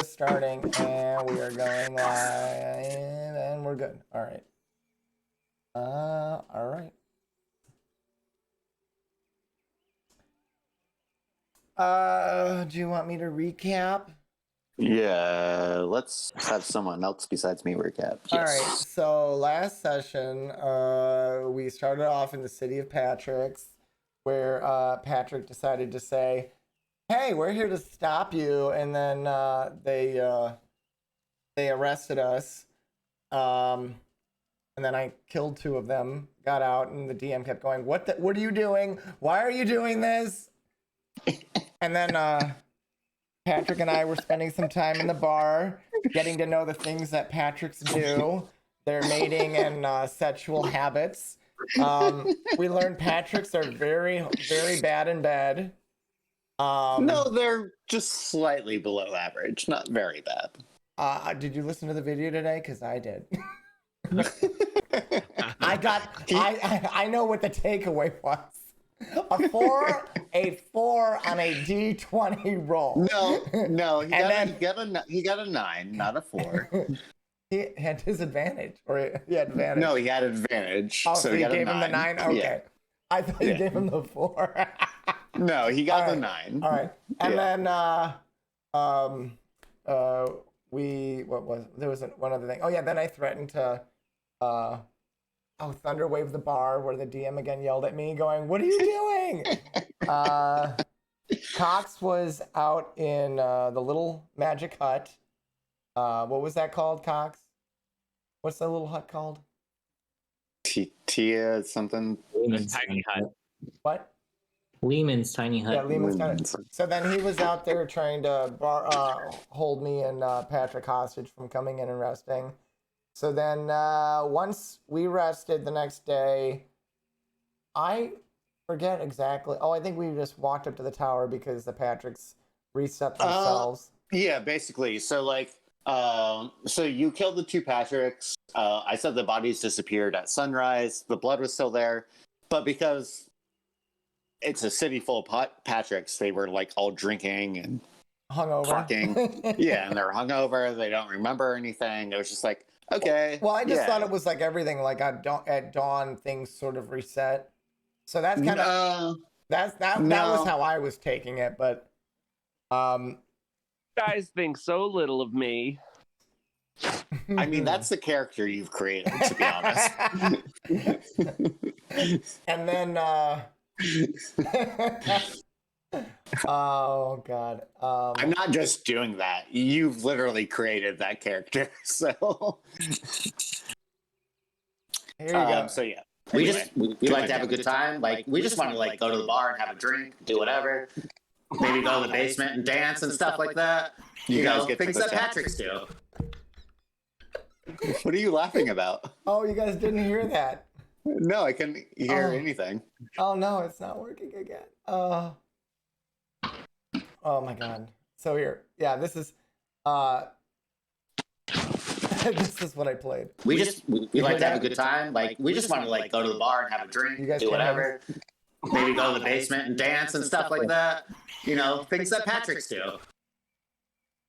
just starting, and we are going live, and we're good. All right. All right. Do you want me to recap? Yeah, let's have someone else besides me recap. All right. So last session, we started off in the city of Patrick's, where Patrick decided to say, "Hey, we're here to stop you," and then they arrested us. And then I killed 2 of them, got out, and the DM kept going, What are you doing? Why are you doing this? And then Patrick and I were spending some time in the bar, getting to know the things that Patricks do, their mating and sexual habits. We learned Patricks are very, very bad in bed. No, they're just slightly below average, not very bad. Did you listen to the video today? Because I did. I know what the takeaway was. A 4 on a D20 roll. No, he got a 9, not a 4. He had disadvantage, or he had advantage. No, he had advantage. Oh, so he gave him the 9? Okay. Yeah. I thought you gave him the 4. No, he got the 9. All right. And then there was one other thing. Oh yeah, then I threatened to Thunderwave the bar, where the DM again yelled at me going, "What are you doing?" Cox was out in the little magic hut. What was that called, Cox? What's that little hut called? Tia something. Lehman's tiny hut. What? Lehman's tiny hut. Yeah, Lehman's tiny hut. So then he was out there trying to hold me and Patrick hostage from coming in and resting. So then once we rested the next day, I forget exactly. Oh, I think we just walked up to the tower because the Patricks reset themselves. Yeah, basically. So so you killed the 2 Patricks. I said the bodies disappeared at sunrise. The blood was still there. But because it's a city full of Patricks, they were like all drinking and hungover. Fucking. Yeah, and they're hungover. They don't remember anything. It was just like, okay. Well, I just thought it was like everything, like at dawn, things sort of reset. So that's kind of that was how I was taking it. But guys think so little of me. I mean, that's the character you've created, to be honest. And then oh god, I'm not just doing that. You've literally created that character. So here you go. So yeah, we like to have a good time. Like we just want to like go to the bar and have a drink, do whatever. Maybe go to the basement and dance and stuff like that. You know, things that Patricks do. What are you laughing about? Oh, you guys didn't hear that? No, I couldn't hear anything. Oh no, it's not working again. Oh my god. So here, yeah, this is this is what I played. We like to have a good time. Like we just want to like go to the bar and have a drink, do whatever. Maybe go to the basement and dance and stuff like that. You know, things that Patricks do.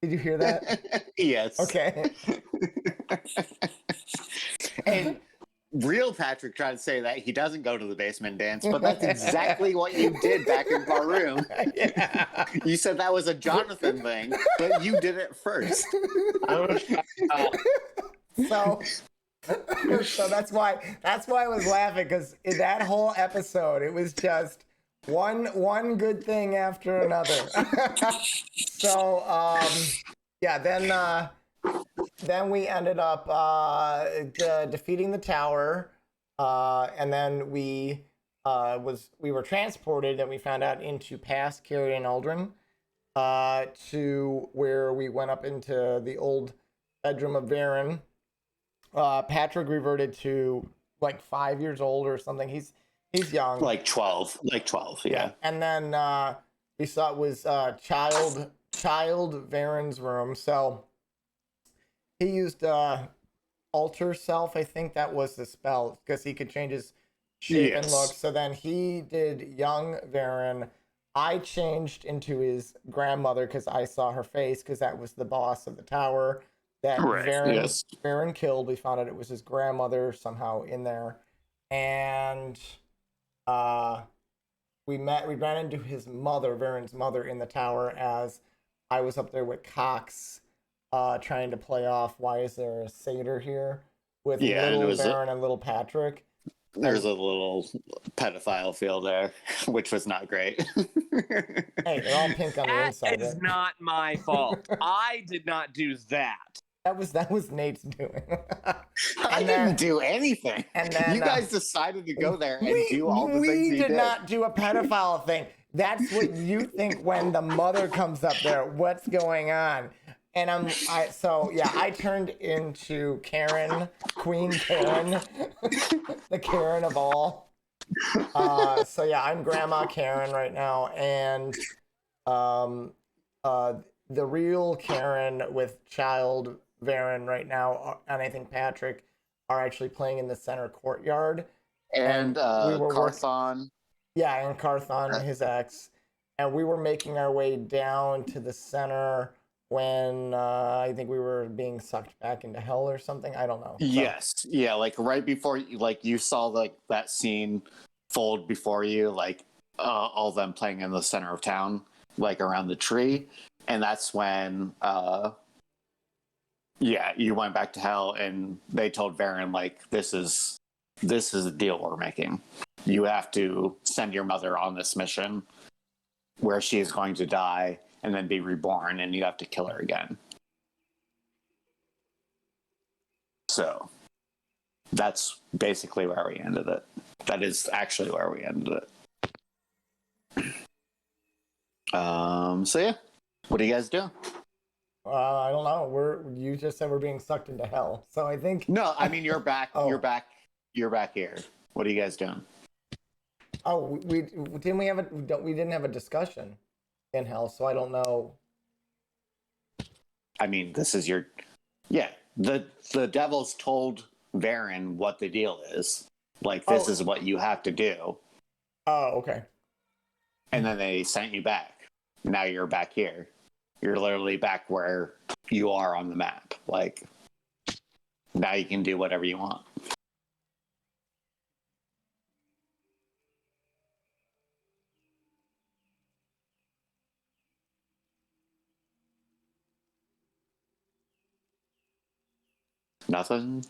Did you hear that? Yes. Okay. And real Patrick tried to say that he doesn't go to the basement and dance, but that's exactly what you did back in our room. Yeah. You said that was a Jonathan thing, but you did it first. So that's why I was laughing, because in that whole episode it was just one good thing after another. So yeah, then we ended up defeating the tower, and then we were transported, and we found out, into past Carrion Aldrin, to where we went up into the old bedroom of Varen. Patrick reverted to like 5 years old or something. He's young. Like 12, yeah. And then we saw it was child Varen's room. So he used alter self. I think that was the spell, because he could change his shape and look. So then he did young Varen, I changed into his grandmother because I saw her face because that was the boss of the tower that Right, yes. Varen killed. We found out it was his grandmother somehow in there, and uh, we ran into his mother, Varen's mother, in the tower as I was up there with Cox, trying to play off. Why is there a satyr here with Yeah, and little Varen and little Patrick? There's a little pedophile feel there, which was not great. Hey, they're all pink on the That inside. is Right? not my fault. I did not do that. That was Nate's doing. I didn't do anything. And then you guys decided to go there and do all the things we you did did. not do a pedophile thing. That's what you think when the mother comes up there. What's going on? And I turned into Karen, Queen Karen, the Karen of all. I'm Grandma Karen right now, and the real Karen with child Varen right now, and I think Patrick are actually playing in the center courtyard. And we were Carthon. Yeah, and Carthon, his ex, and we were making our way down to the center when I think we were being sucked back into hell or something. I don't know. Yes, yeah, like right before, you saw like that scene fold before you, like all of them playing in the center of town, like around the tree, and that's when, you went back to hell, and they told Varen like, this is a deal we're making. You have to send your mother on this mission where she is going to die and then be reborn, and you have to kill her again. So that's basically where we ended it. That is actually where we ended it. So yeah, what are you guys doing? I don't know. You just said we're being sucked into hell, so I think. No, I mean you're back. Oh. You're back here. What are you guys doing? Oh, we didn't have a discussion in hell, so I don't know. I mean, this is your. Yeah, the devils told Varen what the deal is. Like, this is what you have to do. Oh, okay. And then they sent you back. Now you're back here. You're literally back where you are on the map. Like, now you can do whatever you want. Nothing?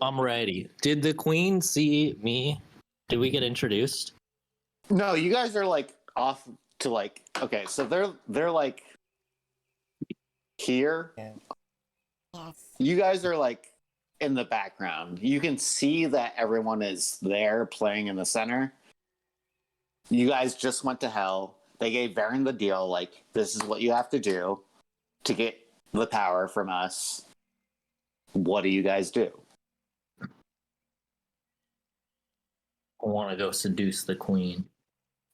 I'm ready. Did the queen see me? Did we get introduced? No, you guys are like off to like, okay, so they're like here. Yes. You guys are like in the background. You can see that everyone is there playing in the center. You guys just went to hell. They gave Varen the deal, like, this is what you have to do to get the power from us. What do you guys do? I want to go seduce the queen.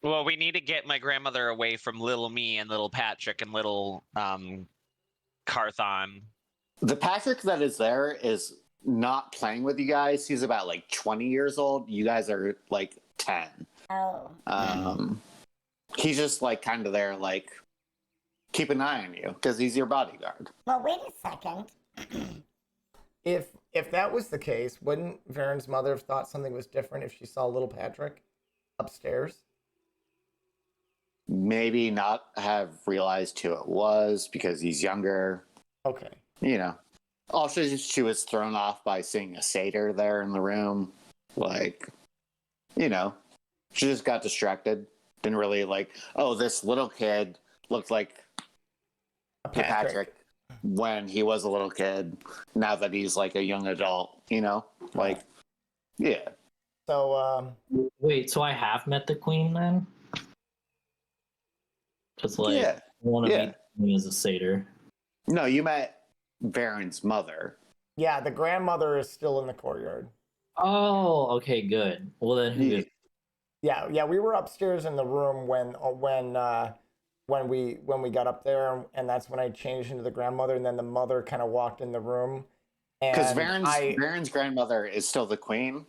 Well, we need to get my grandmother away from little me and little Patrick and little Carthon. The Patrick that is there is not playing with you guys. He's about like 20 years old. You guys are like 10. Oh. He's just like kind of there, like, keep an eye on you because he's your bodyguard. Well, wait a second. If that was the case, wouldn't Varen's mother have thought something was different if she saw little Patrick upstairs? Maybe not have realized who it was because he's younger. Okay. You know. Also, she was thrown off by seeing a satyr there in the room. Like, you know, she just got distracted. Didn't really like, oh, this little kid looked like Patrick when he was a little kid. Now that he's like a young adult, you know? Like, yeah. So, Wait, so I have met the queen then? Just like, Yeah. I want to Yeah. meet the queen as a satyr. No, you met Varen's mother. yeah, the grandmother is still in the courtyard. Oh, okay, good. Well, then who is? Yeah, we were upstairs in the room when we got up there, and that's when I changed into the grandmother, and then the mother kind of walked in the room. Because And Varen's grandmother is still the queen.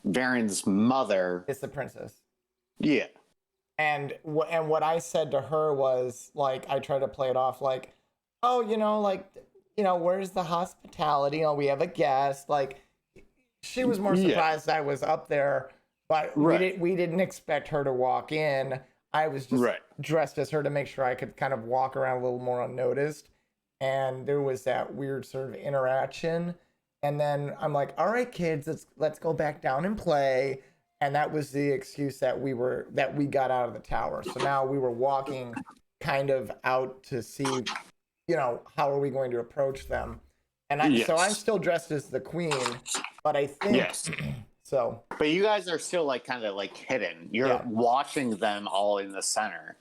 Varen's mother, it's the princess. yeah. And what I said to her was like, I tried to play it off like, oh, where's the hospitality? We have a guest. Like, she was more surprised I was up there, but we didn't expect her to walk in. I was just dressed as her to make sure I could kind of walk around a little more unnoticed. And there was that weird sort of interaction. And then I'm like, all right, kids, let's go back down and play. And that was the excuse that we got out of the tower. So now we were walking kind of out to see, how are we going to approach them? And so I'm still dressed as the queen, but I think so. But you guys are still like kind of like hidden. You're watching them all in the center.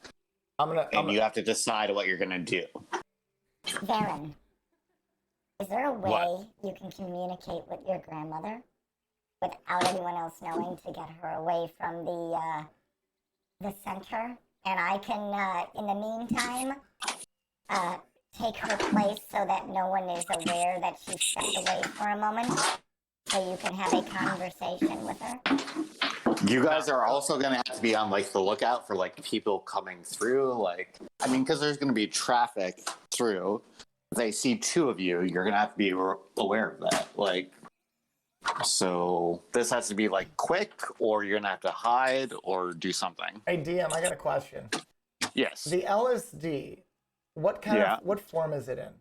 You have to decide what you're gonna do. Varen, is there a way you can communicate with your grandmother without anyone else knowing to get her away from the center? And I can, in the meantime, take her place so that no one is aware that she stepped away for a moment, so you can have a conversation with her. You guys are also going to have to be on like the lookout for like people coming through. Like, I mean, because there's going to be traffic through. If they see two of you, you're going to have to be aware of that. Like, so this has to be like quick, or you're going to have to hide or do something. Hey, DM, I got a question. Yes. The LSD, what form is it in?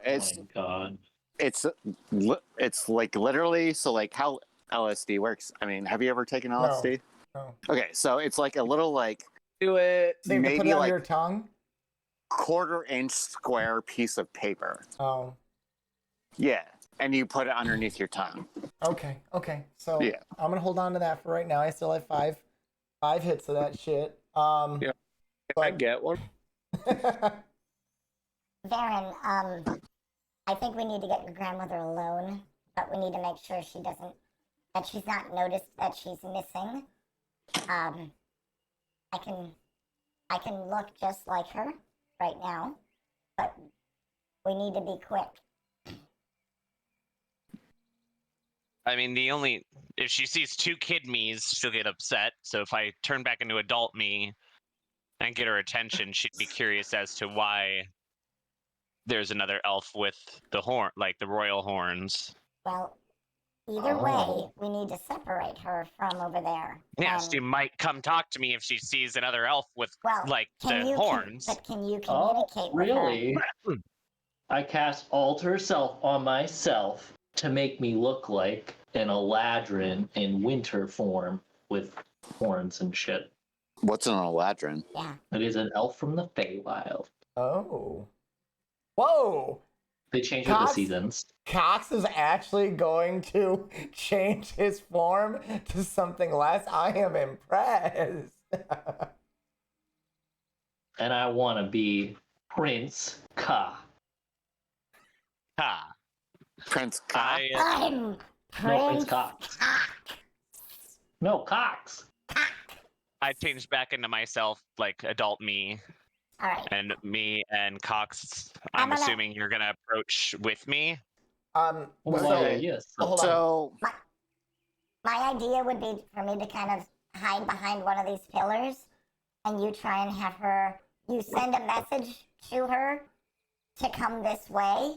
It's Oh my God. It's like literally, so like how LSD works. I mean, have you ever taken LSD? No. Okay, so it's like a little like Do it. So you can put maybe it on like your tongue? quarter-inch square piece of paper. Oh. Yeah, and you put it underneath your tongue. Okay. So I'm gonna hold on to that for right now. I still have five hits of that shit. If I get one. Varen, I think we need to get your grandmother alone, but we need to make sure that she's not noticed that she's missing. I can look just like her right now, but we need to be quick. I mean, if she sees two kid me's, she'll get upset. So if I turn back into adult me and get her attention, she'd be curious as to why there's another elf with the royal horns. Well, either way, we need to separate her from over there. Yeah, she might come talk to me if she sees another elf with the horns. But can you communicate with her? Really? I cast Alter Self on myself to make me look like an Eladrin in winter form with horns and shit. What's an Eladrin? Yeah. It is an elf from the Feywild. Oh. Whoa! They change with the seasons. Cox is actually going to change his form to something less. I am impressed. And I want to be Prince Ka. Ha. Prince Ka? I'm Prince Cox. No, Cox. I changed back into myself, like adult me. All right. And me and Cox, I'm assuming you're going to approach with me. Yes. So My idea would be for me to kind of hide behind one of these pillars, and you try and have her. You send a message to her to come this way,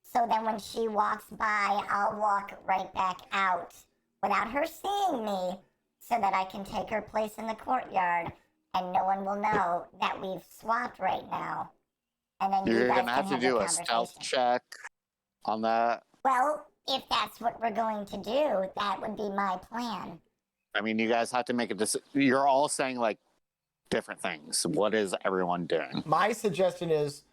so then when she walks by, I'll walk right back out without her seeing me, so that I can take her place in the courtyard, and no one will know that we've swapped right now. And then you're you guys gonna have to do a stealth check on that. Well, if that's what we're going to do, that would be my plan. I mean, you guys have to make a decision. You're all saying like different things. What is everyone doing? My suggestion is,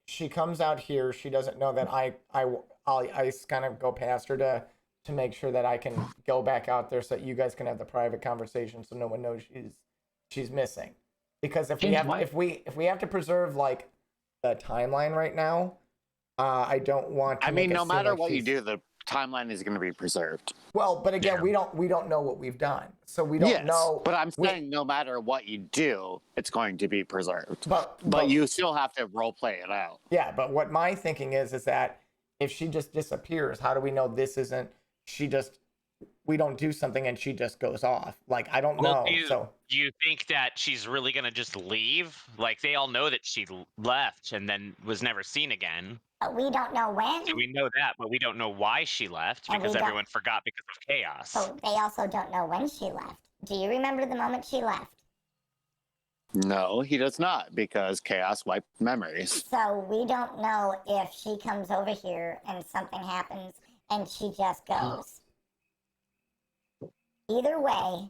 she comes out here. She doesn't know that I kind of go past her to make sure that I can go back out there so that you guys can have the private conversation so no one knows she's missing. Because if we have to preserve like the timeline right now, I don't want to. I mean, no matter what you do, the timeline is going to be preserved. Well, but again, we don't know what we've done, so we don't know. But I'm saying, no matter what you do, it's going to be preserved. But you still have to role play it out. Yeah, but what my thinking is that if she just disappears, how do we know this isn't? She just we don't do something and she just goes off. Like, I don't Well, know. So do you think that she's really gonna just leave? Like, they all know that she left and then was never seen again. But we don't know when. So we know that, but we don't know why she left And because we don't- everyone forgot because of chaos. So they also don't know when she left. Do you remember the moment she left? No, he does not, because chaos wiped memories. So we don't know if she comes over here and something happens and she just goes. Either way,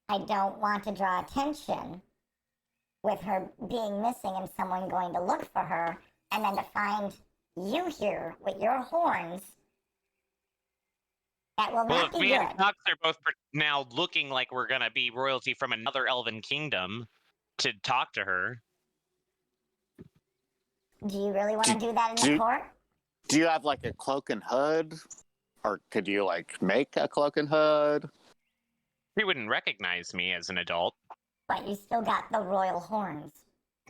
I don't want to draw attention with her being missing and someone going to look for her, and then to find you here with your horns. That will Well, not if be me good. and Cox are both now looking like we're gonna be royalty from another elven kingdom to talk to her. Do you really want to do that in the court? Do you have like a cloak and hood? Or could you like make a cloak and hood? She wouldn't recognize me as an adult. But you still got the royal horns.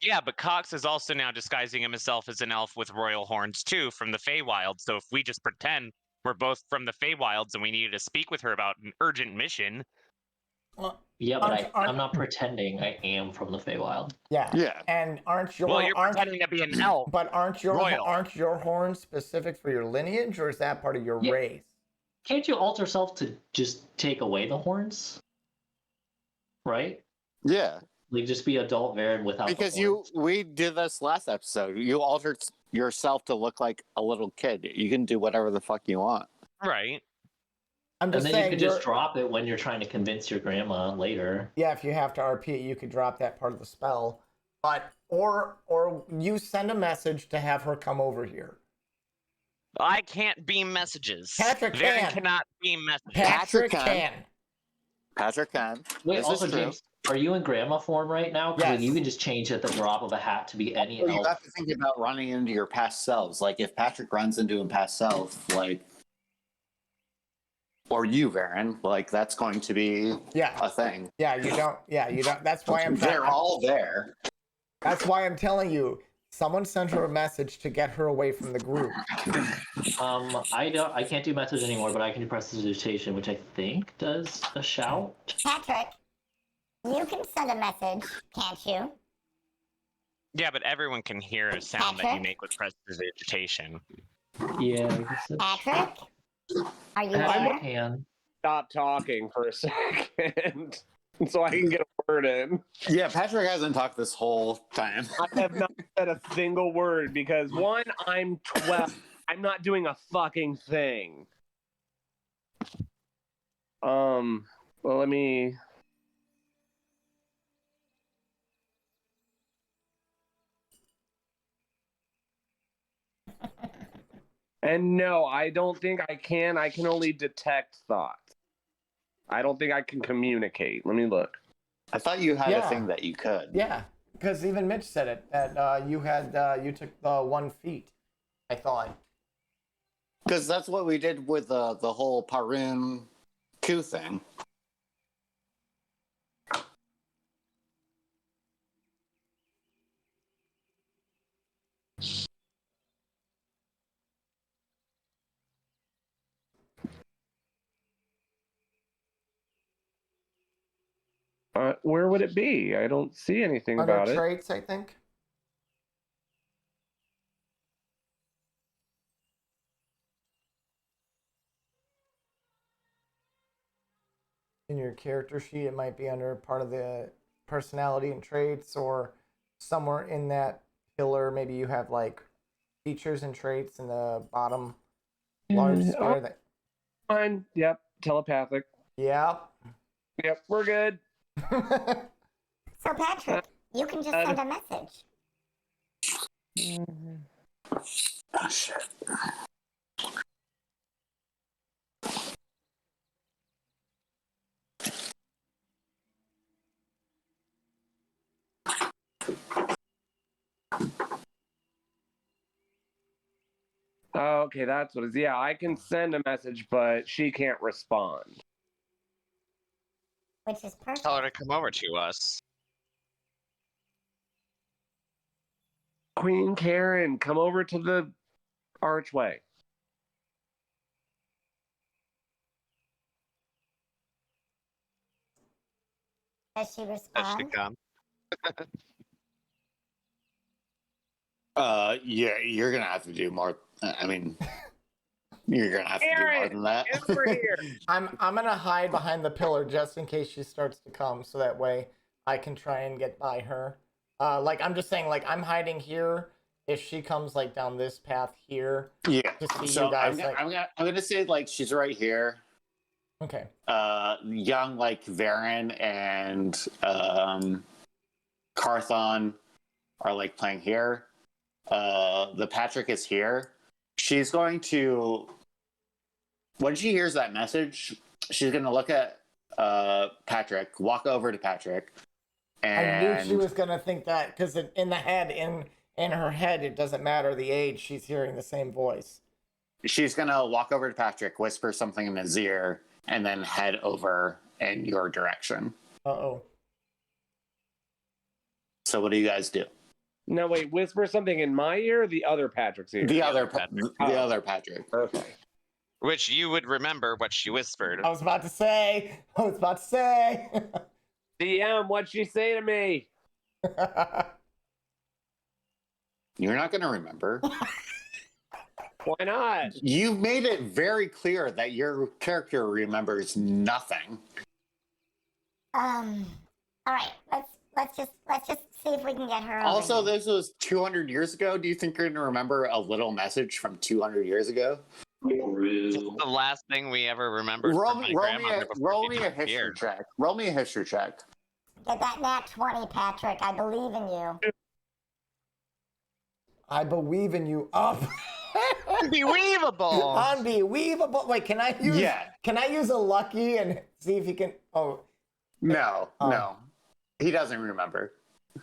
Yeah, but Cox is also now disguising himself as an elf with royal horns too from the Feywild. So if we just pretend we're both from the Feywilds and we needed to speak with her about an urgent mission. well, Yeah, but aren't- I'm not pretending I am from the Feywild. yeah. Yeah. And aren't your Well, you're aren't, pretending to be an elf. but aren't your Royal. horns specific for your lineage, or is that part of your Yeah. race? Can't you alter self to just take away the horns? Right? Yeah. Like just be adult Varen without Because the horns. we did this last episode. You altered yourself to look like a little kid. You can do whatever the fuck you want. Right. I'm And just then saying you could just drop it when you're trying to convince your grandma later. yeah, if you have to RP it, you could drop that part of the spell. But or you send a message to have her come over here. I can't beam messages. Patrick Varen can. cannot beam messages. Patrick can. can. Patrick can. Wait, This is also true. James, are you in grandma form right now? Because Yes. you can just change at the drop of a hat to be any Well, you elf. have to think about running into your past selves. Like if Patrick runs into a past self, like, or you, Varen, like that's going to be Yeah. a thing. Yeah, you don't. That's why I'm trying. They're all there. That's why I'm telling you. Someone sent her a message to get her away from the group. I can't do message anymore, but I can do prestidigitation, which I think does a shout. Patrick, you can send a message, can't you? Yeah, but everyone can hear a sound that you Patrick? make with prestidigitation. Yeah, I guess it's... Patrick? Are you I there? can. Stop talking for a second so I can get a word in. Yeah, Patrick hasn't talked this whole time. I have not said a single word because one, I'm 12. I'm not doing a fucking thing. Well, let me. And no, I don't think I can. I can only detect thoughts. I don't think I can communicate. Let me look. I thought you had Yeah. a thing that you could. Yeah, because even Mitch said it. That you took the 1 feet. I thought. Because that's what we did with the whole Parun coup thing. Where would it be? I don't see anything Under about it. traits, I think. In your character sheet, it might be under part of the personality and traits, or somewhere in that pillar. Maybe you have like features and traits in the bottom large square. That Fine. Yep. Telepathic. yep. Yep. We're good. So, Patrick, you can just send a message. Oh, shit. Oh, okay, that's what it is. Yeah, I can send a message, but she can't respond. Which is perfect. Tell her to come over to us. Queen Karen, come over to the archway. Does she That should respond? come. Yeah, you're gonna have to do more. I mean, you're gonna have to do more Aaron, than that. get over here. I'm gonna hide behind the pillar just in case she starts to come, so that way I can try and get by her. Like I'm just saying, like I'm hiding here. If she comes like down this path here, Yeah. to see So you guys. I'm gonna say like she's right here. Okay. Young like Varen and Carthon are like playing here. The Patrick is here. She's going to, when she hears that message, she's gonna look at Patrick, walk over to Patrick, and I knew she was gonna think that because in the head, in her head, it doesn't matter the age. She's hearing the same voice. she's gonna walk over to Patrick, whisper something in his ear, and then head over in your direction. Uh-oh. So what do you guys do? No, wait. Whisper something in my ear or the other Patrick's ear? The other Patrick. the other Patrick. Okay. Which you would remember what she whispered. I was about to say. DM, what'd she say to me? You're not gonna remember. Why not? You've made it very clear that your character remembers nothing. All right. Let's just see if we can get her. Also, over here. this was 200 years ago. Do you think you're going to remember a little message from 200 years ago? The last thing we ever remembered Roll from my me grandmother before she a history disappeared. check. Roll me a history check. Get that nat 20, Patrick. I believe in you. I believe in you. Up. Unbelievable! Unbelievable. Wait, can I use? Yeah. Can I use a lucky and see if you can? Oh, No, Oh. no. He doesn't remember. It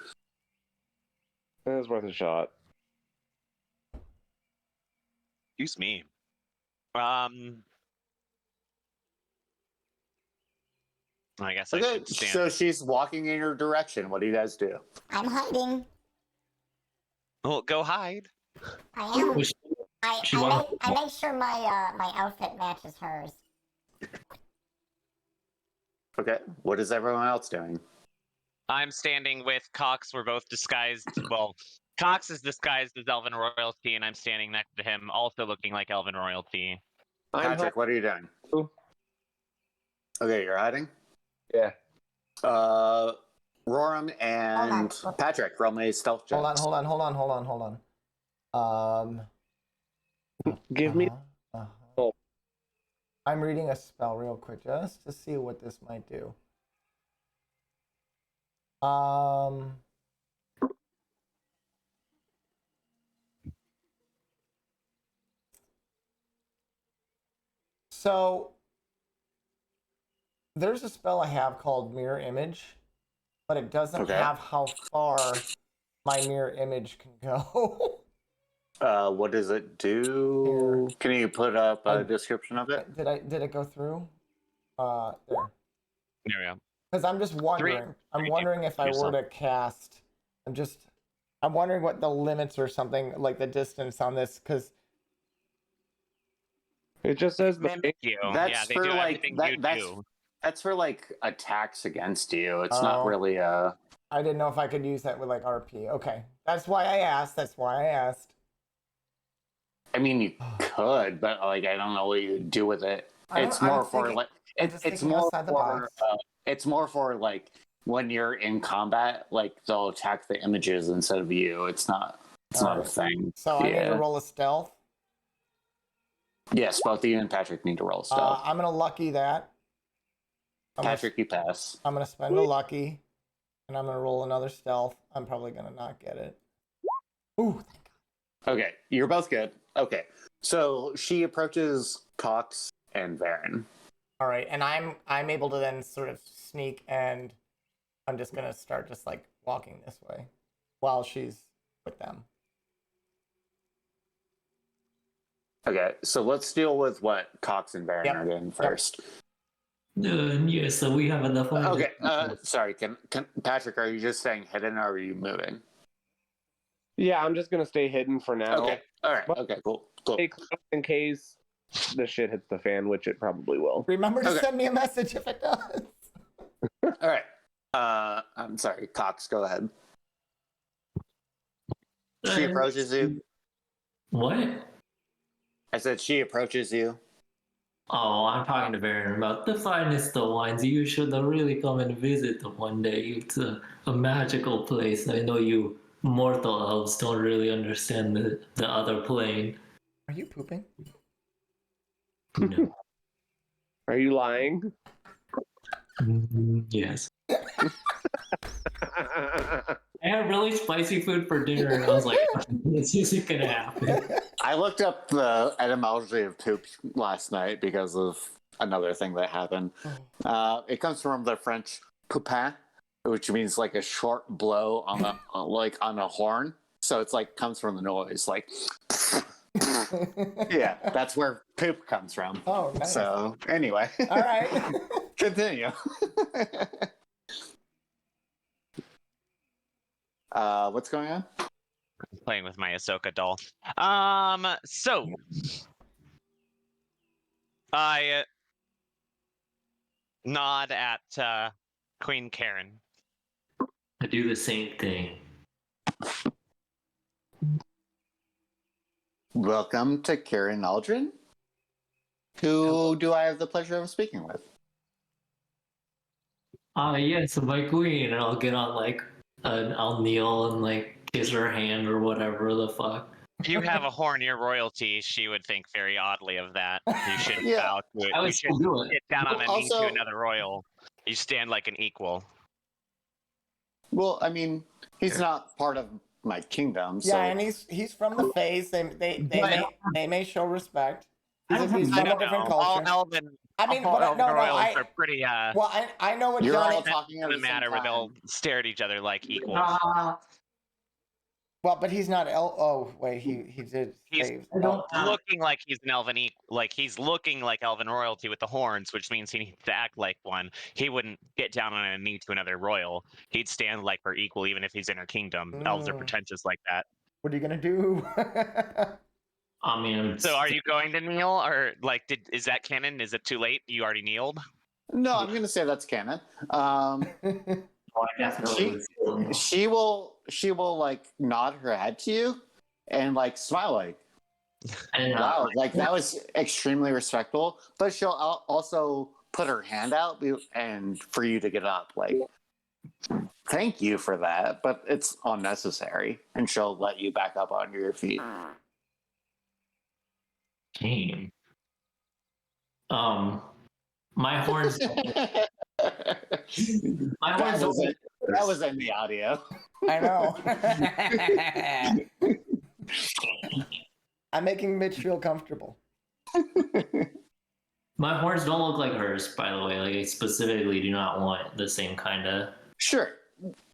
was worth a shot. Excuse me. I guess I Okay, should stand. so she's walking in your direction. What do you guys do? I'm hiding. Well, go hide. I am. Which- She wants- I make sure my outfit matches hers. Okay, what is everyone else doing? I'm standing with Cox. We're both disguised. Well, Cox is disguised as Elven royalty, and I'm standing next to him, also looking like Elven royalty. Patrick, what are you doing? Who? Okay, you're hiding? Yeah. Roram and Hold on. Patrick, roll me a stealth check. hold on. Give me. Oh. I'm reading a spell real quick just to see what this might do. So there's a spell I have called Mirror Image, but it doesn't Okay. have how far my mirror image can go. What does it do? Can you put up a description of it? Did it go through? There. There we go. Because I'm just wondering. I'm wondering if I were to cast. I'm wondering what the limits or something like the distance on this. Because It just says the Mimic you. That's Yeah, they for do like everything that, you that's do. that's for like attacks against you. It's Oh. not really a. I didn't know if I could use that with like RP. Okay, that's why I asked. I mean, you could, but like I don't know what you do with it. It's more for like it's more for it's more for like when you're in combat, like they'll attack the images instead of you. It's not a Alright. thing. So I need to roll a stealth. Yes, both you and Patrick need to roll stealth. I'm gonna lucky that. Patrick, you pass. I'm gonna spend a lucky, and I'm gonna roll another stealth. I'm probably gonna not get it. Ooh, thank God. Okay, you're both good. Okay, so she approaches Cox and Varen. All right, and I'm able to then sort of sneak, and I'm just gonna start just like walking this way while she's with them. Okay, so let's deal with what Cox and Varen Yep. are doing first. Yes, so we have enough. Okay, sorry, can Patrick, are you just staying hidden or are you moving? Yeah, I'm just gonna stay hidden for now. Okay, all right, okay, cool. Stay close in case the shit hits the fan, which it probably will. Remember to Okay. send me a message if it does. All right, I'm sorry, Cox, go ahead. She approaches you. What? I said she approaches you. Oh, I'm talking to Baron about the finest of wines. You should really come and visit one day. It's a magical place. I know you mortal elves don't really understand the other plane. Are you pooping? No. Are you lying? Yes. I had really spicy food for dinner, and I was like, this isn't gonna happen. I looked up the etymology of poop last night because of another thing that happened. It comes from the French poupin, which means like a short blow on a like on a horn. So it's like comes from the noise, like yeah, that's where poop comes from. Oh, nice. So anyway, All right. continue. What's going on? Playing with my Ahsoka doll. So I nod at Queen Karen. I do the same thing. Welcome to Karen Aldrin. Who do I have the pleasure of speaking with? Yes, my queen, and I'll get on I'll kneel and kiss her hand or whatever the fuck. You have a horn, you're royalty. She would think very oddly of that. You shouldn't Yeah. bow to it. I You would should still do it. get down on a knee Also- to another royal. You stand like an equal. Well, I mean, he's not part of my kingdom, so Yeah, and he's from the face. They may show respect. He's from a different All culture. Elven, I mean, all but Elven no, royals I are pretty. well, I know what you're Johnny. all talking at the Doesn't same matter where time. they'll stare at each other like equals. Well, but he's not. Oh, wait, he did. He's save. looking like he's an Elven, like he's looking like Elven royalty with the horns, which means he needs to act like one. He wouldn't get down on a knee to another royal. He'd stand like her equal, even if he's in her kingdom. Elves are pretentious like that. What are you gonna do? I mean, So, are you going to kneel, or is that canon? Is it too late? You already kneeled. No, I'm gonna say that's canon. I definitely She will like nod her head to you and like smile like, and, wow, like that was extremely respectful. But she'll also put her hand out and for you to get up, like, thank you for that, but it's unnecessary, and she'll let you back up on your feet. Damn. My horns. My horns don't. That was in the audio. I know. I'm making Mitch feel comfortable. My horns don't look like hers, by the way. Like, I specifically do not want the same kind of Sure,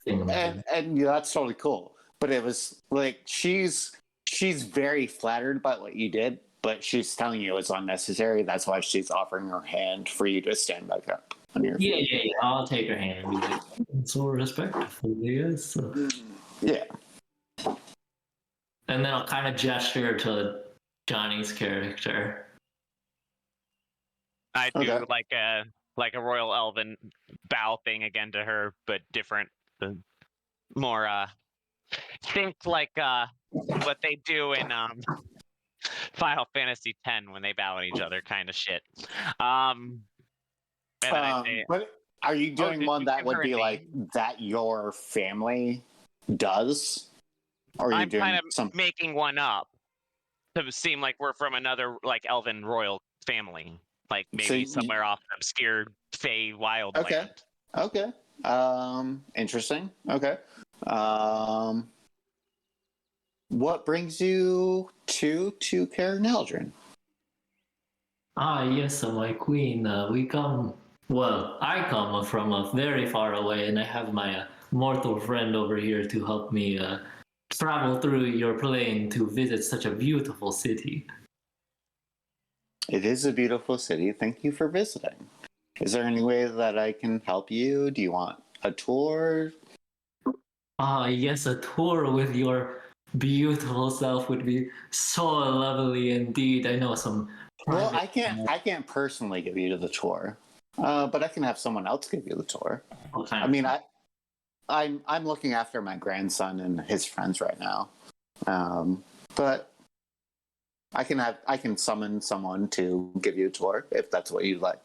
thing. and yeah, that's totally cool. But it was like she's very flattered by what you did, but she's telling you it's unnecessary. That's why she's offering her hand for you to stand back up on your feet. Yeah. I'll take her hand and be like, so respectful, yes. So. Yeah. And then I'll kind of gesture to Johnny's character. I do Okay. like a royal elven bow thing again to her, but different, more think like what they do in Final Fantasy X when they bow at each other, kind of shit. And then I say, But are you doing did one you that give would her a be name? like that your family does? Or are you I'm doing kind of some? making one up to seem like we're from another like elven royal family, like So maybe you- somewhere off an obscure Fey wild Okay. land. Okay. Interesting. Okay. What brings you to Karen Eldrin? Yes, my queen. I come from very far away, and I have my mortal friend over here to help me travel through your plane to visit such a beautiful city. It is a beautiful city. Thank you for visiting. Is there any way that I can help you? Do you want a tour? Yes, a tour with your beautiful self would be so lovely indeed. I know some. Well, I can't personally give you the tour, but I can have someone else give you the tour. I mean, I'm looking after my grandson and his friends right now. But I can summon someone to give you a tour if that's what you'd like.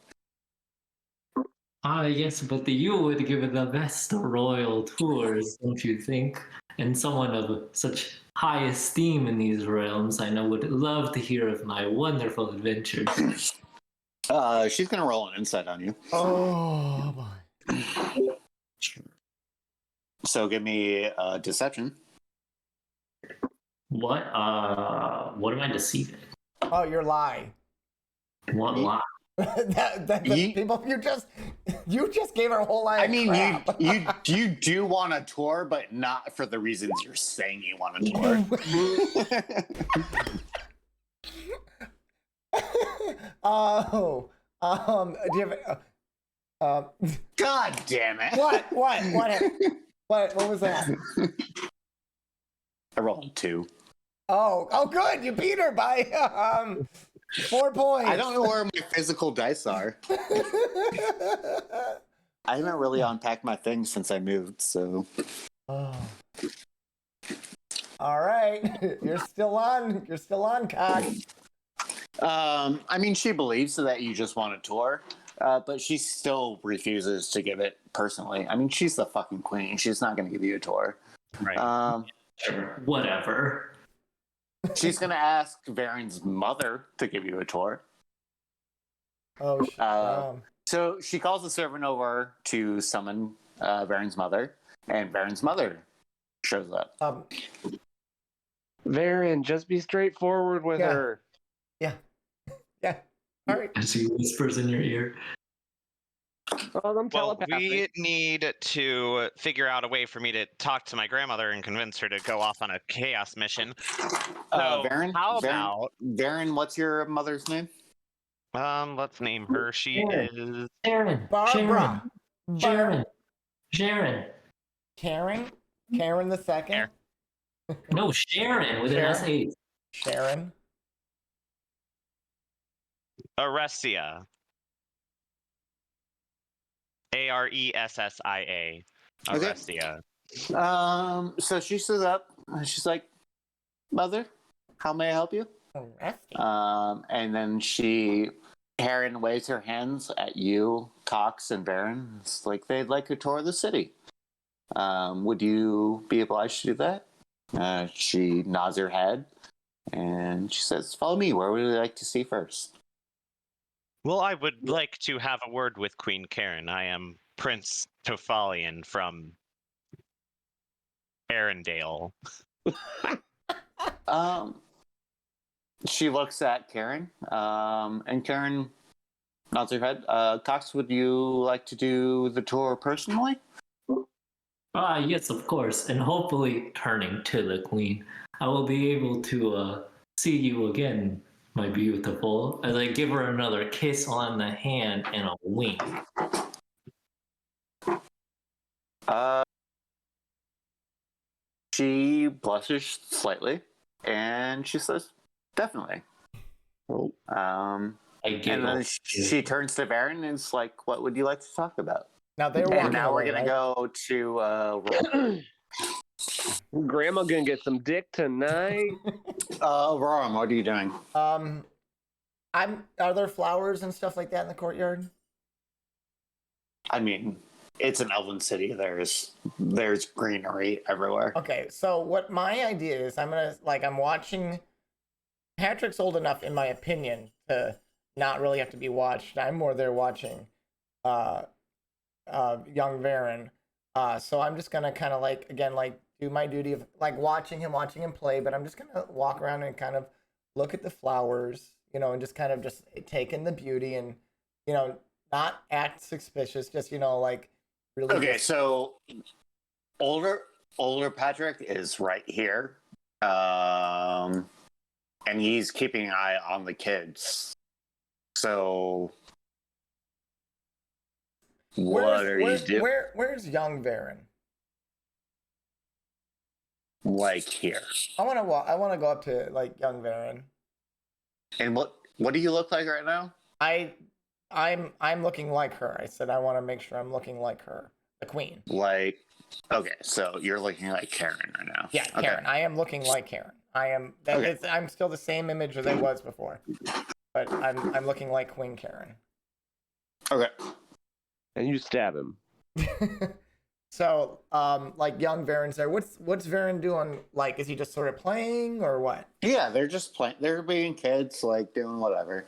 Ah, yes, but you would give the best royal tours, don't you think? And someone of such high esteem in these realms, I know, would love to hear of my wonderful adventures. She's gonna roll an insight on you. Oh boy. So give me deception. What am I deceiving? Oh, your lie. What lie? People, you just gave her a whole lie. I of mean, crap. you do want a tour, but not for the reasons you're saying you want a tour. Oh, do you have? God damn it! What was that? I rolled a 2. Oh, good. You beat her by 4 points. I don't know where my physical dice are. I haven't really unpacked my things since I moved, so. Oh. All right, you're still on. You're still on, Cox. I mean, she believes that you just want a tour, but she still refuses to give it personally. I mean, she's the fucking queen. She's not going to give you a tour. Right. Whatever. She's going to ask Varen's mother to give you a tour. Oh, So she calls the servant over to summon Varen's mother, and Varen's mother shows up. Varen, just be straightforward with her. Yeah. All right. As he whispers in your ear. Oh, I'm Well, telepathic. we need to figure out a way for me to talk to my grandmother and convince her to go off on a chaos mission. So, Varen, how about Varen? What's your mother's name? let's name her. She is Sharon. Barbara. Sharon. Karen the second. No, Sharon with an Sharon. S-H. Sharon. Aressia. Aressia. Okay. Aressia. So she stood up and she's like, "Mother, how may I help you?" And then Karen waves her hands at you, Cox, and Varen. It's like they'd like a tour of the city. Would you be obliged to do that? She nods her head and she says, "Follow me. Where would you like to see first?" Well, I would like to have a word with Queen Karen. I am Prince Tophalion from Arendelle. She looks at Karen, and Karen nods her head. Cox, would you like to do the tour personally? Ah, yes, of course. And hopefully, turning to the queen, I will be able to see you again, my beautiful, as I give her another kiss on the hand and a wink. She blushes slightly, and she says, "Definitely." I And giggle. then she turns to Varen and is like, "What would you like to talk about?" Now they're walking And now away, we're gonna go to Grandma gonna get some dick tonight. Roram. What are you doing? Are there flowers and stuff like that in the courtyard? I mean, it's an elven city. There's greenery everywhere. Okay, so what my idea is, I'm watching. Patrick's old enough, in my opinion, to not really have to be watched. I'm more there watching young Varen. So I'm just gonna kind of do my duty of watching him play, but I'm just gonna walk around and kind of look at the flowers, and just kind of just take in the beauty and, not act suspicious, just, really. Okay, just... so older Patrick is right here, and he's keeping an eye on the kids. So, what are you doing? Where's young Varen? Like here. I want to go up to young Varen. And what do you look like right now? I'm looking like her. I said I want to make sure I'm looking like her, the queen. Like Okay, so you're looking like Karen right now. Yeah, Okay. Karen. I am looking like Karen. I am. Okay. I'm still the same image as I was before, but I'm looking like Queen Karen. Okay. And you stab him. So, like young Varen's there. What's Varen doing? Like, is he just sort of playing or what? Yeah, they're just playing. They're being kids, like doing whatever.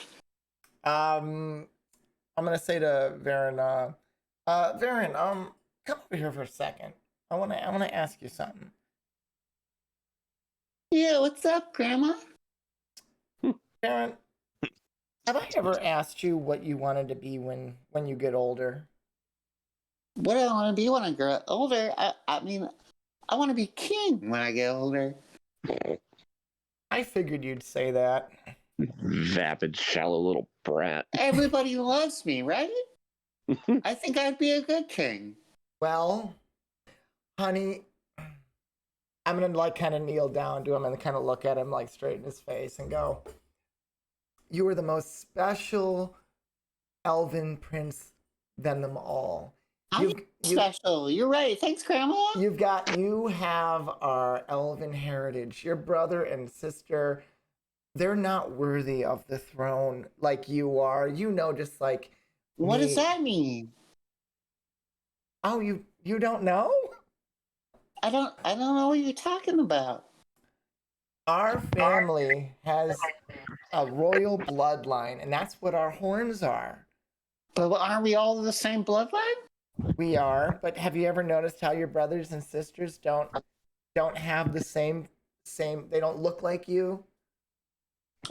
I'm gonna say to Varen, Varen, come over here for a second. I wanna ask you something. Yeah, what's up, Grandma? Varen, have I ever asked you what you wanted to be when you get older? What do I want to be when I grow older? I mean, I want to be king when I get older. I figured you'd say that. Vapid, shallow little brat. Everybody loves me, right? I think I'd be a good king. Well, honey, I'm gonna like kind of kneel down to him and kind of look at him like straight in his face and go, "You are the most special elven prince than them all. I'm special. You're right. Thanks, Grandma. You have our elven heritage. Your brother and sister, they're not worthy of the throne like you are. You know, just like What me. does that mean? Oh, you don't know? I don't know what you're talking about. Our family has a royal bloodline, and that's what our horns are. But aren't we all the same bloodline? We are, but have you ever noticed how your brothers and sisters don't have the same they don't look like you?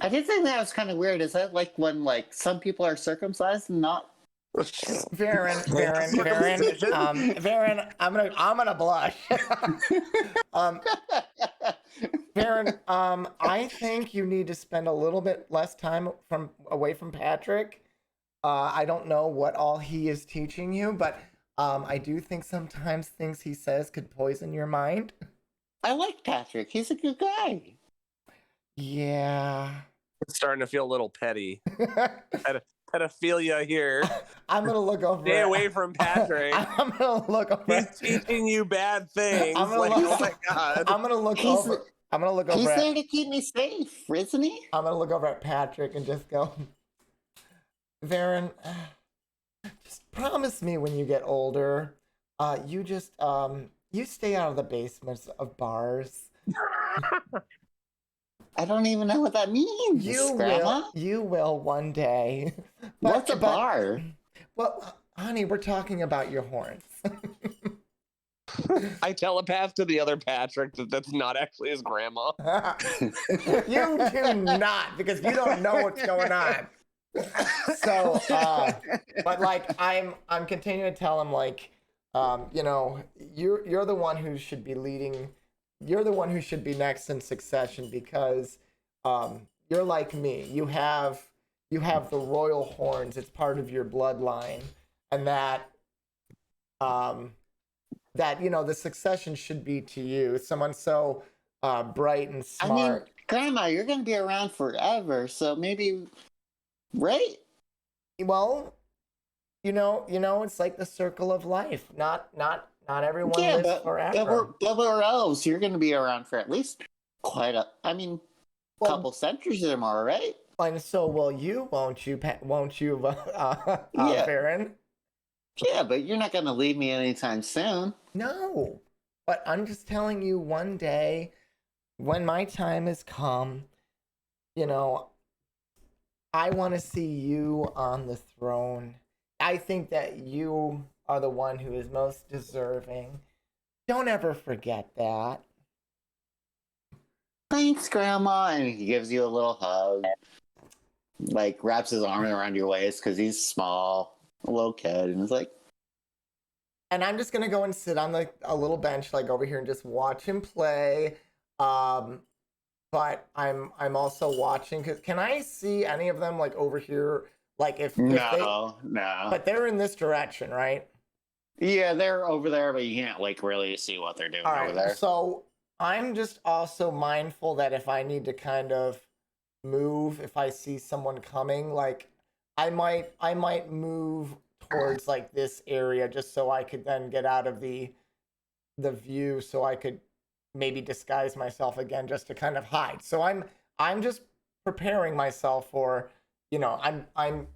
I did think that was kind of weird. Is that like when like some people are circumcised and not? Varen, I'm gonna blush. Varen, I think you need to spend a little bit less time away from Patrick. I don't know what all he is teaching you, but I do think sometimes things he says could poison your mind. I like Patrick. He's a good guy. Yeah. It's starting to feel a little petty. Pedophilia here. I'm gonna look over. Stay away from Patrick. I'm gonna look over. He's teaching you bad things. I'm gonna like, look, oh my god. I'm gonna look over. I'm gonna look over. He's there to keep me safe, isn't he? I'm gonna look over at Patrick and just go, Varen, just promise me when you get older, you just you stay out of the basements of bars. I don't even know what that means. You will one day. What's a bar? Well, honey, we're talking about your horns. I telepath to the other Patrick that's not actually his grandma. You do not, because you don't know what's going on. So, but like I'm continuing to tell him like, you know, you're the one who should be leading. You're the one who should be next in succession because you're like me. You have the royal horns. It's part of your bloodline, and that you know the succession should be to you. Someone so bright and smart. I mean, Grandma, you're going to be around forever, so maybe, right? Well, you know, it's like the circle of life. Not everyone lives forever. But we're elves. You're going to be around for at least couple centuries or more, right? And so will you, won't you, Yeah. Varen? Yeah, but you're not going to leave me anytime soon. No, but I'm just telling you one day when my time has come, you know, I want to see you on the throne. I think that you are the one who is most deserving. Don't ever forget that. Thanks, Grandma. And he gives you a little hug. Like, wraps his arm around your waist because he's small, a little kid. And it's like... And I'm just going to go and sit on a little bench, like, over here and just watch him play. But I'm also watching. Can I see any of them, like, over here? Like, if No. But they're in this direction, right? Yeah, they're over there, but you can't, like, really see what they're doing over there. So I'm just also mindful that if I need to kind of move, if I see someone coming, like, I might move towards, like, this area just so I could then get out of the the view so I could maybe disguise myself again just to kind of hide. So I'm just preparing myself for, I'm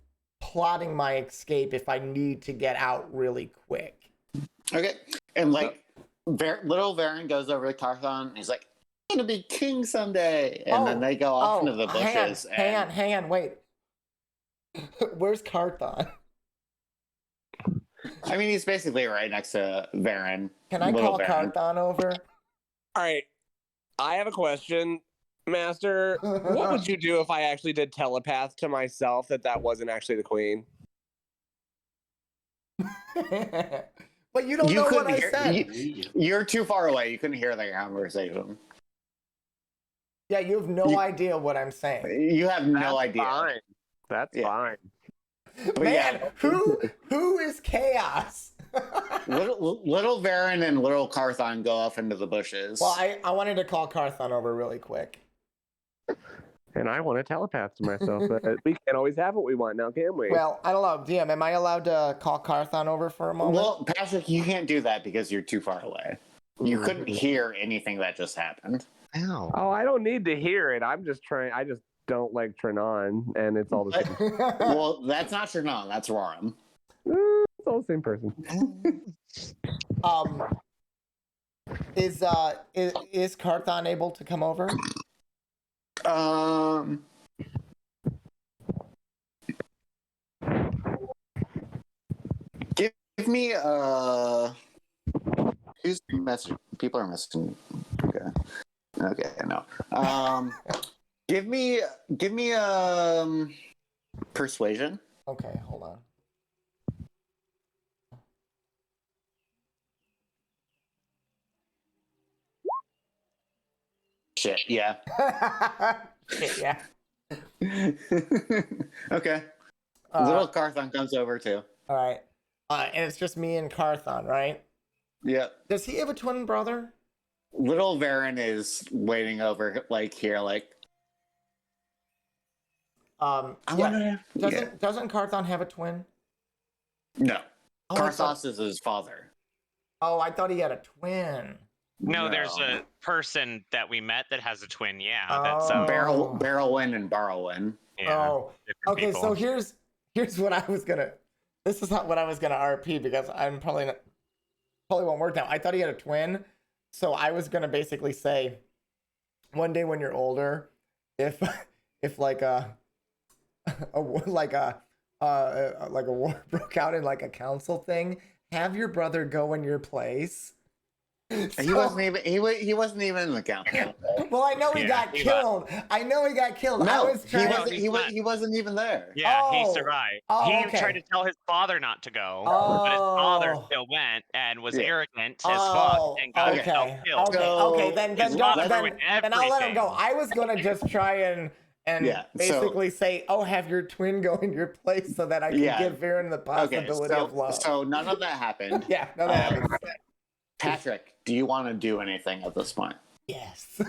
plotting my escape if I need to get out really quick. Okay. And like little Varen goes over to Carthon and he's like, I'm gonna be king someday. And then they go off into the bushes. Hang on, wait. Where's Carthon? I mean, he's basically right next to Varen. Can I call Carthon over? All right. I have a question, Master. What would you do if I actually did telepath to myself that wasn't actually the queen? But you don't know what I said. You're too far away. You couldn't hear the conversation. Yeah, you have no idea what I'm saying. You have no idea. Fine. That's fine. But Man, who is Chaos? little Varen and little Carthon go off into the bushes. Well, I wanted to call Carthon over really quick. And I want to telepath to myself, but we can't always have what we want now, can we? Well, I don't know. DM, am I allowed to call Carthon over for a moment? Well, Patrick, you can't do that because you're too far away. You couldn't hear anything that just happened. Ow. Oh, I don't need to hear it. I'm just trying. I just don't like Trinon, and it's all the same. Well, that's not Trinon. That's Roram. It's all the same person. Is Carthon able to come over? Give me who's messaging? People are messaging. Okay, no. Give me persuasion. Okay, hold on. Shit, yeah. Yeah. Okay. Little Carthon comes over too. All right. And it's just me and Carthon, right? Yep. Does he have a twin brother? Little Varen is waiting over, like, here, like. Doesn't Carthon have a twin? No. Oh, Karthos is his father. Oh, I thought he had a twin. No, there's a person that we met that has a twin. Yeah, that's Barrowin and Barrowin. Yeah, oh, okay. people. So here's what I was gonna. This is not what I was gonna RP because I'm probably won't work now. I thought he had a twin, so I was gonna basically say, one day when you're older, if like a war broke out in like a council thing, have your brother go in your place. He wasn't even in the council. Well, I know he got killed. I know he got killed. No, he wasn't even there. Yeah, Oh. he survived. Oh, He okay. tried to tell his father not to go, but his father still went and was arrogant as fuck and got himself killed. Okay. Then I'll let him go. everything. I was gonna just try and basically say, "Oh, have your twin go in your place so that I can give Varen the possibility of love." So none of that happened. Yeah, none of that happened. Patrick, do you want to do anything at this point? Yes.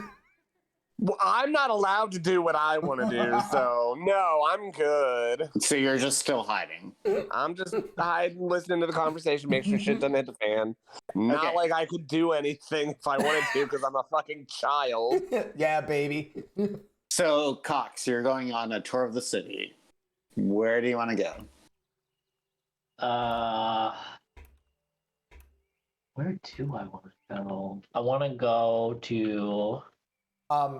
Well, I'm not allowed to do what I want to do, so no, I'm good. So you're just still hiding. I'm just hiding, listening to the conversation, make sure shit doesn't hit the fan. Not like I could do anything if I wanted to, because I'm a fucking child. Yeah, baby. So, Cox, you're going on a tour of the city. Where do you want to go? Where do I want to go? I want to go to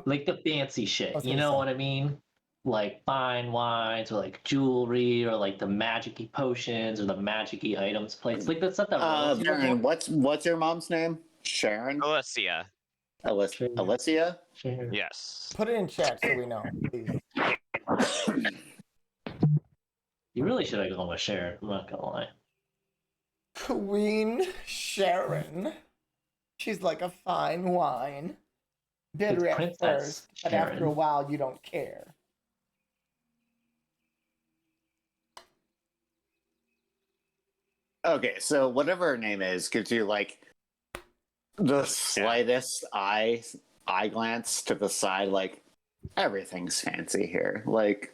like the fancy shit. You know what I mean? Like fine wines or like jewelry or like the magic-y potions or the magic-y items place. Like that's stuff that Varen, what's your mom's name? Sharon? Alicia. Alicia? Sure. Yes. Put it in chat so we know, please. You really should have gone with Sharon. I'm not gonna lie. Queen Sharon. She's like a fine wine. Bitter It's at Princess first, but after a Sharon. while you don't care. Okay, so whatever her name is gives you like the slightest eye glance to the side, like everything's fancy here. Like,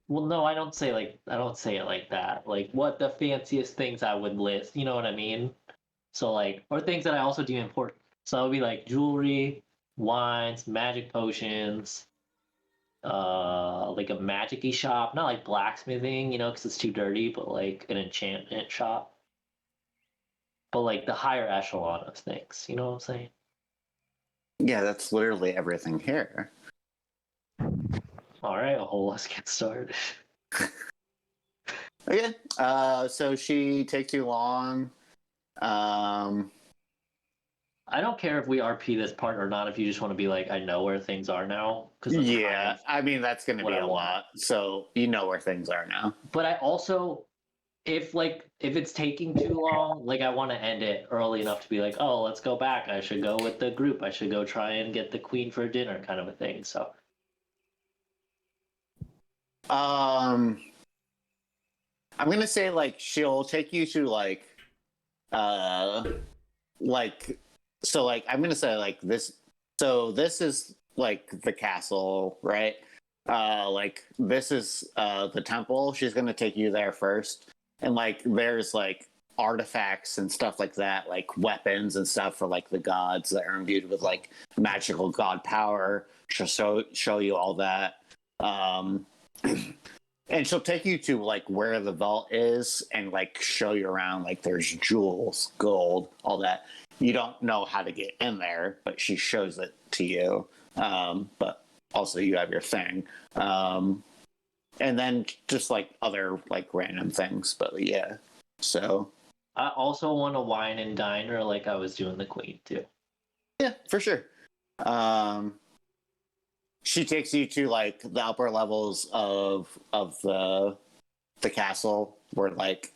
Well, no, I don't say it like that. Like what the fanciest things I would list. You know what I mean? So like, or things that I also deem important. So it would be like jewelry, wines, magic potions, like a magic-y shop, not like blacksmithing, because it's too dirty, but like an enchantment shop. But like the higher echelon of things, you know what I'm saying? Yeah, that's literally everything here. All right, well, let's get started. Okay. So she takes you along. I don't care if we RP this part or not. If you just want to be like, I know where things are now, because Yeah, I mean that's going to what be I a want. lot. So you know where things are now. But I also, if it's taking too long, like I want to end it early enough to be like, oh, let's go back. I should go with the group. I should go try and get the queen for dinner, kind of a thing. So I'm gonna say like she'll take you to like so like I'm gonna say like this. So this is like the castle, right? Like this is the temple. She's gonna take you there first, and like there's like artifacts and stuff like that, like weapons and stuff for like the gods that are imbued with like magical god power. She'll show you all that. And she'll take you to like where the vault is and like show you around. Like there's jewels, gold, all that. You don't know how to get in there, but she shows it to you. But also you have your thing. And then just like other like random things. But yeah, so I also want to wine and dine her like I was doing the queen too. yeah, for sure. She takes you to like the upper levels of the castle where like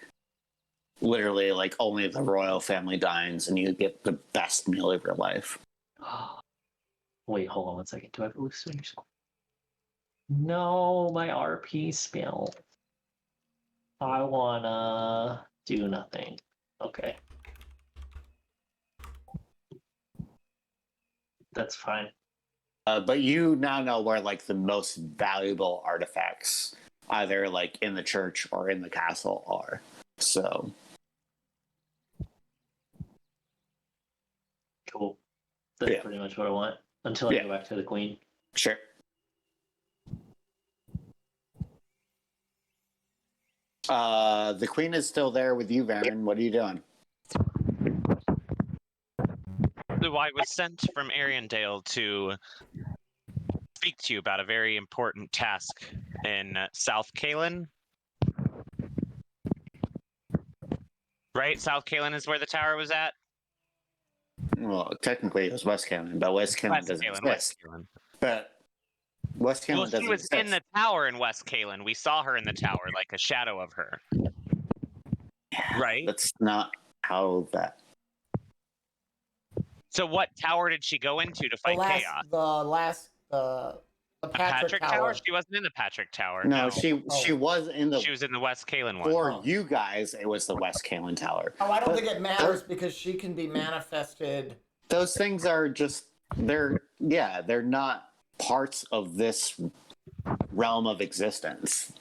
literally like only the royal family dines and you get the best meal of your life. Wait, hold on 1 second. Do I have hallucinations? No, my RP spell. I wanna do nothing. Okay. That's fine. But you now know where like the most valuable artifacts, either like in the church or in the castle, are. So Cool. That's Yeah. pretty much what I want until I Yeah. go back to the queen. sure. The queen is still there with you, Varen. What are you doing? So I was sent from Ariandale to speak to you about a very important task in South Kalen. Right? South Kalen is where the tower was at? Well, technically it was West Cannon, but West Cannon doesn't exist. West Kalen. But West Cannon Well, doesn't she was exist. in the tower in West Kalen. We saw her in the tower, like a shadow of her. Right? That's not how that. So what tower did she go into to fight chaos? The Patrick Tower. She wasn't in the Patrick Tower. No, No, she was in the. she was in the West Kalen one. For you guys, it was the West Kalen Tower. Oh, I don't But think it matters because she can be manifested. those things are just they're not parts of this realm of existence.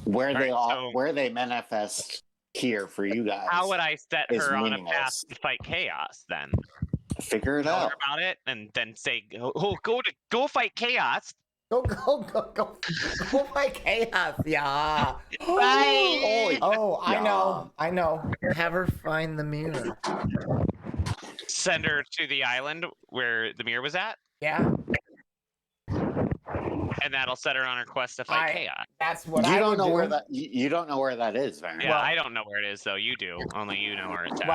Where they Alright, are, so- where they manifest here for you guys. How would I set is her on a meaningless. path to fight chaos then? Figure it Tell out? her about it and then say, go fight chaos. Go fight chaos, yeah. Bye. Oh, I know. Have her find the mirror. Send her to the island where the mirror was at, Yeah, and that'll set her on her quest to fight chaos. that's what You I don't would know do. where that. You don't know where that is, Varen. Yeah, Well- I don't know where it is though. You do. Only you know where it's at.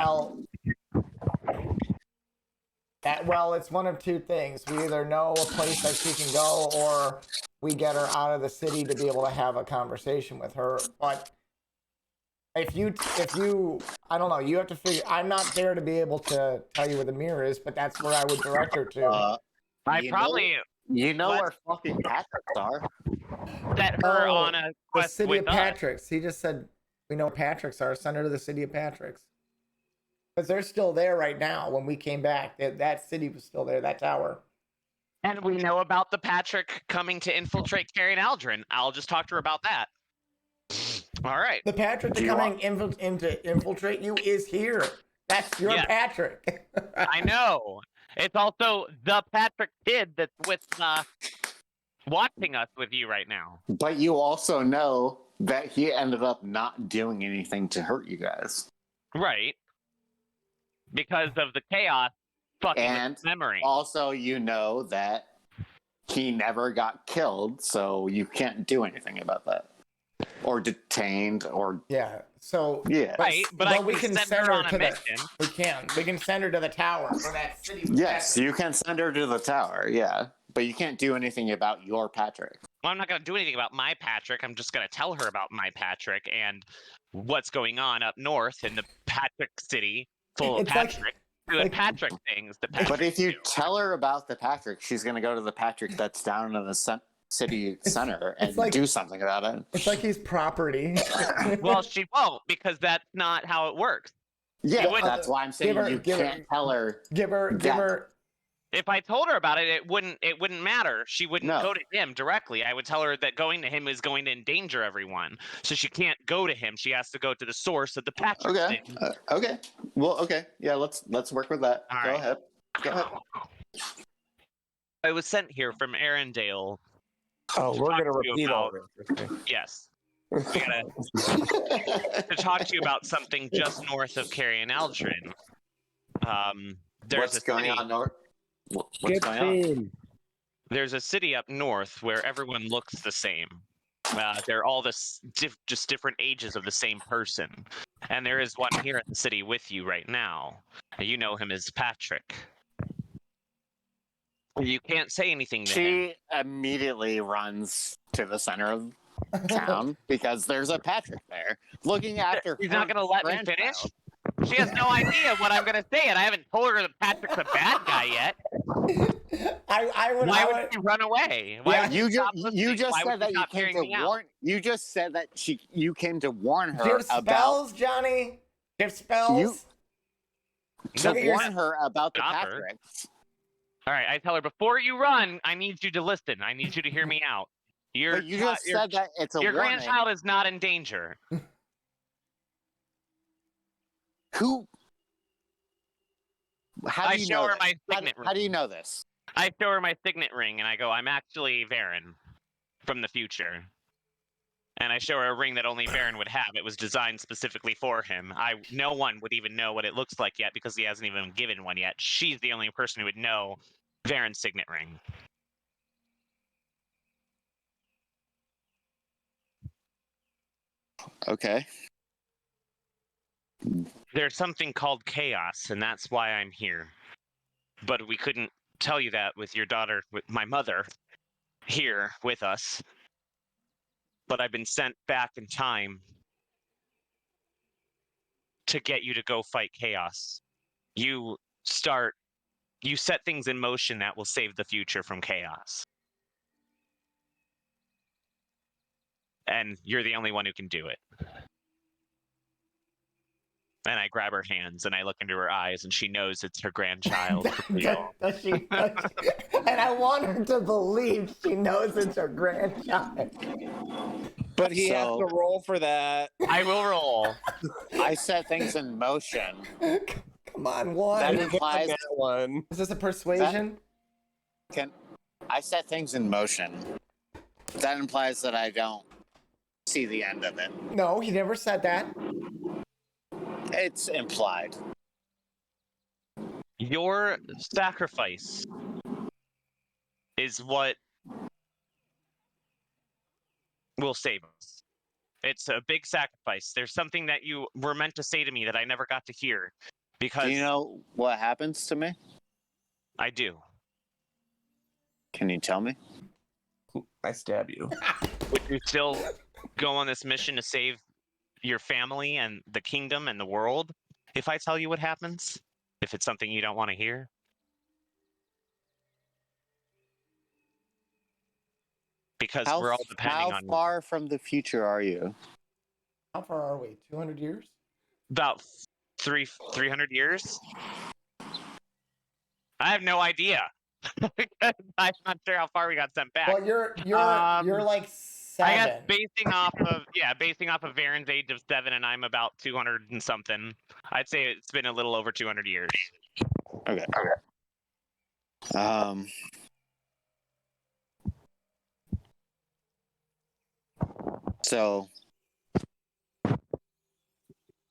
Well, it's one of two things. We either know a place that she can go, or we get her out of the city to be able to have a conversation with her. But if you, I don't know. You have to figure. I'm not there to be able to tell you where the mirror is, but that's where I would direct her to. I you probably You know What? where fucking Patricks are. set her Oh, on a The quest city with of us. Patricks. He just said we know Patricks are. Send her to the city of Patricks. Because they're still there right now. When we came back, that city was still there. That tower. And we know about the Patrick coming to infiltrate Carrie and Aldrin. I'll just talk to her about that. All right. The Patrick Do you coming to infiltrate you is here. That's your Yes. Patrick. I know. It's also the Patrick kid that's with watching us with you right now. But you also know that he ended up not doing anything to hurt you guys. Right. Because of the chaos fucking And with memory. also, you know that he never got killed, so you can't do anything about that. Or detained, or Yeah. So yeah. Right, but I we can can send her on a to the. mission. We can send her to the tower for that city. Yes, Patrick. you can send her to the tower, yeah. But you can't do anything about your Patrick. Well, I'm not going to do anything about my Patrick. I'm just going to tell her about my Patrick and what's going on up north in the Patrick city full of It's like- Patrick. Doing like- Patrick things. The Patrick But if you do. tell her about the Patrick, she's going to go to the Patrick that's down in the city center and it's like- do something about it. It's like he's property. Well, she won't because that's not how it works. Yeah, wouldn't- that's why I'm saying you can't tell her. give her. If I told her about it, it wouldn't matter. She wouldn't No. go to him directly. I would tell her that going to him is going to endanger everyone. So she can't go to him. She has to go to the source of the Patrick Okay. thing. Okay. Well, okay. Yeah, let's work with that. All Go right. ahead. Go ahead. I was sent here from Arendelle. Oh, we're talk gonna to you repeat all about- this. Okay. Yes. I gotta to talk to you about something just north of Carrion Aldrin. There's What's a going city, on, Nort? What's Get going on? in. There's a city up north where everyone looks the same. They're all just different ages of the same person. And there is one here in the city with you right now. You know him as Patrick. You can't say anything to him. She immediately runs to the center of town because there's a Patrick there looking after He's her not going to let me grandchild. finish? She has no idea what I'm going to say, and I haven't told her that Patrick's a bad guy yet. I would. Why I would would. she run away? Why Yeah, would you she stop just listening? Why would said she that you stop came hearing to me out? warn. You just said that you came to warn Do you her have about spells, Johnny? Do you have spells? to Look at your- warn her about the Stop her. Patricks. All right, I tell her before you run, I need you to listen. I need you to hear me out. But you just said that it's a your warning. grandchild is not in danger. Who? How I do you show know her this? my signet How do you ring. know this? I show her my signet ring, and I go, I'm actually Varen from the future. And I show her a ring that only Varen would have. It was designed specifically for him. No one would even know what it looks like yet because he hasn't even given one yet. She's the only person who would know Varen's signet ring. Okay. There's something called chaos, and that's why I'm here. But we couldn't tell you that with your daughter, with my mother, here with us. But I've been sent back in time to get you to go fight chaos. You set things in motion that will save the future from chaos. And you're the only one who can do it. And I grab her hands and I look into her eyes and she knows it's her grandchild. Does she? And I want her to believe she knows it's her grandchild. But he has So- to roll for that. I will roll. I set things in motion. Come on, That one. implies That one. Is this a persuasion? I set things in motion. That implies that I don't see the end of it. No, he never said that. It's implied. Your sacrifice is what will save us. It's a big sacrifice. There's something that you were meant to say to me that I never got to hear because Do you know what happens to me? I do. Can you tell me? I stab you. Would you still go on this mission to save your family and the kingdom and the world if I tell you what happens? If it's something you don't want to hear? Because we're all depending how on far from the future are you? How far are we? 200 years? about 300 years. I have no idea. I'm not sure how far we got sent back. Well, you're Um, like 7. I guess basing off of Varen's age of 7, and I'm about 200 and something. I'd say it's been a little over 200 years. Okay. So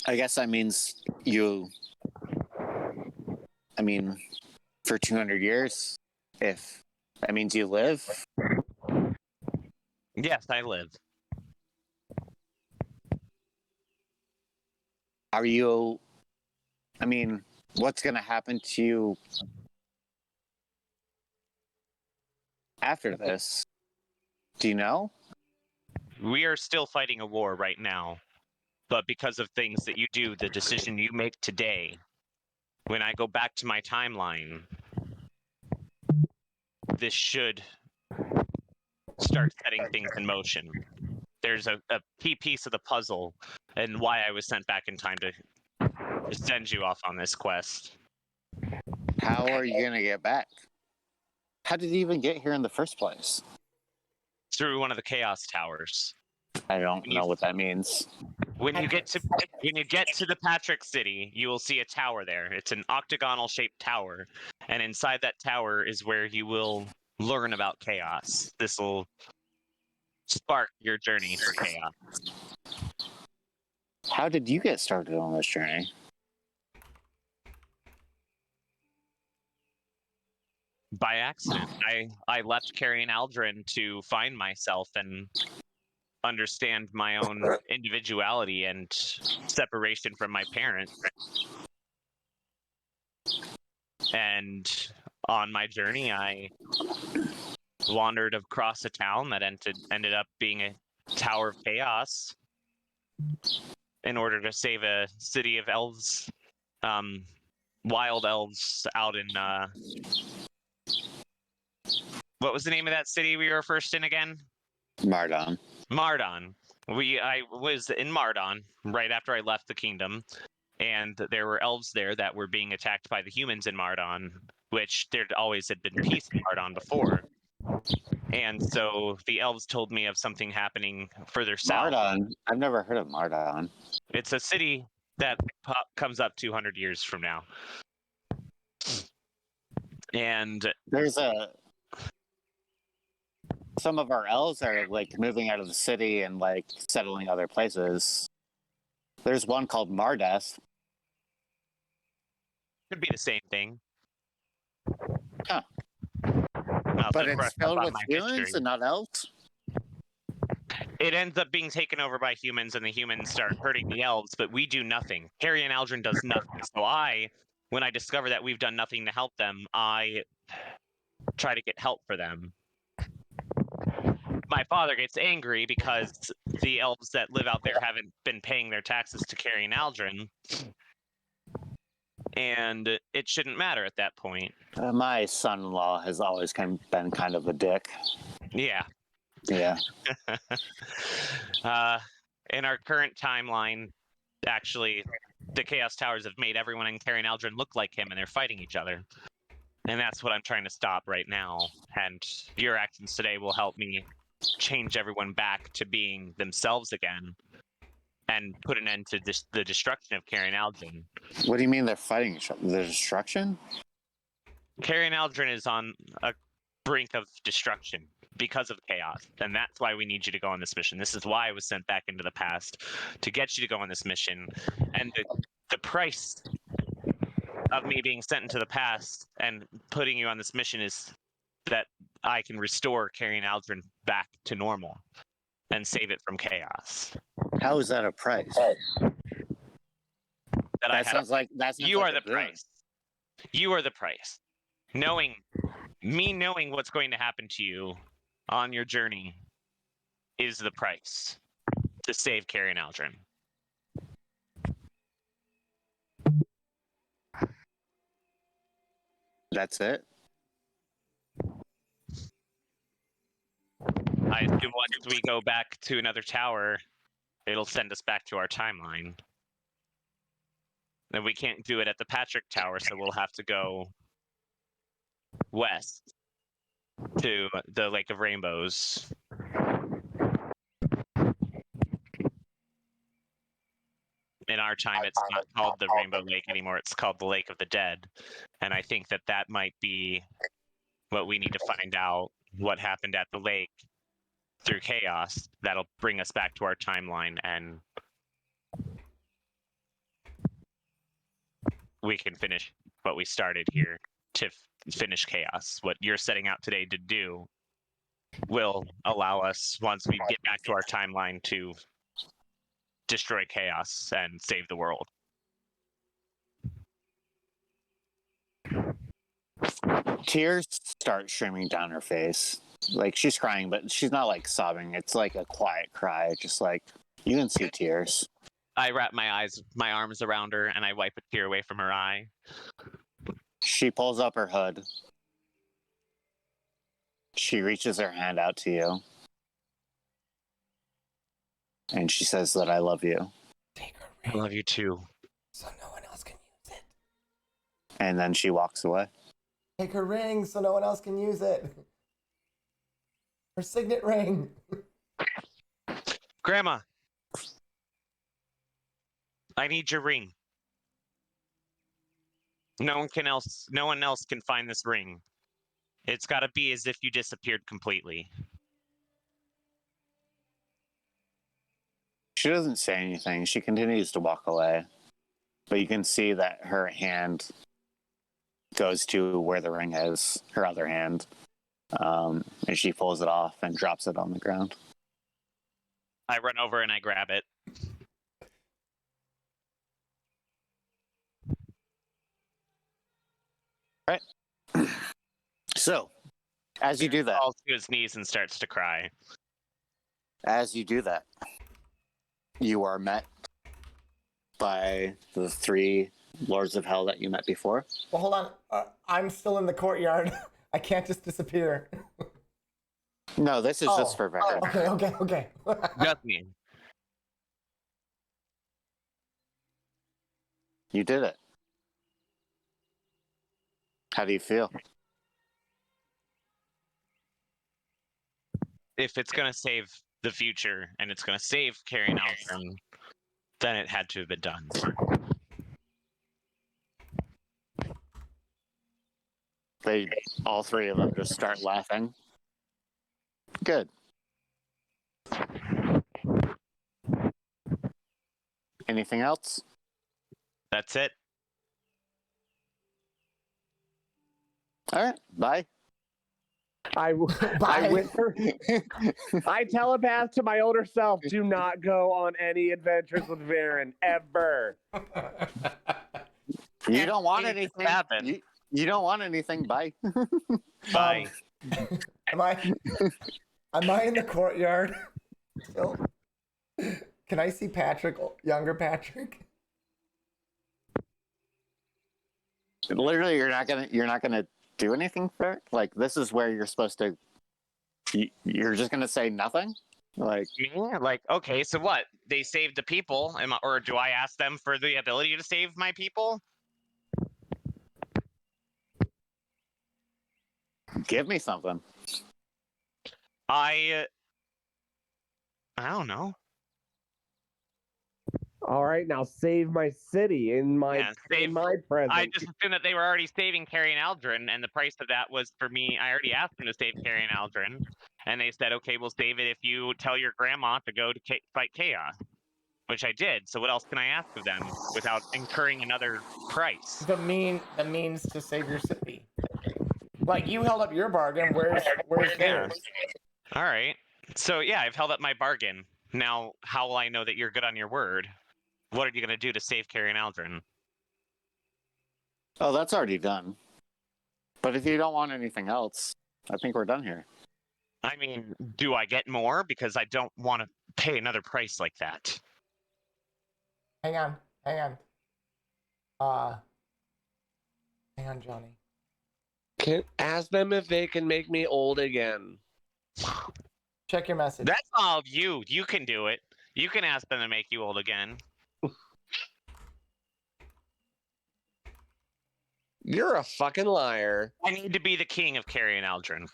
I guess that means for 200 years, if that means you live. Yes, I live. What's going to happen to you after this? Do you know? We are still fighting a war right now, but because of things that you do, the decision you make today, when I go back to my timeline, this should start setting things in motion. There's a key piece of the puzzle and why I was sent back in time to send you off on this quest. How are you going to get back? How did you even get here in the first place? Through one of the Chaos Towers. I don't know what that means. When you get to the Patrick City, you will see a tower there. It's an octagonal shaped tower, and inside that tower is where you will learn about chaos. This will spark your journey for chaos. How did you get started on this journey? By accident. I left Carrion Aldrin to find myself and understand my own individuality and separation from my parents. And on my journey, I wandered across a town that ended up being a tower of chaos in order to save a city of elves, wild elves out in what was the name of that city we were first in again? Mardon. I was in Mardon right after I left the kingdom, and there were elves there that were being attacked by the humans in Mardon, which there always had been peace in Mardon before. And so the elves told me of something happening further south. Mardon? I've never heard of Mardon. It's a city that comes up 200 years from now. And there's some of our elves are like moving out of the city and like settling other places. There's one called Mardes. could be the same thing. Huh. But it's filled with humans and not elves? It ends up being taken over by humans, and the humans start hurting the elves, but we do nothing. Carrion Aldrin does nothing. So when I discover that we've done nothing to help them, I try to get help for them. My father gets angry because the elves that live out there haven't been paying their taxes to Carrion Aldrin. And it shouldn't matter at that point. My son-in-law has always been kind of a dick. Yeah. Yeah. In our current timeline, actually, the Chaos Towers have made everyone in Carrion Aldrin look like him, and they're fighting each other. And that's what I'm trying to stop right now. And your actions today will help me change everyone back to being themselves again and put an end to the destruction of Carrion Aldrin. What do you mean they're fighting each other? The destruction? Carrion Aldrin is on a brink of destruction because of chaos, and that's why we need you to go on this mission. This is why I was sent back into the past, to get you to go on this mission. And the price of me being sent into the past and putting you on this mission is that I can restore Carrion Aldrin back to normal and save it from chaos. How is that a price? You are the price. You are the price. Knowing what's going to happen to you on your journey is the price to save Carrion Aldrin. That's it? I assume once we go back to another tower, it'll send us back to our timeline. And we can't do it at the Patrick Tower, so we'll have to go west to the Lake of Rainbows. in our time, it's not called the Rainbow Lake anymore. It's called the Lake of the Dead. And I think that might be what we need to find out, what happened at the lake through chaos. That'll bring us back to our timeline, and we can finish what we started here to finish chaos. What you're setting out today to do will allow us, once we get back to our timeline, to destroy chaos and save the world. Tears start streaming down her face. Like, she's crying, but she's not like sobbing. It's like a quiet cry, just like you can see tears. I wrap my arms around her, and I wipe a tear away from her eye. She pulls up her hood. She reaches her hand out to you. And she says that I love you. Take her I ring love you too. so no one else can use it. And then she walks away. Take her ring so no one else can use it. Her signet ring. Grandma, I need your ring. No one else can find this ring. It's got to be as if you disappeared completely. She doesn't say anything. She continues to walk away. But you can see that her hand goes to where the ring is, her other hand. And she pulls it off and drops it on the ground. I run over and I grab it. All right. So, as you do that, Falls to his knees and starts to cry. as you do that, you are met by the 3 Lords of Hell that you met before. Well, hold on. I'm still in the courtyard. I can't just disappear. No, this is just for Varen. Okay. Just me. You did it. How do you feel? If it's going to save the future and it's going to save Carrie and Aldrin, then it had to have been done. All 3 of them just start laughing. Good. Anything else? That's it. All right. Bye. I Bye. whisper. I telepath to my older self. Do not go on any adventures with Varen ever. You don't want Anything anything. happen. You don't want anything. Bye. Bye. Am I in the courtyard still? Can I see Patrick, younger Patrick? Literally, you're not gonna do anything for it. Like, this is where you're supposed to. You're just gonna say nothing. Like, Yeah, like, okay, so what? They saved the people, or do I ask them for the ability to save my people? give me something. I don't know. All right, now save my city in my presence. I just assumed that they were already saving Carrie and Aldrin, and the price of that was for me. I already asked them to save Carrie and Aldrin, and they said, "Okay, we'll save it if you tell your grandma to go to fight chaos," which I did. So what else can I ask of them without incurring another price? The means to save your city. Like, you held up your bargain. Where's theirs? All right. So yeah, I've held up my bargain. Now, how will I know that you're good on your word? What are you going to do to save Carrie and Aldrin? Oh, that's already done. But if you don't want anything else, I think we're done here. I mean, do I get more? Because I don't want to pay another price like that. Hang on. Hang on, Johnny. Ask them if they can make me old again. Check your message. That's all of you. You can do it. You can ask them to make you old again. You're a fucking liar. I need to be the king of Carrie and Aldrin.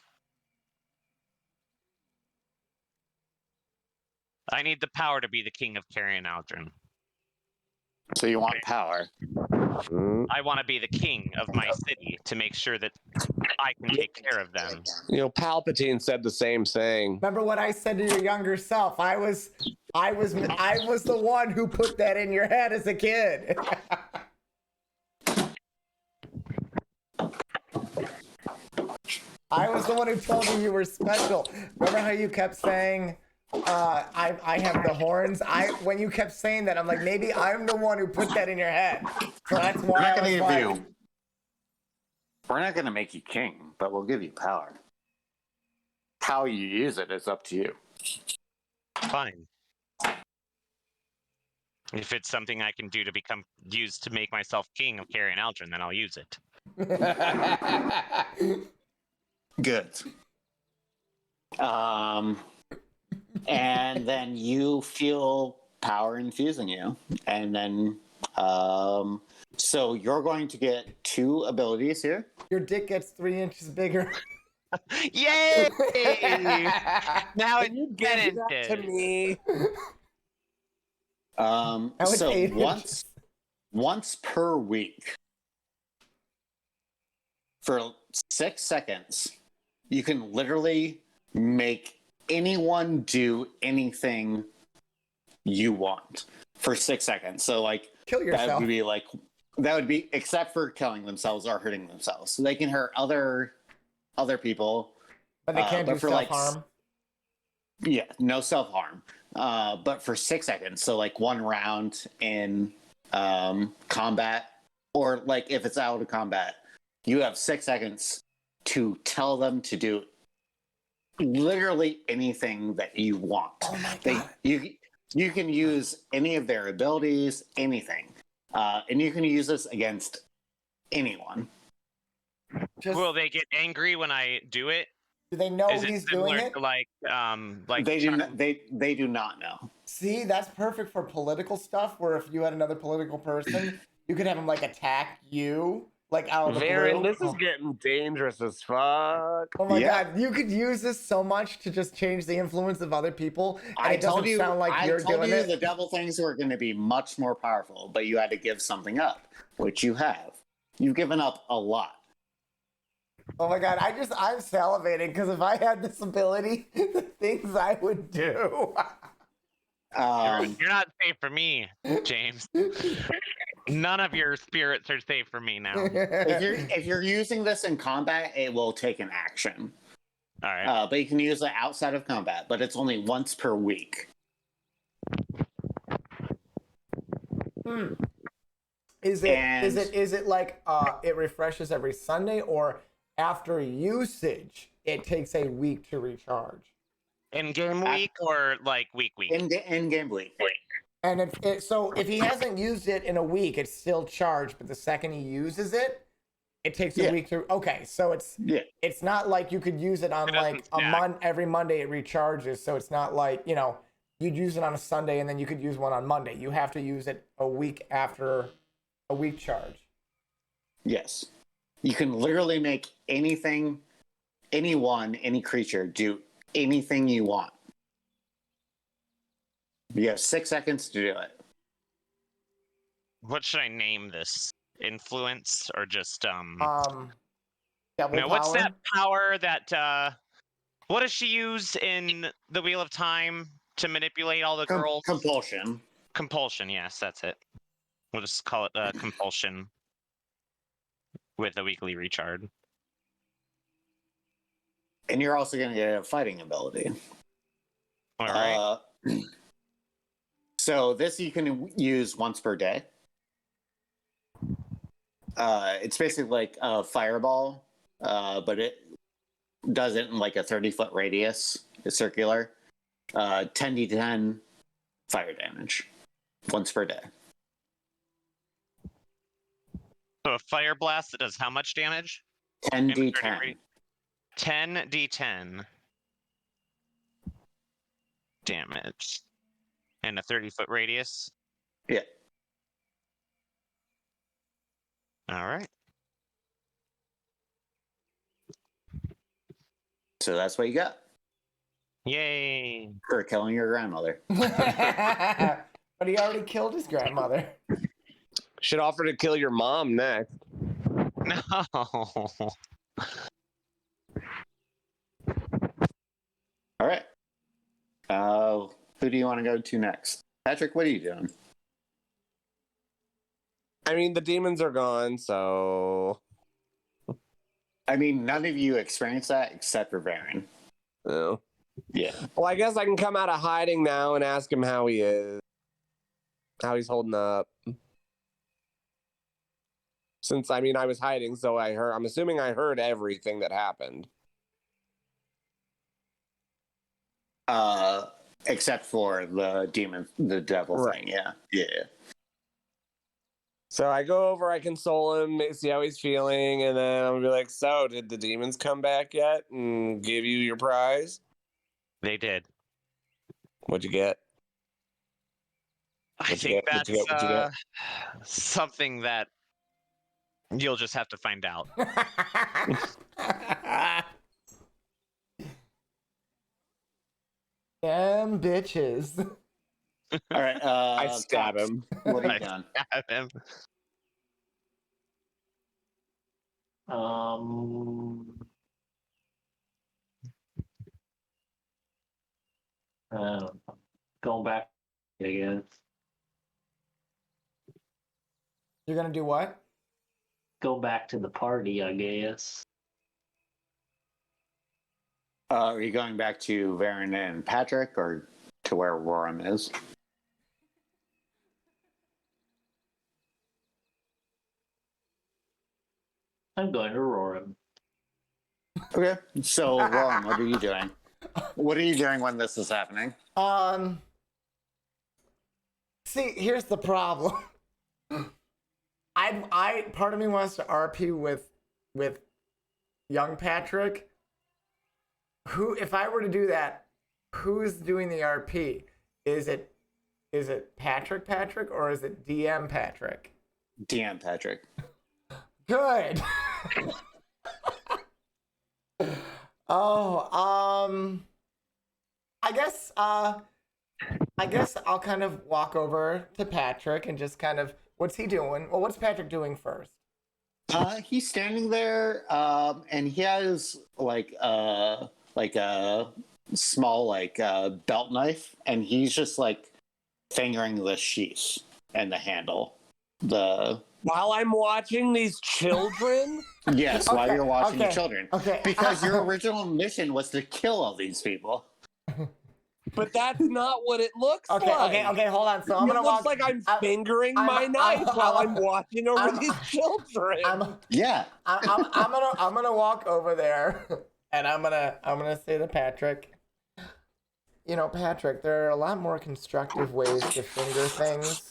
I need the power to be the king of Carrie and Aldrin. So you want power. I want to be the king of my city to make sure that I can take care of them. You know, Palpatine said the same thing. Remember what I said to your younger self? I was the one who put that in your head as a kid. I was the one who told you you were special. Remember how you kept saying, I have the horns? When you kept saying that, I'm like, maybe I'm the one who put that in your head. So that's We're why not I going to was give like, you. We're not going to make you king, but we'll give you power. How you use it is up to you. Fine. If it's something I can do to used to make myself king of Carrion Aldrin, then I'll use it. Good. And then you feel power infusing you, and then so you're going to get 2 abilities here. your dick gets 3 inches bigger. Yay! Now Can you give that to me? Now it's So 8 inches. once per week for 6 seconds, you can literally make anyone do anything you want for 6 seconds. So like Kill yourself. that would be except for killing themselves or hurting themselves. So they can hurt other people, But they can't do for like self-harm. yeah, no self-harm. But for 6 seconds, so like 1 round in combat, or like if it's out of combat, you have 6 seconds to tell them to do literally anything that you want. Oh my God. You can use any of their abilities, anything, and you can use this against anyone. Will they get angry when I do it? Do they know Is it he's similar doing it? to like They do not know. See, that's perfect for political stuff, where if you had another political person, you could have him like attack you, like out of the Varen, blue. this is getting dangerous as fuck. Oh my Yeah. God, you could use this so much to just change the influence of other people, and I it doesn't told you, sound like you're doing you it. the devil things were going to be much more powerful, but you had to give something up, which you have. You've given up a lot. Oh my God, I'm salivating because if I had this ability, the things I would do. You're not safe for me, James. None of your spirits are safe for me now. If you're using this in combat, it will take an action. All right. But you can use it outside of combat, but it's only once per week. Is it like it refreshes every Sunday, or after usage it takes a week to recharge? In game week or like week? In game week. And so if he hasn't used it in a week, it's still charged, but the second he uses it, it takes a week to. Okay, so it's not like you could use it on like every Monday it recharges. So it's not like, you'd use it on a Sunday and then you could use one on Monday. You have to use it a week after a week charge. Yes. You can literally make anything, anyone, any creature do anything you want. You have 6 seconds to do it. What should I name this? Influence or just Double what's power? that power that what does she use in the Wheel of Time to manipulate all the girls? Compulsion. Compulsion, yes, that's it. We'll just call it compulsion with a weekly recharge. And you're also going to get a fighting ability. All right. So this you can use once per day. It's basically like a fireball, but it does it in like a 30-foot radius. It's circular. 10d10 fire damage once per day. So a fire blast that does how much damage? 10d10. 10d10 damage. And a 30-foot radius? Yeah. All right. So that's what you got Yay. for killing your grandmother. But he already killed his grandmother. Should offer to kill your mom next. No. All right. Who do you want to go to next? Patrick, what are you doing? I mean, the demons are gone, so. I mean, none of you experienced that except for Varen. Oh. Yeah. Well, I guess I can come out of hiding now and ask him how he is. How he's holding up. Since, I mean, I was hiding, so I'm assuming I heard everything that happened. Except for the demon, the devil thing. Yeah. Yeah. So I go over, I console him, see how he's feeling, and then I'm gonna be like, so, did the demons come back yet and give you your prize? They did. What'd you get? I think that's something that you'll just have to find out. Damn bitches. All right. I stab him. What are you doing? Stab him. Going back, I guess. You're gonna do what? Go back to the party, I guess. Are you going back to Varen and Patrick, or to where Roram is? I'm going to roar him. Okay. So, Roram, what are you doing? What are you doing when this is happening? See, here's the problem. I part of me wants to RP with young Patrick. Who, if I were to do that, who's doing the RP? Is it Patrick, or is it DM Patrick? DM Patrick. Good. I guess I'll kind of walk over to Patrick and just kind of, what's he doing? Well, what's Patrick doing first? He's standing there, and he has like a small belt knife, and he's just like fingering the sheath and the handle. While I'm watching these children? Yes, while you're watching the children. Okay. Because your original mission was to kill all these people. But that's not what it looks like. Okay, hold on. So I'm gonna walk. It looks like I'm fingering my knife while I'm watching over these children. I'm gonna walk over there, and I'm gonna say to Patrick, you know, Patrick, there are a lot more constructive ways to finger things.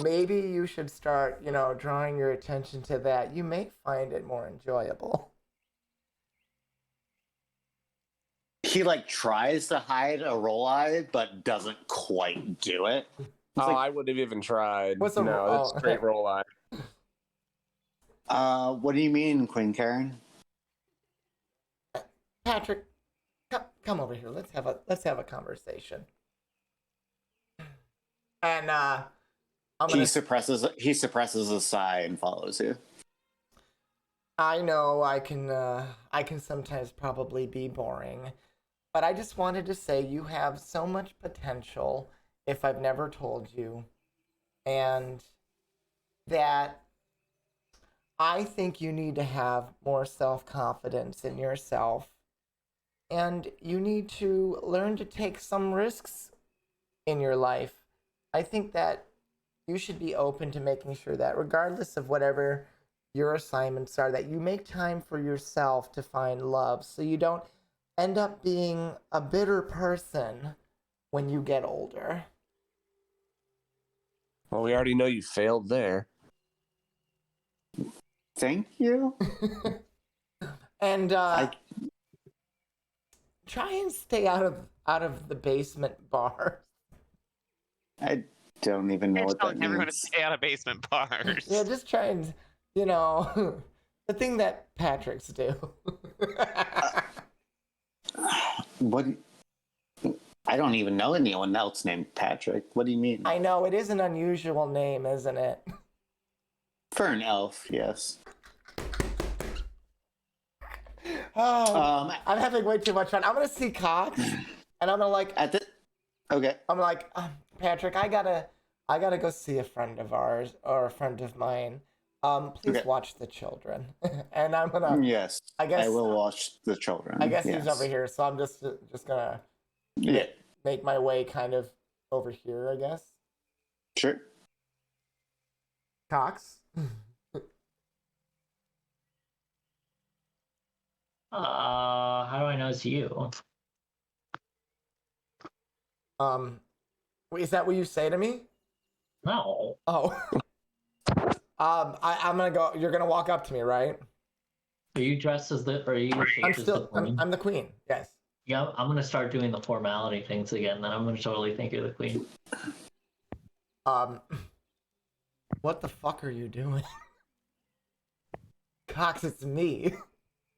Maybe you should start, you know, drawing your attention to that. You may find it more enjoyable. He tries to hide a roll eye, but doesn't quite do it. I wouldn't have even tried. What's a that's straight roll eye. What do you mean, Queen Karen? Patrick, come over here. Let's have a conversation. And he suppresses a sigh and follows you. I know I can sometimes probably be boring, but I just wanted to say you have so much potential if I've never told you, and that I think you need to have more self-confidence in yourself, and you need to learn to take some risks in your life. I think that you should be open to making sure that regardless of whatever your assignments are, that you make time for yourself to find love, so you don't end up being a bitter person when you get older. Well, we already know you failed there. Thank you. And try and stay out of the basement bar. I don't even know what that means. Everyone to stay out of basement bars. Yeah, just try and, you know, the thing that Patricks do. What? I don't even know anyone else named Patrick. What do you mean? I know, it is an unusual name, isn't it? For an elf, yes. Oh, I'm having way too much fun. I'm gonna see Cox, and I'm gonna like, Okay. I'm like, Patrick, I gotta go see a friend of ours or a friend of mine. Please Okay. watch the children, and I'm gonna. Yes. I guess I will watch the children. I guess yes. he's over here, so I'm just gonna Yeah. make my way kind of over here, I guess. Sure. Cox. How do I know it's you? Is that what you say to me? No. Oh. I'm gonna go. You're gonna walk up to me, right? Are you dressed as the? Or are you shaped as the queen? I'm the queen. Yes. Yeah, I'm gonna start doing the formality things again. Then I'm gonna totally think you're the queen. What the fuck are you doing? Cox, it's me.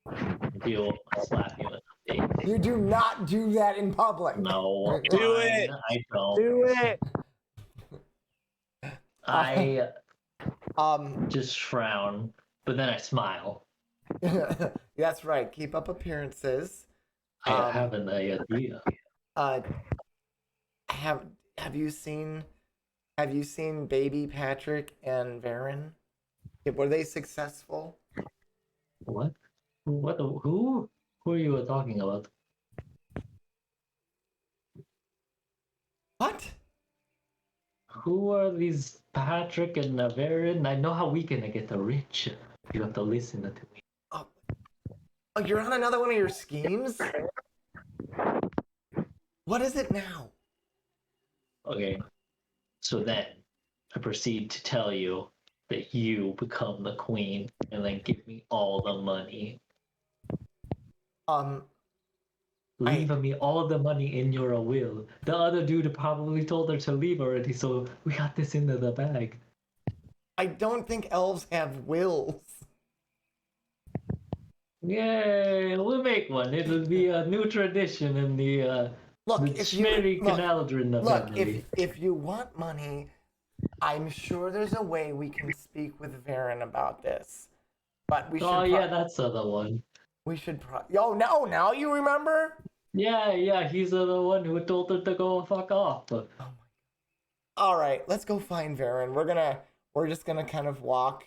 I'll slap you in the face. You do not do that in public. No. Do fine, it. I don't. Do it. I Just just frown, but then I smile. That's right. Keep up appearances. I have an idea. Have you seen baby Patrick and Varen? Were they successful? What? What? Who? Who are you talking about? What? Who are these Patrick and Navarin? I know how we can get the rich. You have to listen to me. Oh, you're on another one of your schemes? What is it now? Okay. So then I proceed to tell you that you become the queen and then give me all the money. Leave me all the money in your will. The other dude probably told her to leave already, so we got this into the bag. I don't think elves have wills. Yay, we'll make one. It'll be a new tradition in the Look, the Schmerry Canaldrin family. if you want money, I'm sure there's a way we can speak with Varen about this. But we should. Oh yeah, that's the other one. We should. Oh no! Now you remember? Yeah, he's the one who told her to go fuck off. Oh my. All right, let's go find Varen. We're just gonna kind of walk,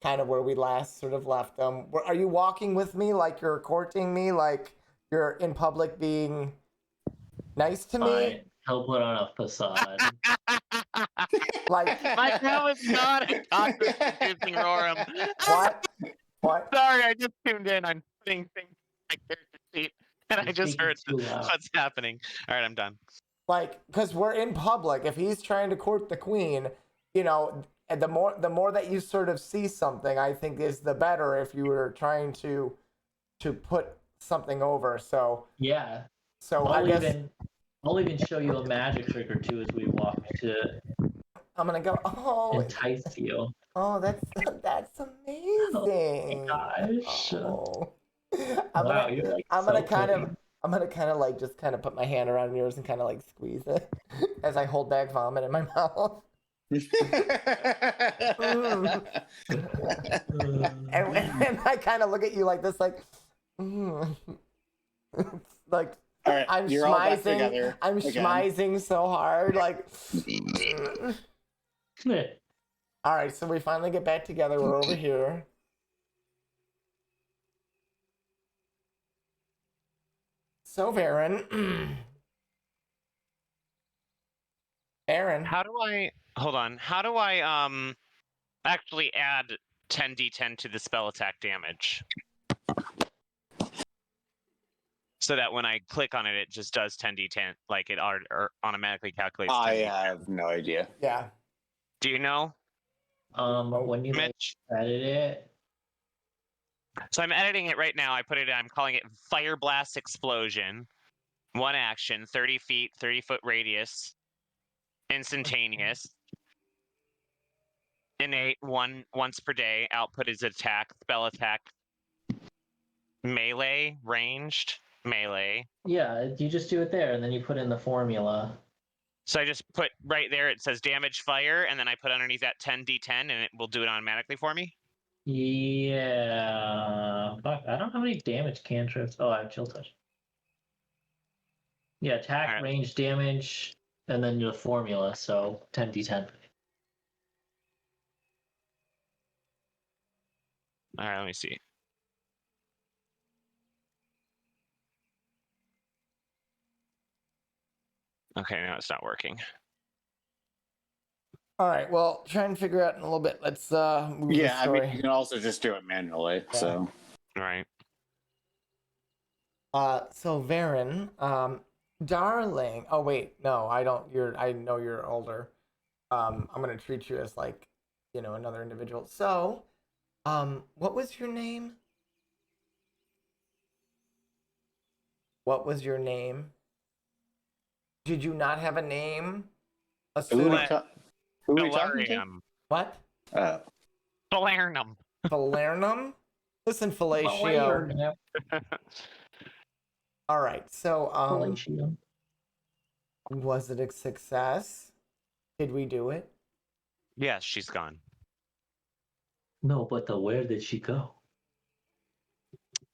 kind of where we last sort of left them. Are you walking with me like you're courting me, like you're in public being nice to me? Fine. He'll put on a facade. Like that was not a confusing Roram. What? Sorry, I just tuned in. I'm putting things in my character sheet, and I just heard what's happening. All right, I'm done. Like, because we're in public. If he's trying to court the queen, you know, and the more that you sort of see something, I think is the better. If you were trying to put something over, so Yeah. So I'll even show you a magic trick or two as we walk to I'm gonna go. Oh, entice you. oh, that's amazing. Oh my gosh. Oh. Wow, you're like I'm so gonna kind pretty. of like just kind of put my hand around yours and kind of like squeeze it as I hold back vomit in my mouth. And I kind of look at you like this, like, like All right, I'm you're all back schmizing. together I'm again. schmizing so hard, like. All right, so we finally get back together. We're over here. So Varen, Aaron. How do I hold on? How do I actually add 10d10 to the spell attack damage? So that when I click on it, it just does 10d10, like it automatically calculates. I 10d10. have no idea. Yeah. Do you know? When you Mitch? edit it. So I'm editing it right now. I'm calling it Fire Blast Explosion. One action, 30 feet, 30-foot radius, instantaneous. Innate, once per day. Output is attack, spell attack. Melee, ranged. melee. Yeah, you just do it there, and then you put in the formula. So I just put right there, it says damage fire, and then I put underneath that 10d10, and it will do it automatically for me. Yeah. Fuck, I don't have any damage cantrips. Oh, I have chill touch. Yeah, attack, Alright. range, damage, and then the formula, so 10d10. All right, let me see. Okay, now it's not working. All right, well, try and figure out in a little bit. Let's move the Yeah, I story. mean, you can also just do it manually. Yeah. So All right. So Varen, darling. Oh wait, no, I don't. I know you're older. I'm gonna treat you as like, another individual. So, what was your name? What was your name? Did you not have a name? A who are we, pseudo- who are we talking to? Valerium. What? Valernum. Falernum? Listen, Fellatio. Valerium. All right. So, Fellatio. was it a success? Did we do it? Yes, she's gone. No, but where did she go?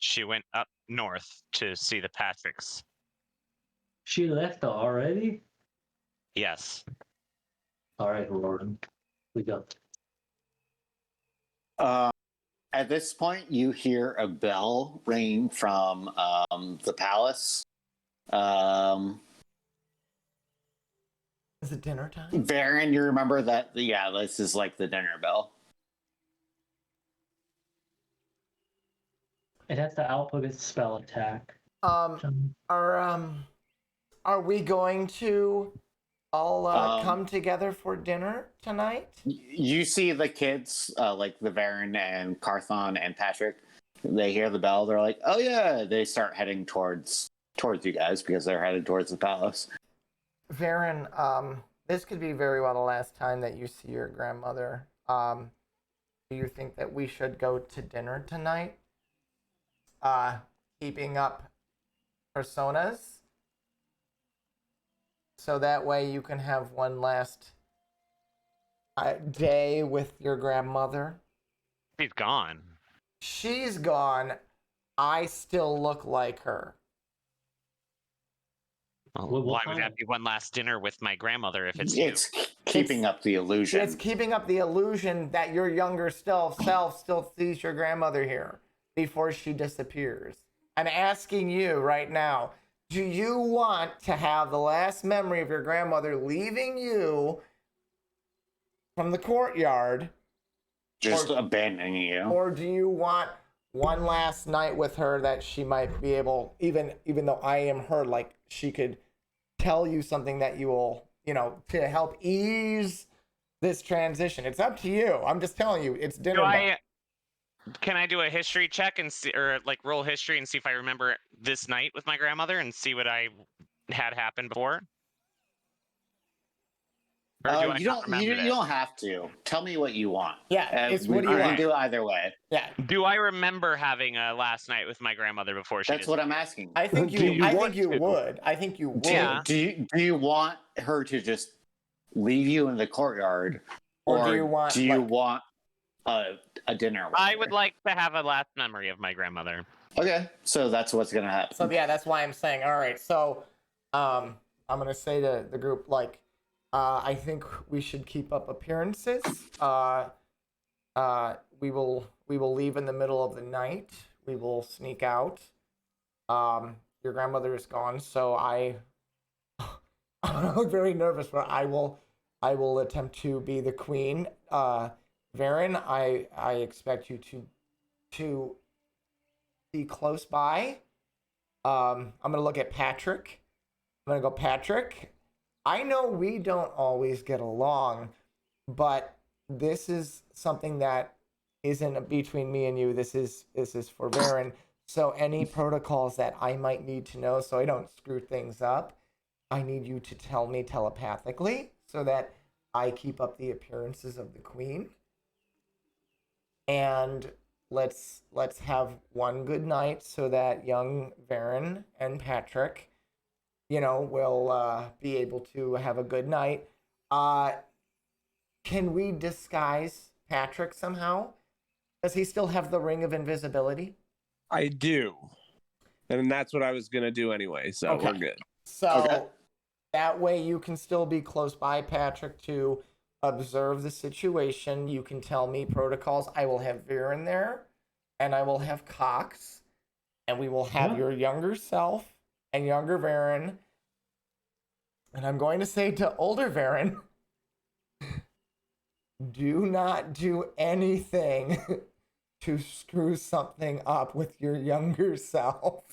She went up north to see the Patricks. She left already? Yes. Alright, Roran. We go. At this point, you hear a bell ring from the palace. Is it dinner time? Varen, you remember that? Yeah, this is like the dinner bell. It has the output its spell attack. Are we going to all come together for dinner tonight? You see the kids, like the Varen and Carthon and Patrick. They hear the bell. They're like, "Oh yeah!" They start heading towards you guys because they're headed towards the palace. Varen, this could be very well the last time that you see your grandmother. Do you think that we should go to dinner tonight? Keeping up personas, so that way you can have one last day with your grandmother. She's gone. She's gone. I still look like her. Well, why would that be one last dinner with my grandmother if it's It's keeping up the illusion. It's keeping up the illusion that your younger self still sees your grandmother here before she disappears. I'm asking you right now, do you want to have the last memory of your grandmother leaving you from the courtyard? Just abandoning you. Or do you want one last night with her that she might be able, even though I am her, like she could tell you something that you will, to help ease this transition? It's up to you. I'm just telling you, it's dinner. Can I do a history check and see, or like roll history and see if I remember this night with my grandmother and see what I had happened before? Or do I You not remember you this? don't have to. Tell me what you want. Yeah, it's we what do you can want? do either way. Yeah. Do I remember having a last night with my grandmother before she? That's what I'm asking. I think Do you I want think you to? would. I think you would. Yeah. Do you want her to just leave you in the courtyard, Or or do you want, a dinner? With I her? would like to have a last memory of my grandmother. Okay, so that's what's gonna happen. So yeah, that's why I'm saying. All right, so I'm gonna say to the group, like, I think we should keep up appearances. We will leave in the middle of the night. We will sneak out. Your grandmother is gone, so I'm very nervous. But I will attempt to be the queen. Varen, I expect you to be close by. I'm gonna look at Patrick. I'm gonna go, Patrick. I know we don't always get along, but this is something that isn't between me and you. This is for Varen. So any protocols that I might need to know so I don't screw things up, I need you to tell me telepathically so that I keep up the appearances of the queen. And let's have one good night so that young Varen and Patrick, will be able to have a good night. Can we disguise Patrick somehow? Does he still have the ring of invisibility? I do. And that's what I was going to do anyway, so Okay. we're good. So that way you can still be close by Patrick to observe the situation. You can tell me protocols. I will have Viren there, and I will have Cox, and we will have your younger self and younger Varen. And I'm going to say to older Varen, do not do anything to screw something up with your younger self.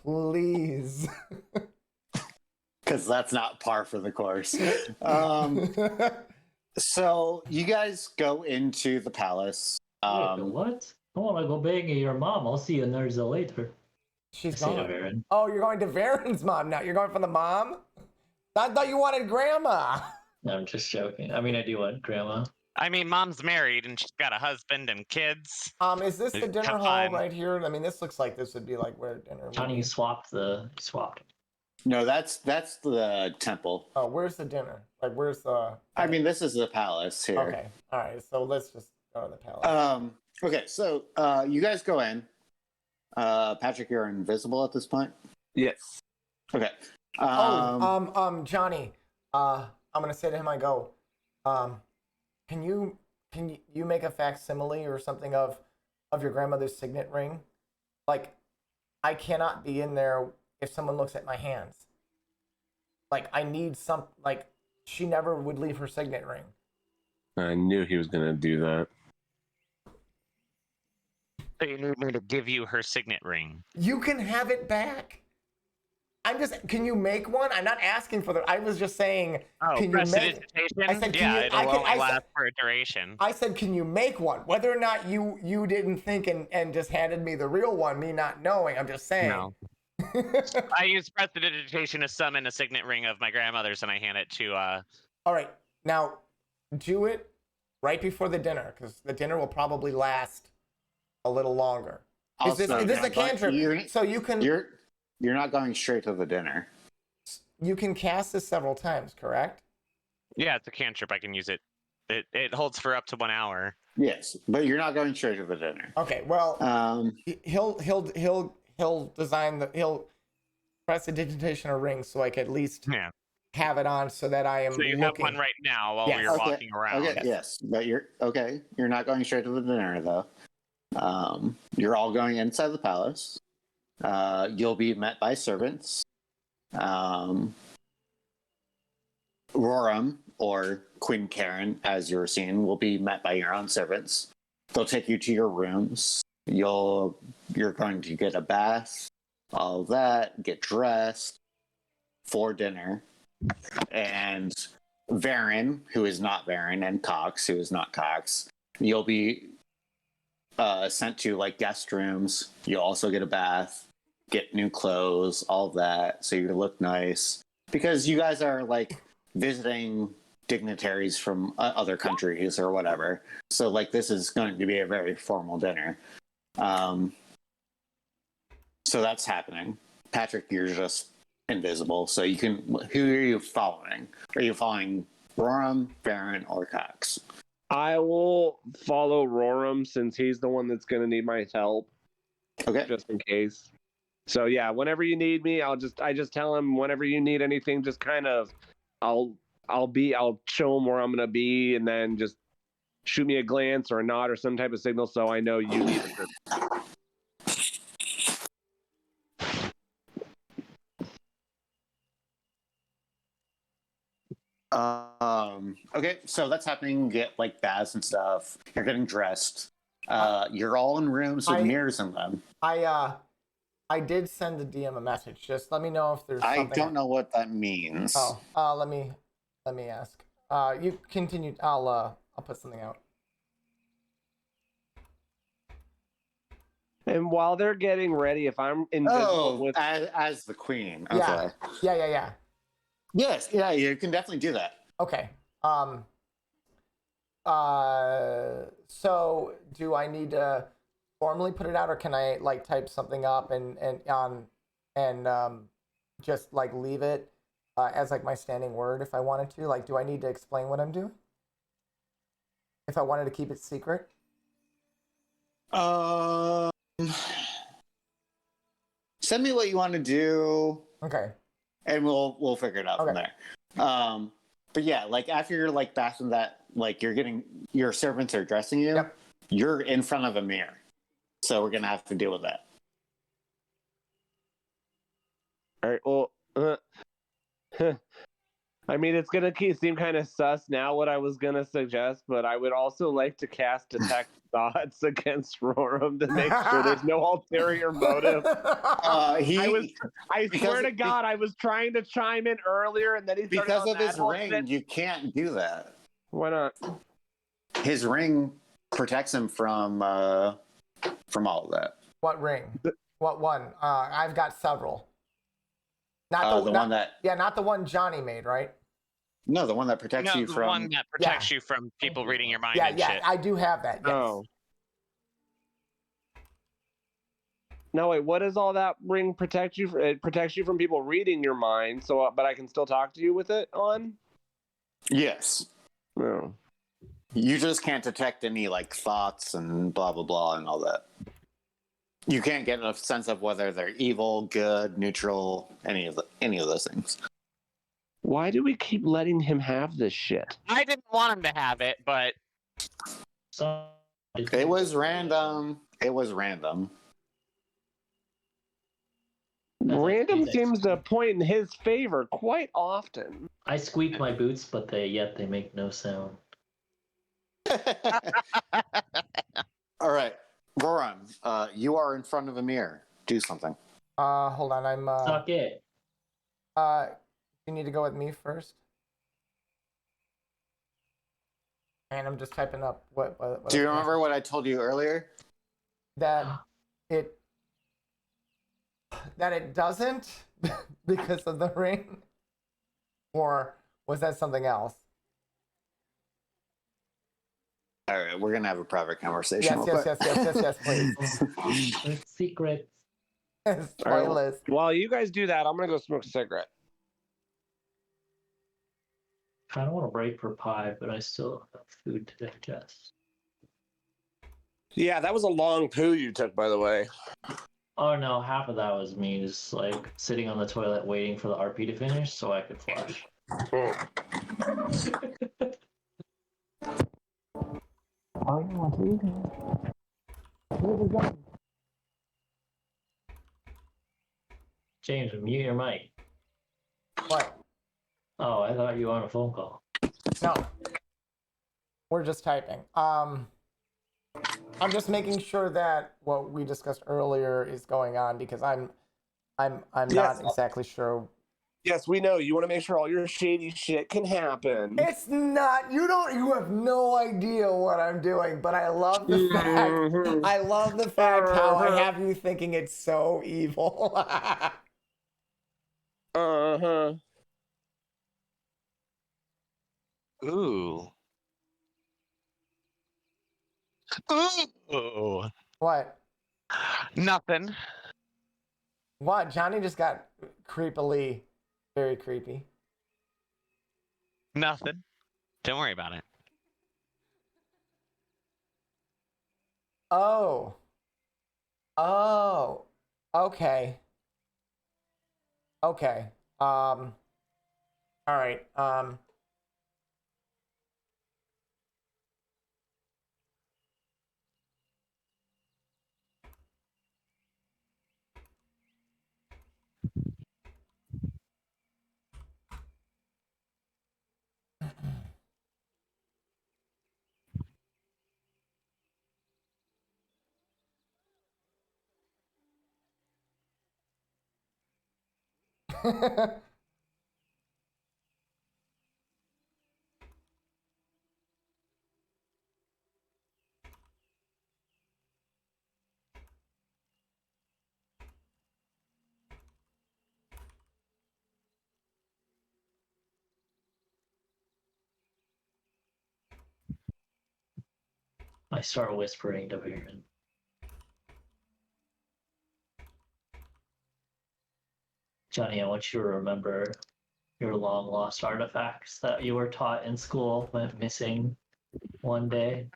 Please. Because that's not par for the course. So you guys go into the palace. Wait, what? I want to go bang your mom. I'll see you nerds later. She's I say to gone. Varen. Oh, you're going to Varen's mom now. You're going for the mom? I thought you wanted grandma. No, I'm just joking. I mean, I do want grandma. I mean, mom's married and she's got a husband and kids. Is this the dinner Come hall on. right here? I mean, this looks like this would be like where dinner would Johnny, be. you swapped. No, that's the temple. Oh, where's the dinner? Like, where's the... I mean, this is the palace here. Okay, all right. So let's just go to the palace. Okay, so you guys go in. Patrick, you're invisible at this point. Yes. Okay. Johnny. I'm gonna say to him, I go, can you make a facsimile or something of your grandmother's signet ring? Like, I cannot be in there if someone looks at my hands. Like, I need she never would leave her signet ring. I knew he was going to do that. So you need me to give you her signet ring. You can have it back. Can you make one? I'm not asking for I was just saying, can you make... I said, it'll only last for a duration. I said, can you make one? Whether or not you didn't think and just handed me the real one, me not knowing, I'm just saying. No. I use prestidigitation to summon a signet ring of my grandmother's and I hand it to All right, now do it right before the dinner, because the dinner will probably last a little longer. Is this a cantrip? So you can... You're not going straight to the dinner. You can cast this several times, correct? Yeah, it's a cantrip. I can use it. It holds for up to 1 hour. Yes, but you're not going straight to the dinner. Okay, well, he'll prestidigitation a ring so I can at least have it on so that I am. So you have one right now while we're walking around. Okay, yes, but you're not going straight to the dinner though. You're all going inside the palace. You'll be met by servants. Roram, or Queen Karen, as you're seeing, will be met by your own servants. They'll take you to your rooms. You're going to get a bath, all of that, get dressed for dinner. And Varen, who is not Varen, and Cox, who is not Cox, you'll be sent to like guest rooms. You'll also get a bath, get new clothes, all of that, so you look nice. Because you guys are like visiting dignitaries from other countries or whatever. So like this is going to be a very formal dinner. So that's happening. Patrick, you're just invisible, so you can... Who are you following? Are you following Roram, Varen, or Cox? I will follow Roram since he's the one that's going to need my help. Okay. Just in case. So yeah, whenever you need me, I just tell him whenever you need anything, just kind of, I'll show him where I'm going to be, and then just shoot me a glance or a nod or some type of signal so I know you need it. Okay, so that's happening. You get like baths and stuff. You're getting dressed. You're all in rooms with mirrors in them. I did send the DM a message. Just let me know if there's something. I don't know what that means. Let me ask. You continue. I'll put something out. And while they're getting ready, if I'm invisible as the queen. Okay. Yeah. Yes, yeah, you can definitely do that. Okay. So do I need to formally put it out, or can I like type something up and just like leave it as like my standing word if I wanted to? Like, do I need to explain what I'm doing if I wanted to keep it secret? Send me what you want to do, Okay. and we'll figure it out from Okay. there. But yeah, like after you're like back in that, like you're getting your servants are dressing you. Yep. You're in front of a mirror, so we're gonna have to deal with that. All right. Well, I mean, it's gonna seem kind of sus now what I was gonna suggest, but I would also like to cast detect thoughts against Roram to make sure there's no ulterior motive. I swear to God, I was trying to chime in earlier, and then he started because on of that his whole ring, shit. you can't do that. Why not? His ring protects him from all of that. What ring? What one? I've got several. Not the one Johnny made, right? No, the one that protects you from. one that protects you from people reading your mind Yeah, and yeah, shit. I do have that. Yes. Oh. No, wait. What does all that ring protect you? It protects you from people reading your mind. So, but I can still talk to you with it on. Yes. No. You just can't detect any like thoughts and blah blah blah and all that. You can't get a sense of whether they're evil, good, neutral, any of those things. Why do we keep letting him have this shit? I didn't want him to have it, but It was random. It was random. Random seems to point in his favor quite often. I squeak my boots, but yet they make no sound. All right, Roran, you are in front of a mirror. Do something. Hold on. I'm. Suck it. You need to go with me first. And I'm just typing up what Do you remember what I told you earlier? That it doesn't because of the ring, or was that something else? All right, we're gonna have a private conversation. Yes, please. It's secret. It's All right, playlist. while you guys do that, I'm gonna go smoke a cigarette. I don't want to break for pie, but I still have food to digest. Yeah, that was a long poo you took, by the way. Oh no, half of that was me just like sitting on the toilet waiting for the RP to finish so I could flush. James, mute your mic. What? Oh, I thought you were on a phone call. No. We're just typing. I'm just making sure that what we discussed earlier is going on because I'm Yes. not exactly sure. Yes, we know. You want to make sure all your shady shit can happen. It's not. You have no idea what I'm doing, but I love the fact. I love the fact how I have you thinking it's so evil. Uh-huh. ooh. Ooh. What? Nothing. What? Johnny just got creepily, very creepy. Nothing. Don't worry about it. Oh. Oh. Okay. Okay. All right. I start whispering to Baron. Johnny, I want you to remember your long lost artifacts that you were taught in school went missing one day.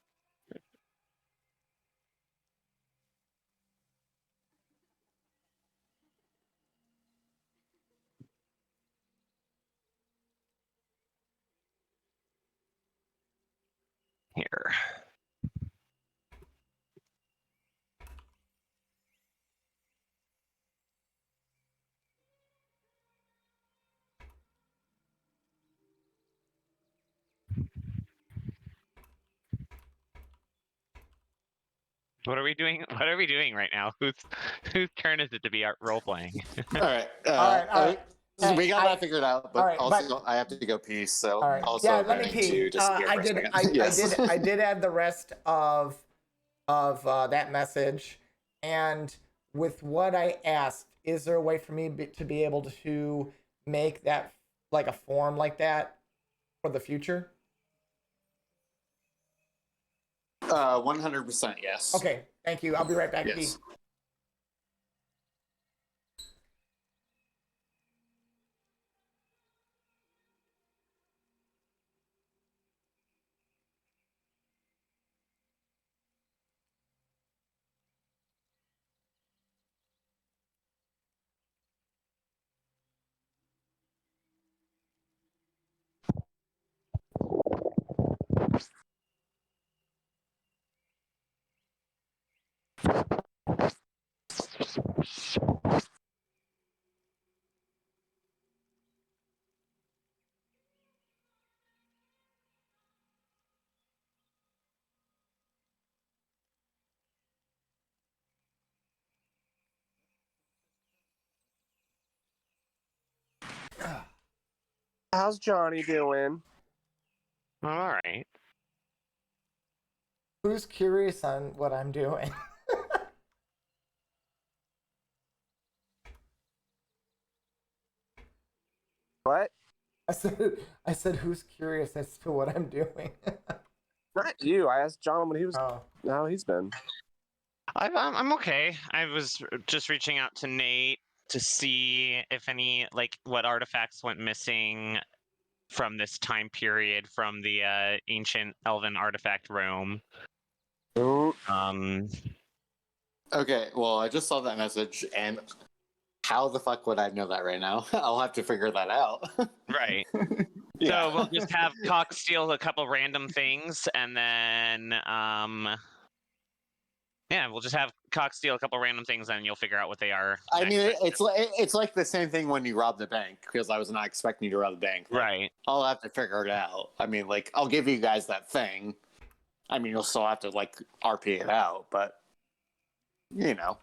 Here. What are we doing? What are we doing right now? Whose turn is it to be role playing? All right. All right. We got that figured out, but all right, also I have to go pee. So All right. also Yeah, let me going pee. to disappear I for a did. second. Yes. I did add the rest of that message, and with what I asked, is there a way for me to be able to make that like a form like that for the future? 100% yes. Okay. Thank you. I'll be right back. Yes. Pete. How's Johnny doing? All right. Who's curious on what I'm doing? What? I said, who's curious as to what I'm doing? Not you. I asked John what he was. Oh. How he's been. I'm okay. I was just reaching out to Nate to see if any what artifacts went missing from this time period from the ancient elven artifact room. Ooh. Okay, well, I just saw that message, and how the fuck would I know that right now? I'll have to figure that out. Right. Yeah. So we'll just have Cox steal a couple random things, and then yeah, we'll just have Cox steal a couple random things, and you'll figure out what they are. I mean, it's like the same thing when you rob the bank, because I was not expecting you to rob the bank. Like, Right. I'll have to figure it out. I mean, like, I'll give you guys that thing. I mean, you'll still have to like RP it out, but you know,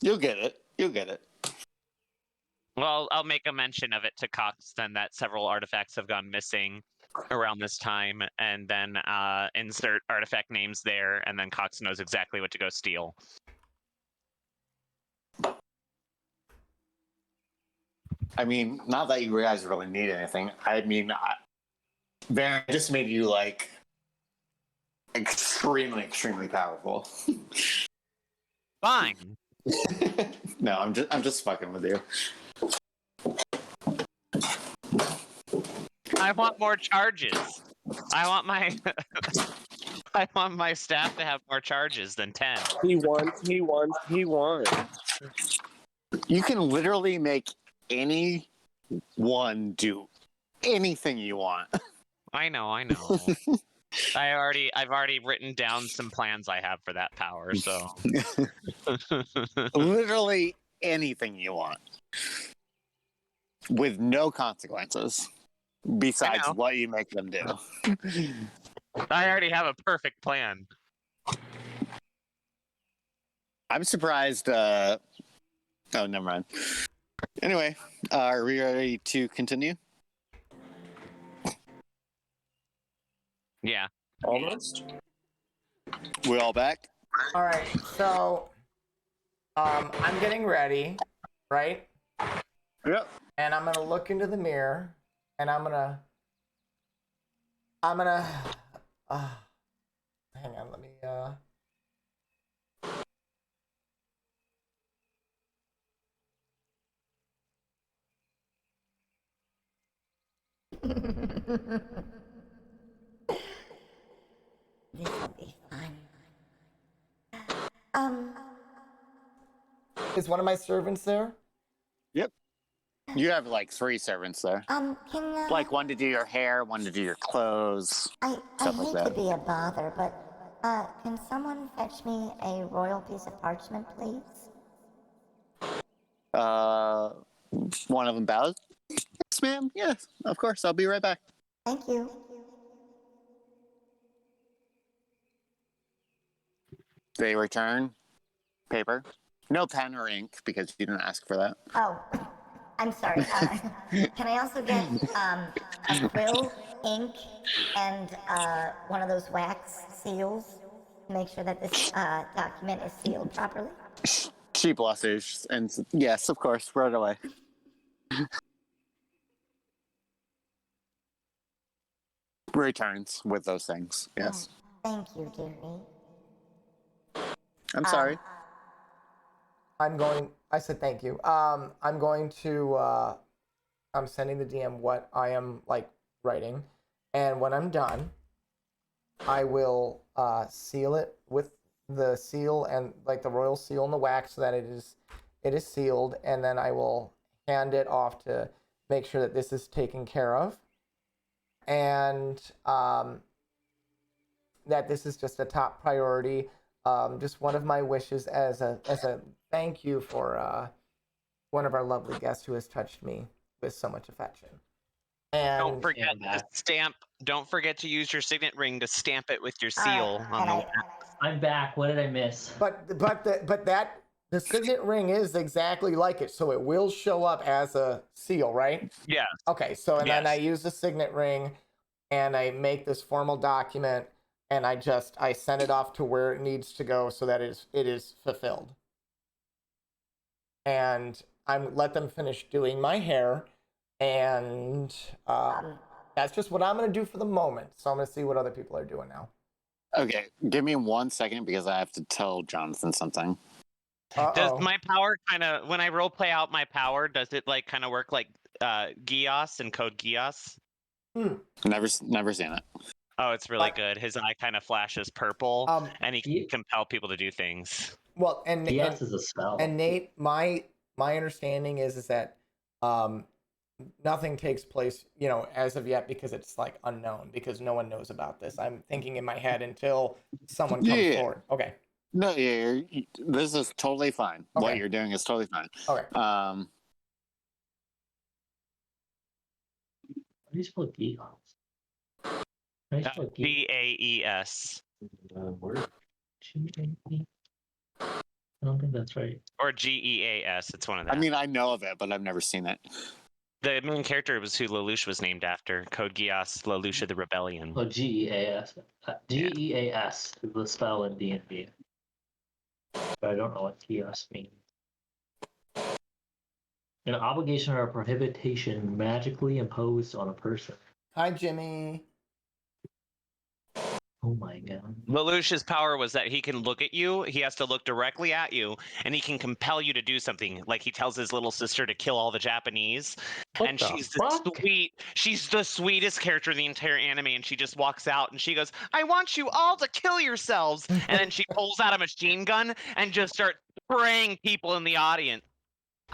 you'll get it. You'll get it. Well, I'll make a mention of it to Cox then that several artifacts have gone missing around this time, and then insert artifact names there, and then Cox knows exactly what to go steal. I mean, not that you guys really need anything. I mean, Baron just made you like extremely, extremely powerful. Fine. No, I'm just fucking with you. I want more charges. I want my I want my staff to have more charges than 10. He won. You can literally make anyone do anything you want. I know. I've already written down some plans I have for that power, so Literally anything you want. With no consequences. Besides what you make them do. I already have a perfect plan. I'm surprised. Oh, never mind. Anyway, are we ready to continue? Yeah. Almost. We all back? All right. So, I'm getting ready, right? Yep. And I'm gonna look into the mirror, and I'm gonna Hang on, let me This will be fun. Is one of my servants there? Yep. You have like 3 servants there. Can Like one to do your hair, one to do your clothes. I stuff like hate that. to be a bother, but can someone fetch me a royal piece of parchment, please? One of them bows. Yes, ma'am. Yes, of course. I'll be right back. Thank you. They return paper. No pen or ink because you didn't ask for that. Oh, I'm sorry. Can I also get a quill, ink, and one of those wax seals to make sure that this document is sealed properly? She blushes and yes, of course, right away. Returns with those things. Yes. Thank you, dearie. I'm sorry. I said thank you. I'm going to I'm sending the DM what I am like writing, and when I'm done, I will seal it with the seal and like the royal seal and the wax so that it is sealed, and then I will hand it off to make sure that this is taken care of, and that this is just a top priority. Just one of my wishes as a thank you for one of our lovely guests who has touched me with so much affection. And Don't forget to stamp. Don't forget to use your signet ring to stamp it with your seal on the. I'm back. What did I miss? but the signet ring is exactly like it, so it will show up as a seal, right? Yeah. Okay, so and then I Yes. use the signet ring, and I make this formal document, and I send it off to where it needs to go so that it is fulfilled. And I'm let them finish doing my hair, and that's just what I'm gonna do for the moment. So I'm gonna see what other people are doing now. Okay, give me 1 second because I have to tell Jonathan something. Does my power kind of when I role play out my power? Does it like kind of work like Gios and Code Geass? Never seen it. Oh, it's really good. His eye kind of flashes purple, and he can Ye- compel people to do things. Well, and Geass is a spell. and Nate, my understanding is that nothing takes place, as of yet because it's like unknown because no one knows about this. I'm thinking in my head until someone comes Yeah. forward. Okay. No, this is totally fine. Okay. What you're doing is totally fine. Okay. How do you spell Geass? How do you spell Gaes Word. G-A-E? I don't think that's right. or Geas. It's one of them. I mean, I know of it, but I've never seen it. The main character was who Lelouch was named after. Code Geass, Lelouch of the Rebellion. Oh, Geas. Geas is the spell in D&D. But I don't know what Geass means. An obligation or a prohibition magically imposed on a person. Hi, Jimmy. Oh my god. Lelouch's power was that he can look at you. He has to look directly at you, and he can compel you to do something. Like he tells his little sister to kill all the Japanese, What and the fuck? she's the sweetest character in the entire anime. And she just walks out and she goes, "I want you all to kill yourselves," and then she pulls out a machine gun and just starts spraying people in the audience.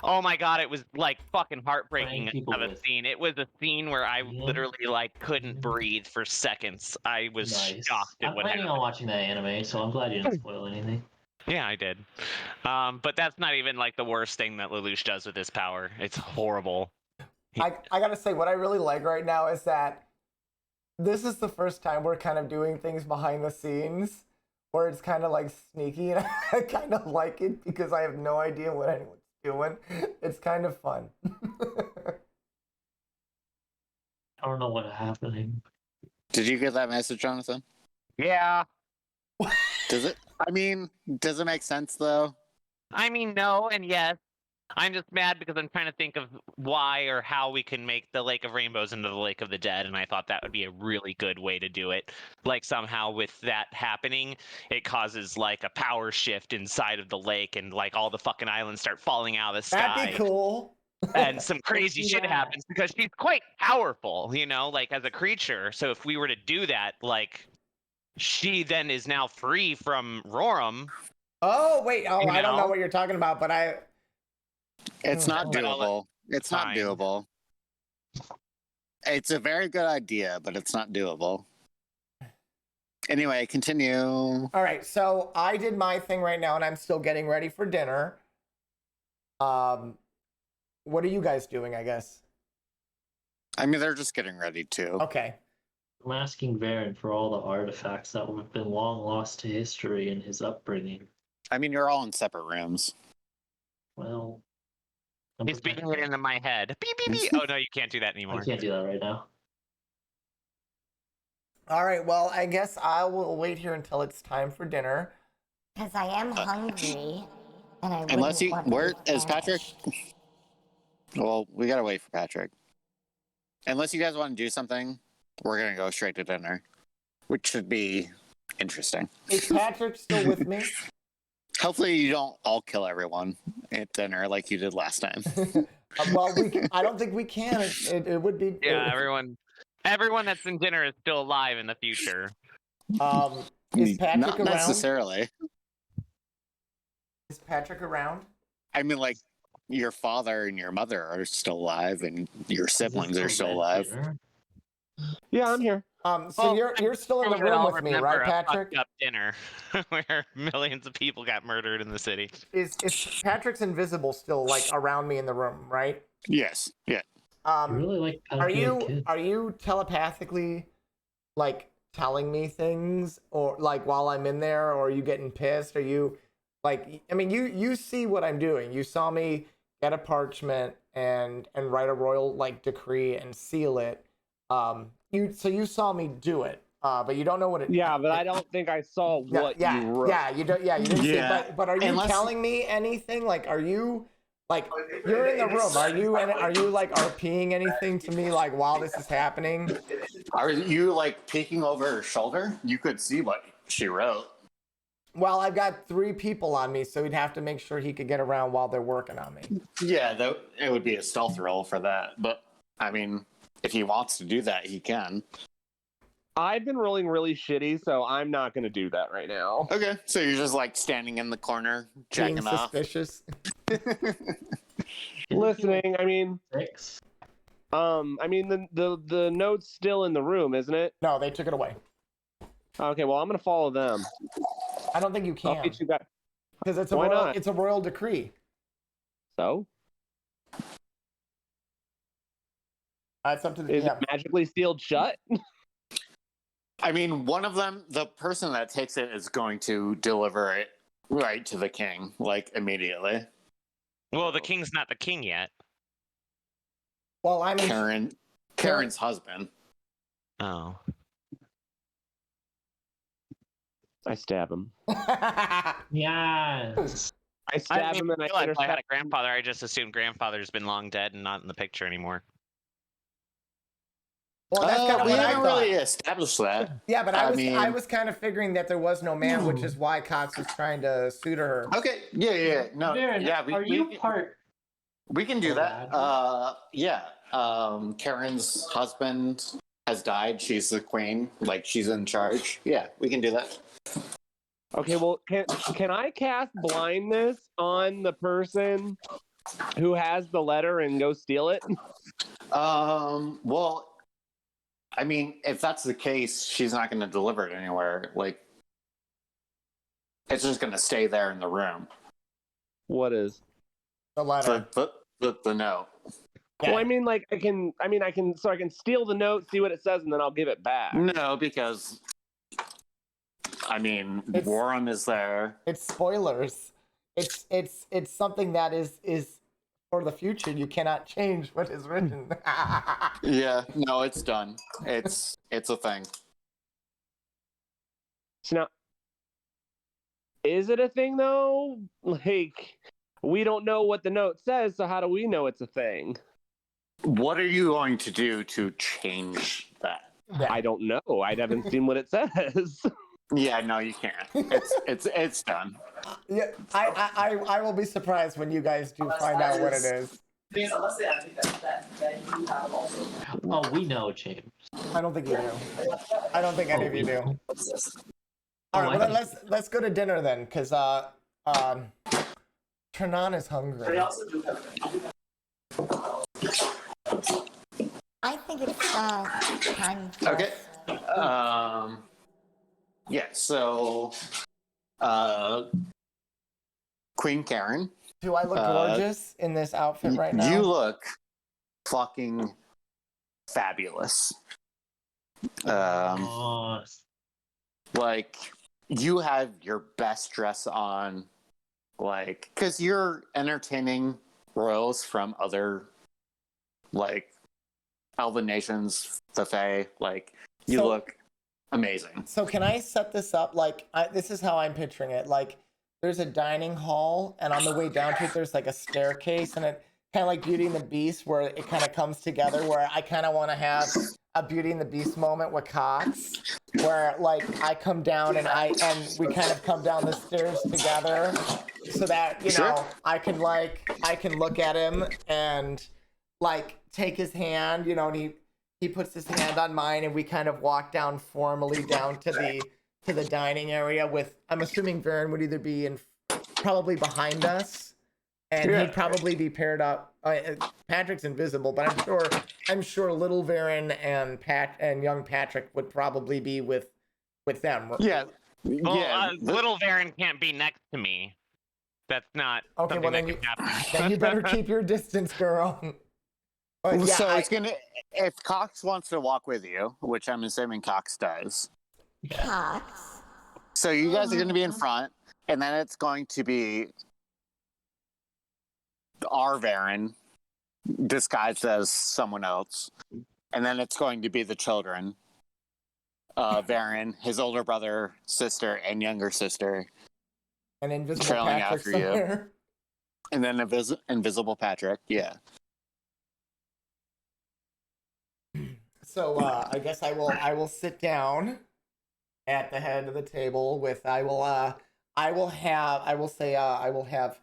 Oh my god, it was like fucking heartbreaking of a scene. It was a scene where I literally like couldn't breathe for seconds. I was shocked at I'm what planning happened. on watching that anime, so I'm glad you didn't spoil anything. Yeah, I did. But that's not even like the worst thing that Lelouch does with his power. It's horrible. I gotta say, what I really like right now is that this is the first time we're kind of doing things behind the scenes where it's kind of like sneaky, and I kind of like it because I have no idea what anyone's doing. It's kind of fun. I don't know what's happening. Did you get that message, Jonathan? Yeah. Does it? I mean, does it make sense though? I mean, no and yes. I'm just mad because I'm trying to think of why or how we can make the Lake of Rainbows into the Lake of the Dead, and I thought that would be a really good way to do it. Like somehow with that happening, it causes like a power shift inside of the lake, and like all the fucking islands start falling out of the sky. That'd be cool. And some crazy shit happens because she's quite powerful, like as a creature. So if we were to do that, like she then is now free from Roram. Oh wait, I don't know know? what you're talking about, but It's not But I'll let- doable. It's not Fine. doable. It's a very good idea, but it's not doable. Anyway, continue. all right. So I did my thing right now, and I'm still getting ready for dinner. What are you guys doing? I guess. I mean, they're just getting ready too. Okay. I'm asking Varen for all the artifacts that have been long lost to history in his upbringing. I mean, you're all in separate rooms. Well, He's beating it into my head. Beep, beep, beep. Oh no, you can't do that I anymore. can't do that right now. All right. Well, I guess I will wait here until it's time for dinner. Because I am hungry, and I Unless wouldn't want to where be is Patrick? famished. Well, we gotta wait for Patrick. Unless you guys want to do something, we're gonna go straight to dinner, which should be interesting. Is Patrick still with me? Hopefully, you don't all kill everyone at dinner like you did last time. Well, I don't think we can. It would be. Yeah, everyone that's in dinner is still alive in the future. Is Patrick Not around? necessarily. Is Patrick around? I mean, like your father and your mother are still alive, and your siblings Is are this still the alive. dinner? Yeah, I'm here. So you're still in the We room all with me, right, remember a Patrick? fucked up dinner where millions of people got murdered in the city. Is Patrick's invisible still like around me in the room, right? Yes. Yeah. I really like Are Patrick Kid. you telepathically like telling me things, or like while I'm in there, or are you getting pissed? Are you like, I mean, you see what I'm doing. You saw me get a parchment and write a royal like decree and seal it. You saw me do it. But you don't know what it. Yeah, but I don't think I saw what you wrote. Yeah, you don't. Yeah, you didn't Yeah. see. But are you telling me anything? Like, are you like you're in the room? Are you like RPing anything to me like while this is happening? Are you like peeking over her shoulder? You could see what she wrote. Well, I've got 3 people on me, so he'd have to make sure he could get around while they're working on me. Yeah, it would be a stealth roll for that. But I mean, if he wants to do that, he can. I've been rolling really shitty, so I'm not going to do that right now. Okay, so you're just like standing in the corner, Being jacking off. suspicious. Listening, I mean, 6? the note's still in the room, isn't it? No, they took it away. Okay, well, I'm going to follow them. I don't think you I'll can get you guys. because Why not? it's a royal decree. So, It's up to the is it magically sealed shut? I mean, one of them, the person that takes it is going to deliver it right to the king, like immediately. Well, the king's not the king yet. Well, I'm in. Karen's husband. Oh. I stab him. Yes. I I stab didn't him and even I realize I had intercept. a grandfather. I just assumed grandfather's been long dead and not in the picture anymore. Well, that's kind of we what I haven't thought. really established that. Yeah, but I I mean- was kind of figuring that there was no man, which is why Cox was trying to suitor her. Okay, yeah. No, Varen, yeah, are you part? we can do Oh, that. Yeah. Karen's husband has died. She's the queen. Like, she's in charge. Yeah, we can do that. Okay, well, can I cast blindness on the person who has the letter and go steal it? Well, I mean, if that's the case, she's not going to deliver it anywhere. Like, it's just going to stay there in the room. What is? The letter. The note. Yeah. Well, I mean, like, I can steal the note, see what it says, and then I'll give it back. No, because I mean, Warren is there. It's spoilers. It's something that is for the future. You cannot change what is written. Yeah, no, it's done. It's a thing. So now, is it a thing though? Like, We don't know what the note says, so how do we know it's a thing? What are you going to do to change that? I don't know. I haven't seen what it says. Yeah, no, you can't. It's done. Yeah, I will be surprised when you guys do find out what it is. Oh, we know, James. I don't think you do. I don't think any of you do. All right, well then let's go to dinner then, because Ternan is hungry. I think it's time for Okay. Yeah. So, Queen Karen. Do I look gorgeous in this outfit right now? You look fucking fabulous. Like you have your best dress on, like because you're entertaining royals from other like elven nations, the Fae. Like you look amazing. So can I set this up? Like this is how I'm picturing it. Like there's a dining hall, and on the way down to it, there's like a staircase, and it kind of like Beauty and the Beast, where it kind of comes together. Where I kind of want to have a Beauty and the Beast moment with Cox, where like I come down and we kind of come down the stairs together, so that you know I can look at him and like take his hand, you know, and he puts his hand on mine, and we kind of walk down formally down to the dining area with, I'm assuming Varen would either be probably behind us, and he'd probably be paired up. Patrick's invisible, but I'm sure little Varen and young Patrick would probably be with them. Yeah. Well, little Varen can't be next to me. That's not okay. Well, something that can happen. then you better keep your distance, girl. So it's gonna, if Cox wants to walk with you, which I'm assuming Cox does. Cox. So you guys are going to be in front, and then it's going to be our Varen disguised as someone else, and then it's going to be the children. Varen, his older brother, sister, and younger sister, An invisible trailing Patrick after somewhere. you, and then invisible Patrick. Yeah. So I guess I will sit down at the head of the table with I will have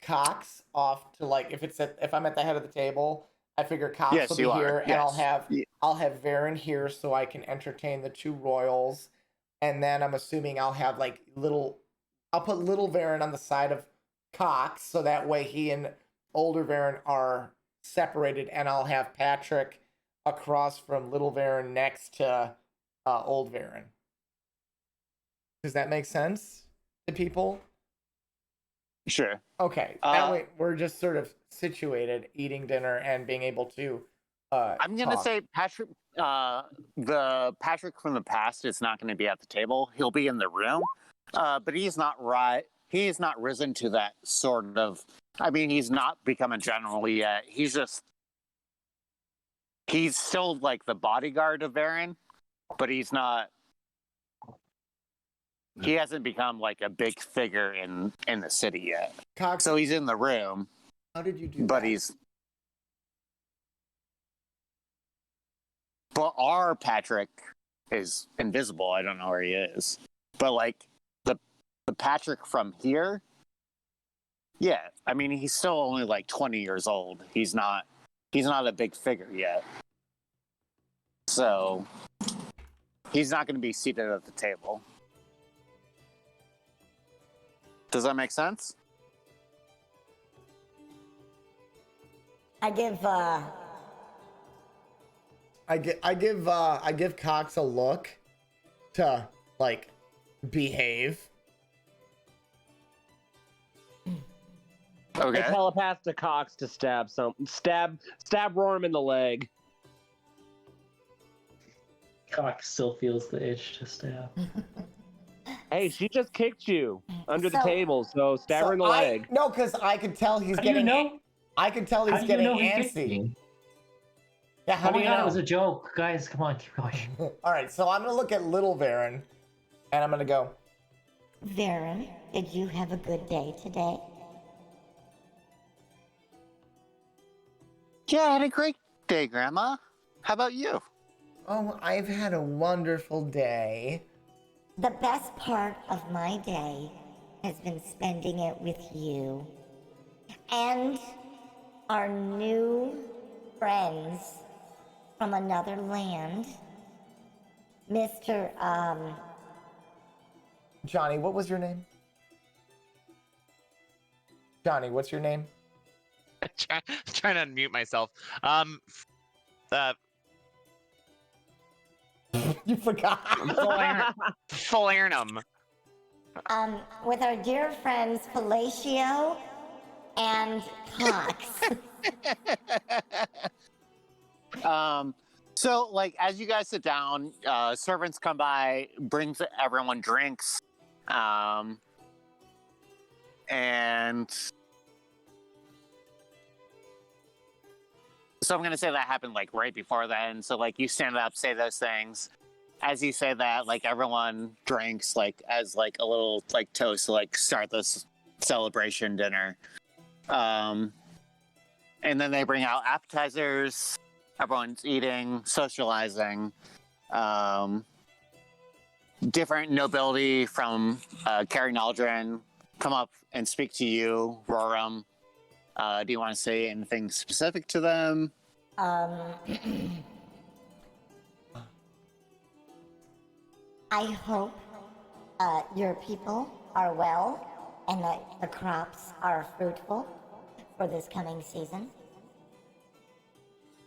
Cox off to, like, if I'm at the head of the table, I figure Cox will be here, and I'll have Varen here so I can entertain the two royals, and then I'm assuming I'll put little Varen on the side of Cox so that way he and older Varen are separated, and I'll have Patrick across from little Varen next to old Varen. Does that make sense to people? Sure. Okay. That way we're just sort of situated, eating dinner and being able to I'm going to talk. say Patrick, the Patrick from the past is not going to be at the table. He'll be in the room, but he's not He's not risen to that sort of, I mean, he's not become a general yet. He's still like the bodyguard of Varen, but he's not, he hasn't become like a big figure in the city yet. Cox, So he's in the room, how did you do but that? But our Patrick is invisible. I don't know where he is. But like the Patrick from here, yeah. I mean, he's still only like 20 years old. He's not a big figure yet. So he's not going to be seated at the table. Does that make sense? I give Cox a look to like behave. Okay. I telepath to Cox to stab Rorm in the leg. Cox still feels the itch to stab. Hey, she just kicked you under the table, so stab her in the leg. No, because I could tell he's How do you getting. know? I could tell How he's do you getting know he kicked antsy. me? Yeah, how Oh do my you god, know? it was a joke. Guys, come on, keep going. All right, so I'm gonna look at little Varen, and I'm gonna go. Varen, did you have a good day today? Yeah, I had a great day, Grandma. How about you? Oh, I've had a wonderful day. The best part of my day has been spending it with you. And our new friends from another land, Mr. Johnny, what was your name? Johnny, what's your name? Trying to unmute myself. You forgot. Falernum. With our dear friends Fellatio and Cox. So, like, as you guys sit down, servants come by, brings everyone drinks, and so I'm gonna say that happened like right before then. So, like, you stand up, say those things. As you say that, like, everyone drinks, like, as like a little like toast to like start this celebration dinner. And then they bring out appetizers. Everyone's eating, socializing. Different nobility from Carrie Naldrin come up and speak to you, Roram. Do you want to say anything specific to them? I hope your people are well and that the crops are fruitful for this coming season.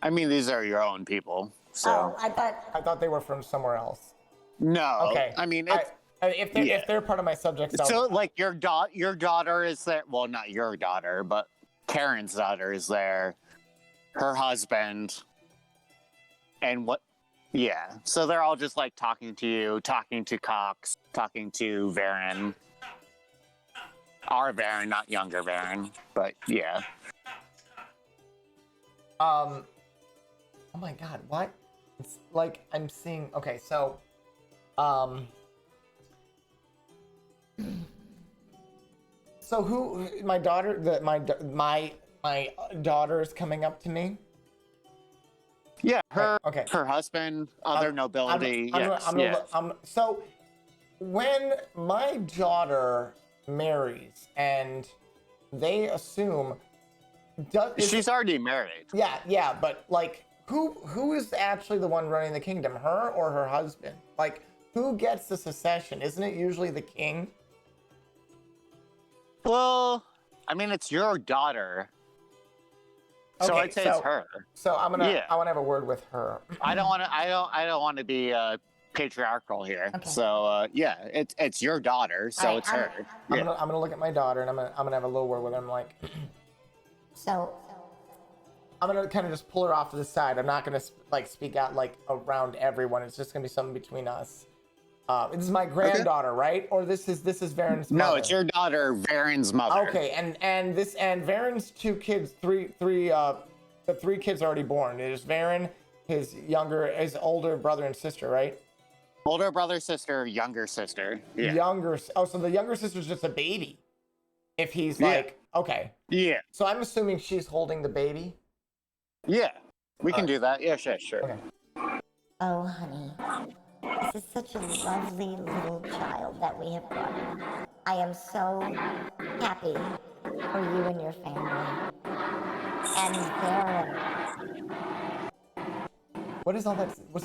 I mean, these are your own people, so. Oh, I thought they were from somewhere else. No. Okay. I mean, it's, if they're part of my subjects, so like your daughter is there. Well, not your daughter, but Karen's daughter is there. Her husband, and what? Yeah. So they're all just like talking to you, talking to Cox, talking to Varen. Our Varen, not younger Varen, but yeah. Oh my God, what? It's like I'm seeing. Okay, so, so who? My daughter. My daughter is coming up to me. Yeah, her Okay. her husband, other nobility. So when my daughter marries and they assume, she's already married. Yeah, but like, who is actually the one running the kingdom, her or her husband? Like, who gets the succession? Isn't it usually the king? Well, I mean, it's your daughter. So I'd say it's her. So I want to have a word with her. I don't want to be patriarchal here. Okay. So yeah, it's your daughter, so it's her. I'm gonna look at my daughter and I'm gonna have a little word with her. I'm like, so I'm gonna kind of just pull her off to the side. I'm not gonna like speak out like around everyone. It's just gonna be something between us. This is my granddaughter, right? Or this is Varen's mother? No, it's your daughter, Varen's mother. Okay, and Varen's two kids, the three kids are already born. There's Varen, his older brother and sister, right? Older brother, sister, younger sister. Yeah. So the younger sister's just a baby. If he's like, okay. Yeah. So I'm assuming she's holding the baby? Yeah. We can do that. Yeah, sure. Okay. Oh, honey. This is such a lovely little child that we have brought in. I am so happy for you and your family. And Varen. What's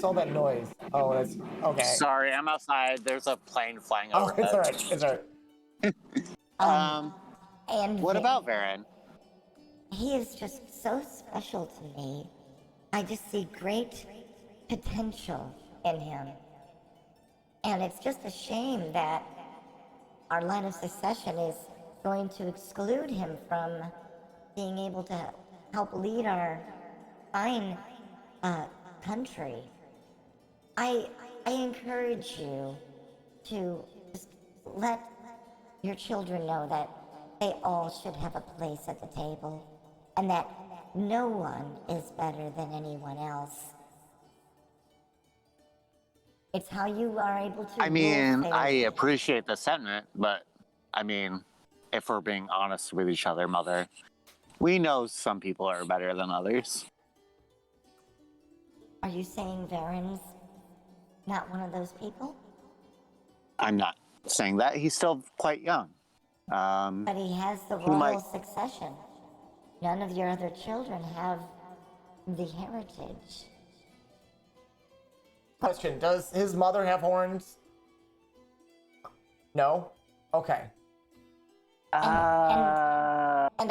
all that noise? Oh, that's okay. Sorry, I'm outside. There's a plane flying over. Oh, it's all right. And what about Varen? He is just so special to me. I just see great potential in him. And it's just a shame that our line of succession is going to exclude him from being able to help lead our fine country. I encourage you to just let your children know that they all should have a place at the table and that no one is better than anyone else. It's how you are able to. I mean, I appreciate the sentiment, but I mean, if we're being honest with each other, Mother, We know some people are better than others. Are you saying Varen's not one of those people? I'm not saying that. He's still quite young. But he has the He might- royal succession. None of your other children have the heritage. Question: does his mother have horns? No. Okay. And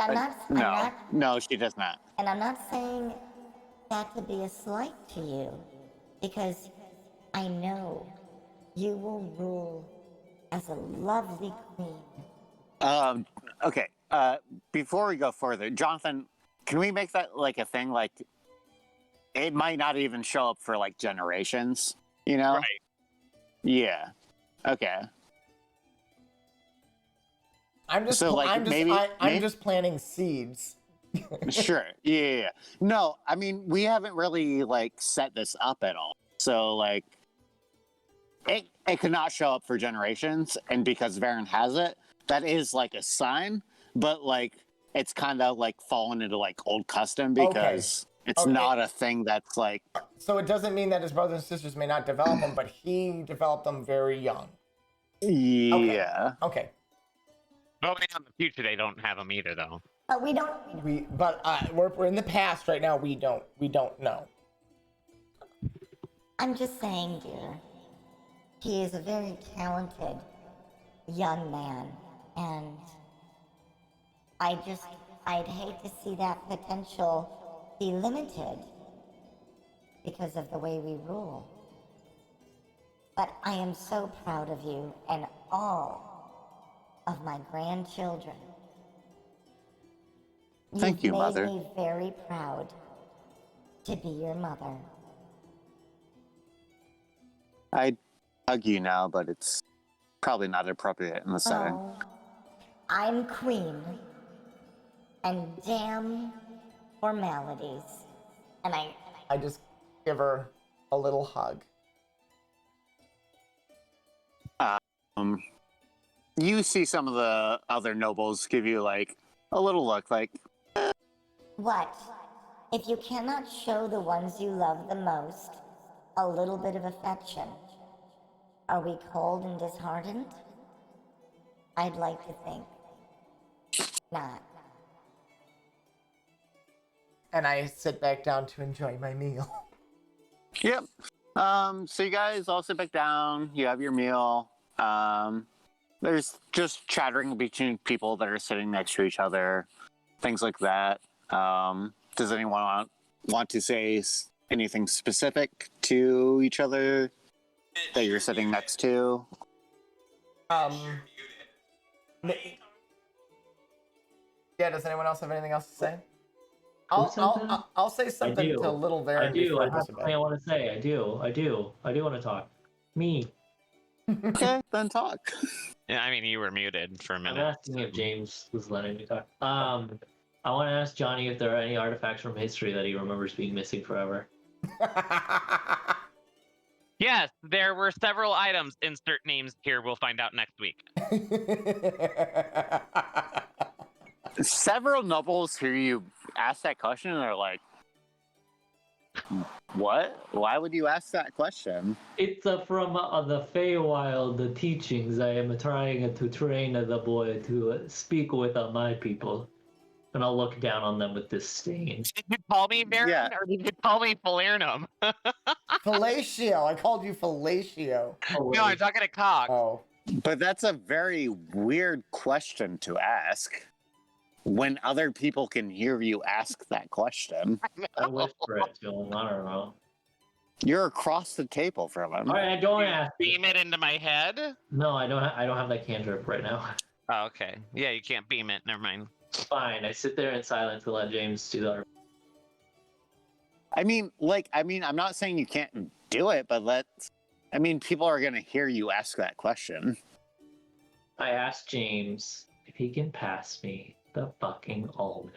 I'm not, No, she does not. and I'm not saying that to be a slight to you, because I know you will rule as a lovely queen. Okay. Before we go further, Jonathan, can we make that like a thing? Like, it might not even show up for like generations. You know? Right. Yeah. Okay. I'm just So, like, I'm maybe- just planting seeds. Sure. Yeah. No, I mean, we haven't really like set this up at all. So like, it could not show up for generations, and because Varen has it, that is like a sign. But like, it's kind of like fallen into like old custom because it's Okay. not a thing that's like. So it doesn't mean that his brothers and sisters may not develop them, but he developed them very young. Yeah. Okay. Going on the future, they don't have them either, though. But we don't. We're in the past right now. We don't know. I'm just saying, dear. He is a very talented young man, and I'd hate to see that potential be limited because of the way we rule. But I am so proud of you and all of my grandchildren. Thank you, You've Mother. made me very proud to be your mother. I'd hug you now, but it's probably not appropriate in the setting. Oh, I'm queen, and damn formalities. And I just give her a little hug. You see some of the other nobles give you like a little look, like, what? If you cannot show the ones you love the most a little bit of affection, are we cold and disheartened? I'd like to think not. And I sit back down to enjoy my meal. yep. So you guys all sit back down. You have your meal. There's just chattering between people that are sitting next to each other, things like that. Does anyone want to say anything specific to each other that you're sitting next to? Yeah. Does anyone else have anything else to say? Who said that? I'll say something do. to Little I Varen do. before I he have goes to something I bed. want to say. I do want to talk. Me. Okay, then talk. Yeah, I mean, you were muted for a I'm minute. asking if James was letting me talk. I want to ask Johnny if there are any artifacts from history that he remembers being missing forever. Yes, there were several items. Insert names here. We'll find out next week. Several nobles hear you ask that question and are like, what? Why would you ask that question? It's from the Feywild, the teachings. I am trying to train the boy to speak with my people. And I'll look down on them with disdain. Did you call me Baron, Yeah. or did you call me Falernum? Fellatio. I called you Fellatio. No, I'm talking to Cox. Oh. But that's a very weird question to ask when other people can hear you ask that question. I whisper it to him. I don't know. You're across the table from him. All right, I don't ask. Beam it into my head? No, I don't. I don't have that cantrip right now. Oh, okay. Yeah, you can't beam it. Never mind. Fine. I sit there in silence to let James do that. I'm not saying you can't do it, but people are gonna hear you ask that question. I asked James if he can pass me the fucking almond.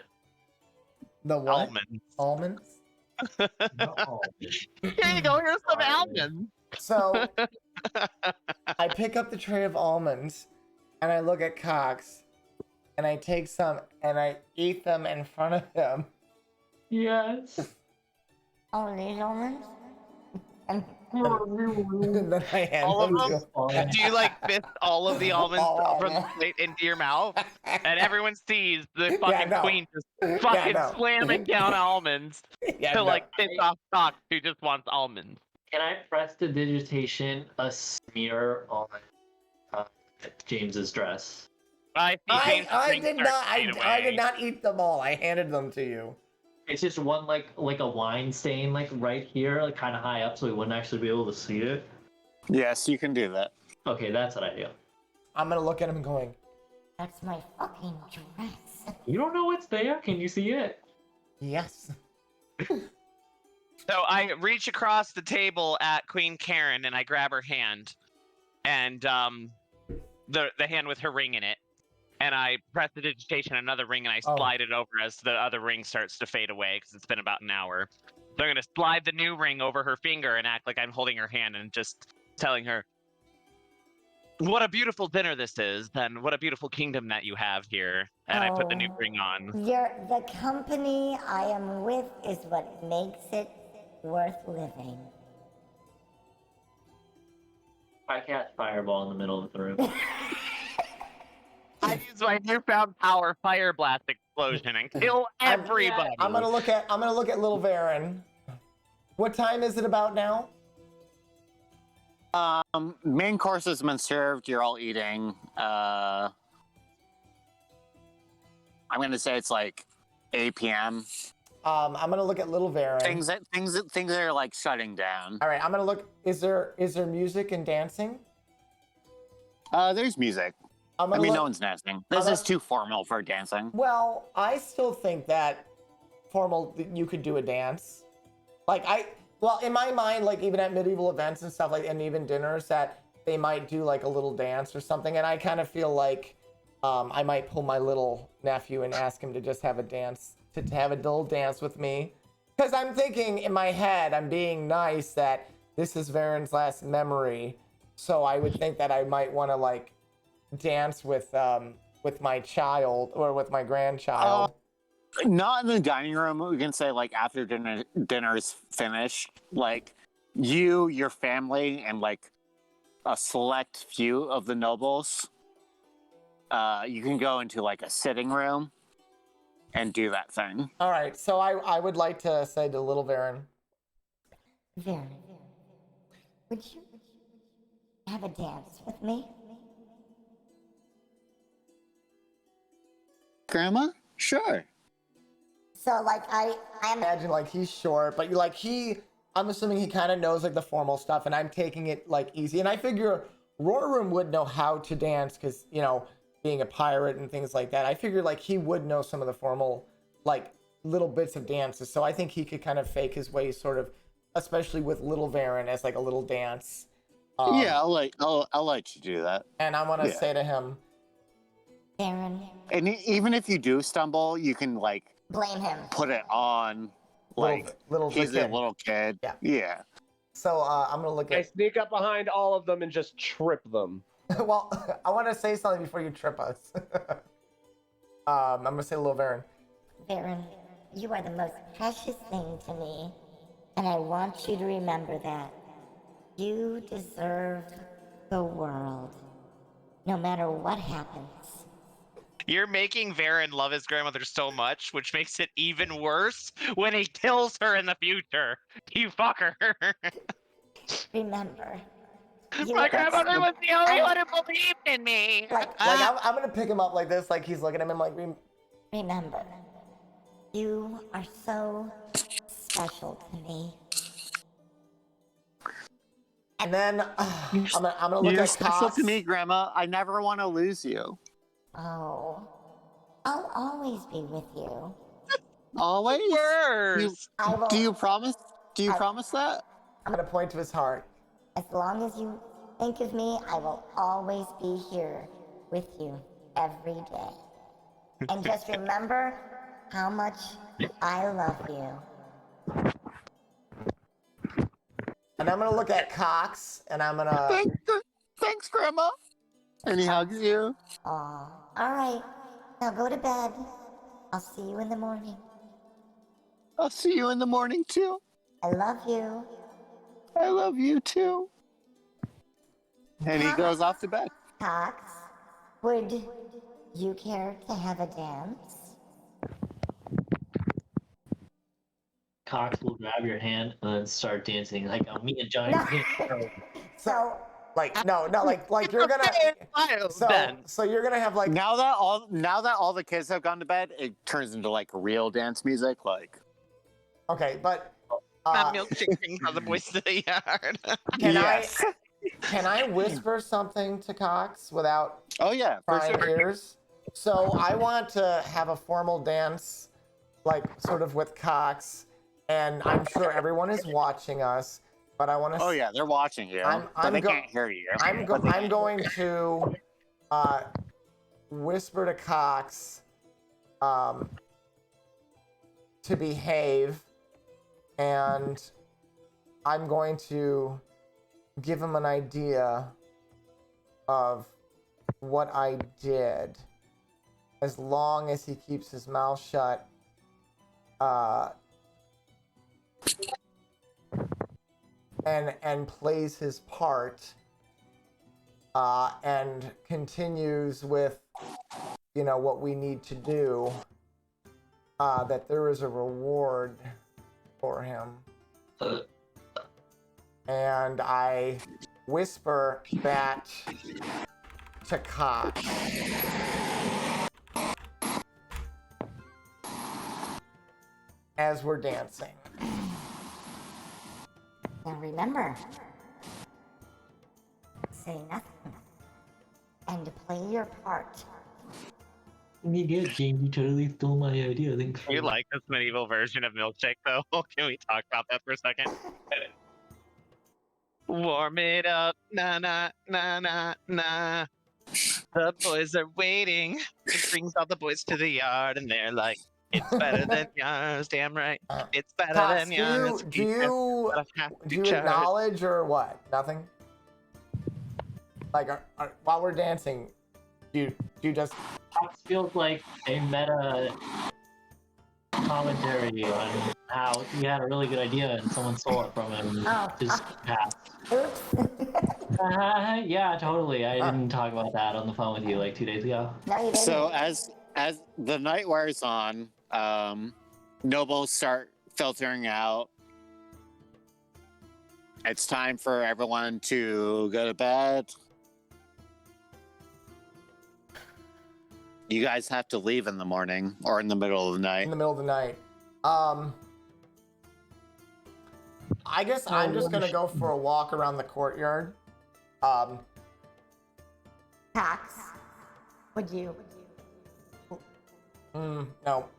The what? Almond. Almonds? The almond. Here you go. Here's some almonds. So I pick up the tray of almonds and I look at Cox and I take some and I eat them in front of him. Yes. Oh, these almonds? And And then I hand All of them them? to him. Do you like fist all of the almonds All of from the them. plate into your mouth? And everyone sees the Yeah, fucking no. queen just Yeah, fucking no. slamming down almonds Yeah, to no. like piss off Fox who just wants almonds. Can I press the digitation a smear on James's dress? I see James I ring did starts not. to fade I did away. not eat them all. I handed them to you. It's just one like a wine stain like right here, like kind of high up, so we wouldn't actually be able to see it. Yes, you can do that. Okay, that's what I do. I'm gonna look at him going, that's my fucking dress. You don't know what's there. Can you see it? yes. So I reach across the table at Queen Karen and I grab her hand, and the hand with her ring in it, and I press the digitation on another ring and I slide it over as the other ring starts to fade away because it's been about an hour. So I'm gonna slide the new ring over her finger and act like I'm holding her hand and just telling her, "What a beautiful dinner this is, and what a beautiful kingdom that you have here." And I put the new ring on. The company I am with is what makes it worth living. I cast fireball in the middle of the room. I use my newfound power, fire blast explosion, and kill everybody. I'm gonna look at Little Varen. What time is it about now? Main course has been served. You're all eating. I'm gonna say it's like 8 p.m. I'm gonna look at Little Varen. Things are like shutting down. All right, I'm gonna look. Is there music and dancing? There's music. No one's dancing. This is too formal for dancing. Well, I still think that formal. You could do a dance. Well, in my mind, like even at medieval events and stuff, like and even dinners, that they might do like a little dance or something. And I kind of feel like I might pull my little nephew and ask him to just have a dance, to have a little dance with me. Because I'm thinking in my head, I'm being nice that this is Varen's last memory. So I would think that I might want to like dance with my child or with my grandchild. Not in the dining room. We can say like after dinner's finished, like you, your family, and like a select few of the nobles. You can go into like a sitting room and do that thing. All right, so I would like to say to Little Varen, Varen, would you have a dance with me? Grandma? Sure. So like I imagine like he's short, but I'm assuming he kind of knows like the formal stuff, and I'm taking it like easy. And I figure Rorum would know how to dance because, you know, being a pirate and things like that. I figured like he would know some of the formal like little bits of dances. So I think he could kind of fake his way sort of, especially with Little Varen as like a little dance. Yeah, I'll let you do that. And I want to say to him, Varen, and even if you do stumble, you can like blame him. put it on like he's a little kid. Yeah. So I'm gonna look I at. sneak up behind all of them and just trip them. Well, I want to say something before you trip us. I'm gonna say Little Varen. Varen, you are the most precious thing to me, and I want you to remember that. You deserve the world, no matter what happens. You're making Varen love his grandmother so much, which makes it even worse when he kills her in the future. You fucker. Remember. My grandmother was the only one who believed in me. I'm gonna pick him up like this, like he's looking at him and like. Remember, you are so special to me. And then I'm gonna look You're at special Cox. to me, Grandma. I never want to lose you. Oh, I'll always be with you. Always? Worse. Do you promise? Do you promise that? I'm gonna point to his heart. As long as you think of me, I will always be here with you every day. And just remember how much I love you. And I'm gonna look at Cox, and I'm gonna. Thanks, Grandma. And he hugs you. Aw, all right. Now go to bed. I'll see you in the morning. I'll see you in the morning too. I love you. I love you too. And he goes off to bed. Cox, would you care to have a dance? Cox will grab your hand and then start dancing like a me and giant pink. So, Like no, like you're gonna. So you're gonna have like. Now that all the kids have gone to bed, it turns into like real dance music. Like, Okay, but. That milkshake brings all the boys to the yard. yes. Can I whisper something to Cox without Oh yeah, for prying sure. ears? So I want to have a formal dance, like sort of with Cox, and I'm sure everyone is watching us. But I want to. Oh yeah, they're watching you, I'm but they go- can't hear you. I'm going to whisper to Cox to behave, and I'm going to give him an idea of what I did, as long as he keeps his mouth shut. And plays his part, and continues with, what we need to do. That there is a reward for him. And I whisper that to Cox. As we're dancing. now remember, say nothing and play your part. You good, James. You totally stole my idea. Thanks for You like this medieval version of milkshake, though? Can we talk about that for a second? Warm it up, na na na na na. The boys are waiting. It brings all the boys to the yard, and they're like, "It's better than yours, damn right. It's better Cox, than do yours." you acknowledge or what? Nothing? Like, while we're dancing, do you just... Cox feels like a meta commentary on how he had a really good idea and someone stole it from him. Just passed. Oops. Yeah, totally. I didn't talk about that on the phone with you like 2 days ago. No, you didn't. So as the night wears on, nobles start filtering out. It's time for everyone to go to bed. You guys have to leave in the morning or in the middle of the night. In the middle of the night. I guess I'm just gonna go for a walk around the courtyard. Cox, would you? No.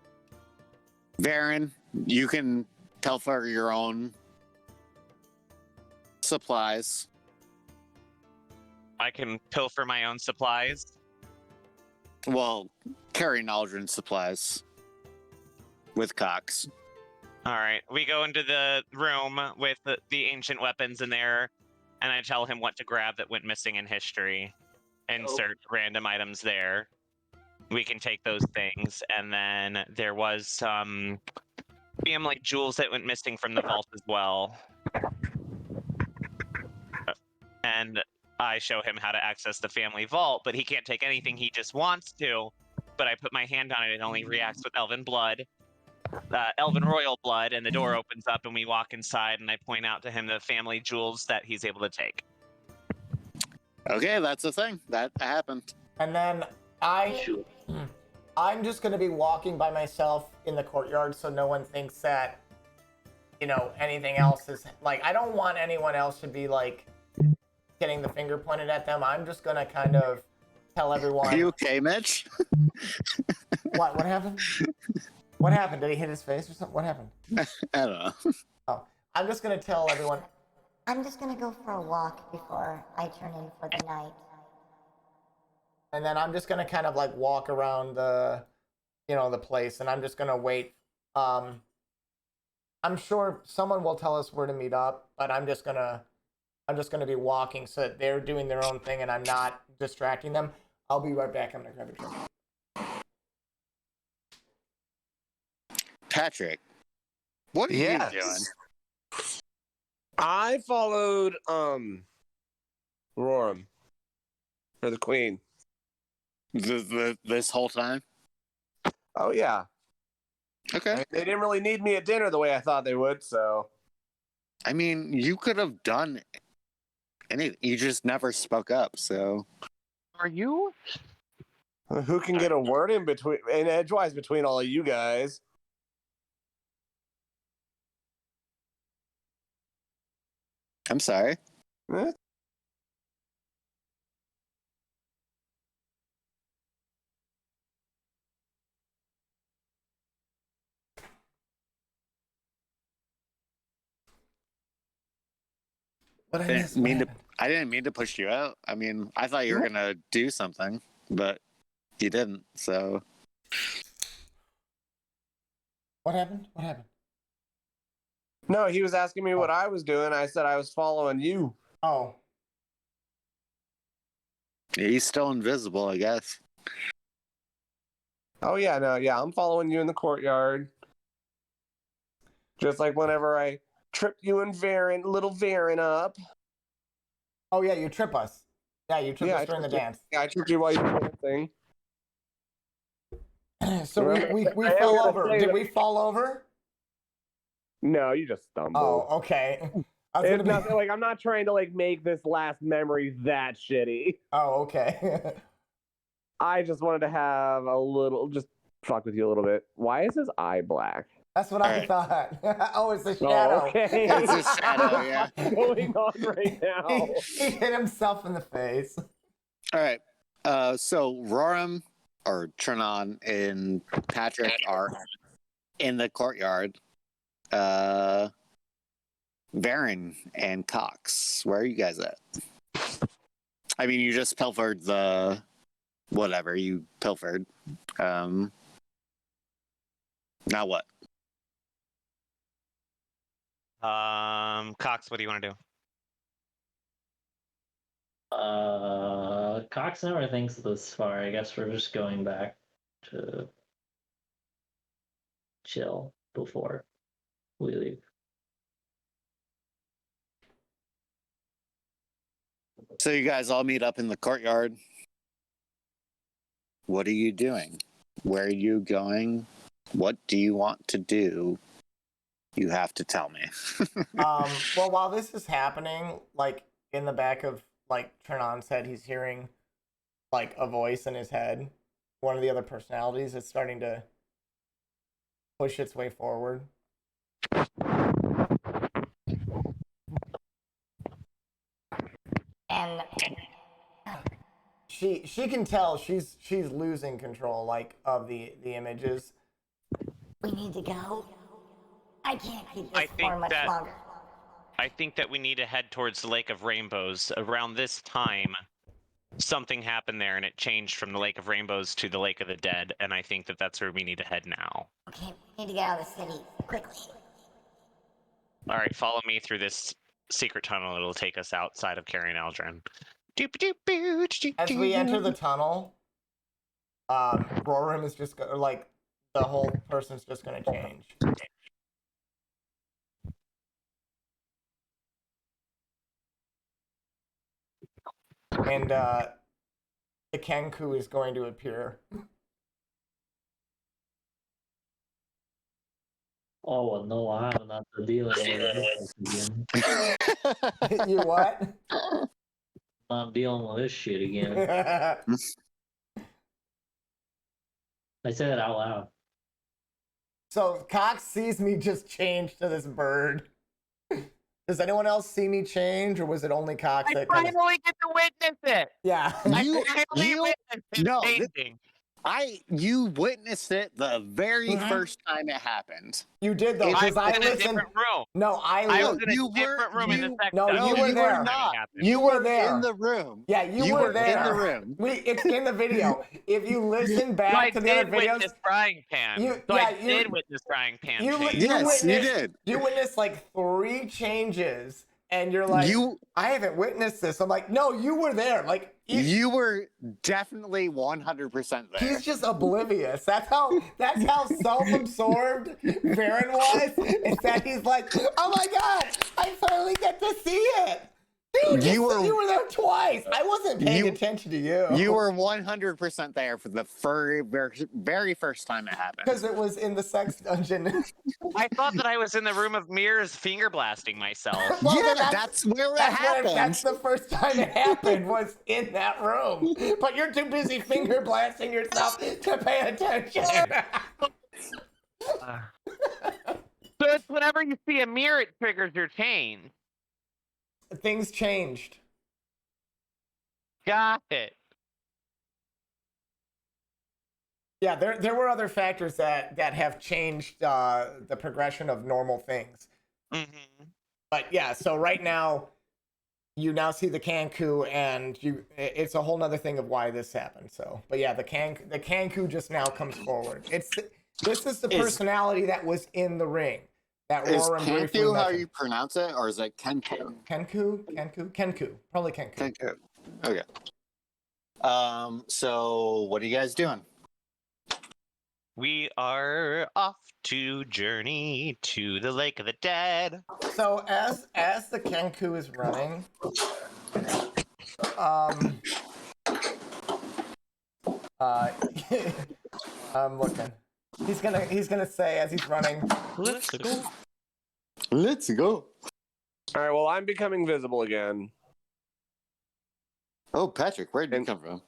Varen, you can pilfer your own supplies. I can pilfer my own supplies. Well, carry Aldrin's supplies with Cox. All right, we go into the room with the ancient weapons in there, and I tell him what to grab that went missing in history. Insert random items there. We can take those things, and then there was some family jewels that went missing from the vault as well. And I show him how to access the family vault, but he can't take anything, he just wants to. But I put my hand on it, it only reacts with elven blood. Elven royal blood, and the door opens up and we walk inside, and I point out to him the family jewels that he's able to take. Okay, that's the thing. That happened. And then I'm just gonna be walking by myself in the courtyard so no one thinks that, anything else is... Like, I don't want anyone else to be, like, getting the finger pointed at them. I'm just gonna kind of tell everyone... Are you okay, Mitch? What happened? What happened? Did he hit his face or something? What happened? I don't know. Oh, I'm just gonna tell everyone... I'm just gonna go for a walk before I turn in for the night. And then I'm just gonna kind of like walk around the place, and I'm just gonna wait. I'm sure someone will tell us where to meet up, but I'm just gonna be walking so that they're doing their own thing and I'm not distracting them. I'll be right back. I'm gonna grab a drink. Patrick, what are Yes. you doing? I followed Roram for the queen. This whole time? Oh yeah. Okay. I mean, they didn't really need me at dinner the way I thought they would, so I mean, you could have done anything. You just never spoke up, so. Are you? who can get a word in between and edgewise between all of you guys? I'm sorry. Eh? What I I missed? didn't mean What to. happened? I didn't mean to push you out. I mean, I thought you were gonna do something, but you didn't. So What happened? What happened? No, he was asking me what I was doing. I said I was following you. Oh, he's still invisible, I guess. Oh yeah, no, yeah, I'm following you in the courtyard. Just like whenever I tripped you and little Varen up. oh yeah, you trip us. Yeah, you trip Yeah, us during the dance. Yeah, I tripped you while you were dancing. So we I am fell gonna over. say Did that- we fall over? No, you just stumbled. Oh, okay. I was It's gonna be... nothing like I'm not trying to like make this last memory that shitty. Oh, okay. I just wanted to have a little, just fuck with you a little bit. Why is his eye black? That's what I Alright. thought. Oh, it's the shadow. Oh, okay. It's a shadow, yeah. What's going on right now? He hit himself in the face. All right. So Roram or Trinon and Patrick are in the courtyard. Varen and Cox, where are you guys at? I mean, you just pilfered the whatever you pilfered. Now what? Cox, what do you want to do? Cox never thinks this far. I guess we're just going back to chill before we leave. So you guys all meet up in the courtyard. What are you doing? Where are you going? What do you want to do? You have to tell me. Well, while this is happening, like in the back of like Trinon's head, he's hearing like a voice in his head. One of the other personalities is starting to push its way forward. And She can tell she's losing control like of the images. we need to go. I can't keep I this think for much that- longer. I think that we need to head towards the Lake of Rainbows. Around this time, something happened there and it changed from the Lake of Rainbows to the Lake of the Dead, and I think that that's where we need to head now. Okay, we need to get out of the city quickly. All right, follow me through this secret tunnel. It'll take us outside of Carrion Aldrin. As we enter the tunnel, Roram is just like the whole person's just gonna change. And the Kenku is going to appear. Oh well, no, I have not to deal with this again. You what? I'm dealing with this shit again. I said it out loud. So Cox sees me just change to this bird. Does anyone else see me change, or was it only Cox that kind of... get to witness it. Yeah. No, changing. You witnessed it the very Mhm. first time it happened. You did though, I because was I in a listened. different room. No, I was in a you different room in the second. No, No, you were you there. were not. You were there. In the room. Yeah, you You were were there. in the room. It's in the video. If you listen back I to the other did videos, witness frying pan. You- so yeah, I you- did witness frying pan you, change. you Yes, you witnessed, did. You witnessed like 3 changes, and you're like, You I haven't witnessed this. I'm like, no, you were there. Like, You were definitely 100% there. He's just oblivious. That's how self-absorbed Varen was. Is that he's like, oh my god, I finally get to see it. Dude, you were there twice. I wasn't paying attention to you. You were 100% there for the very first time it happened. Because it was in the sex dungeon. I thought that I was in the room of mirrors finger blasting myself. Well, yeah, then that's where it happened. That's the first time it happened, was in that room. But you're too busy finger blasting yourself to pay attention. So it's whenever you see a mirror, it triggers your chain. Things changed. Got it. Yeah, there were other factors that have changed the progression of normal things. Mm-hmm. But yeah, so right now, you now see the Kenku, and it's a whole nother thing of why this happened. So, but yeah, the Kenku just now comes forward. This is the personality that was in the ring. That Is Roram briefly Kenku how mentioned. you pronounce it, or is it Kenku? Kenku, probably Kenku. Kenku. Okay. So what are you guys doing? We are off to journey to the Lake of the Dead. So as the Kenku is running, I'm looking. He's gonna say as he's running, Let's go. Let's go. All right, well, I'm becoming visible again. Oh, Patrick, where did you come from?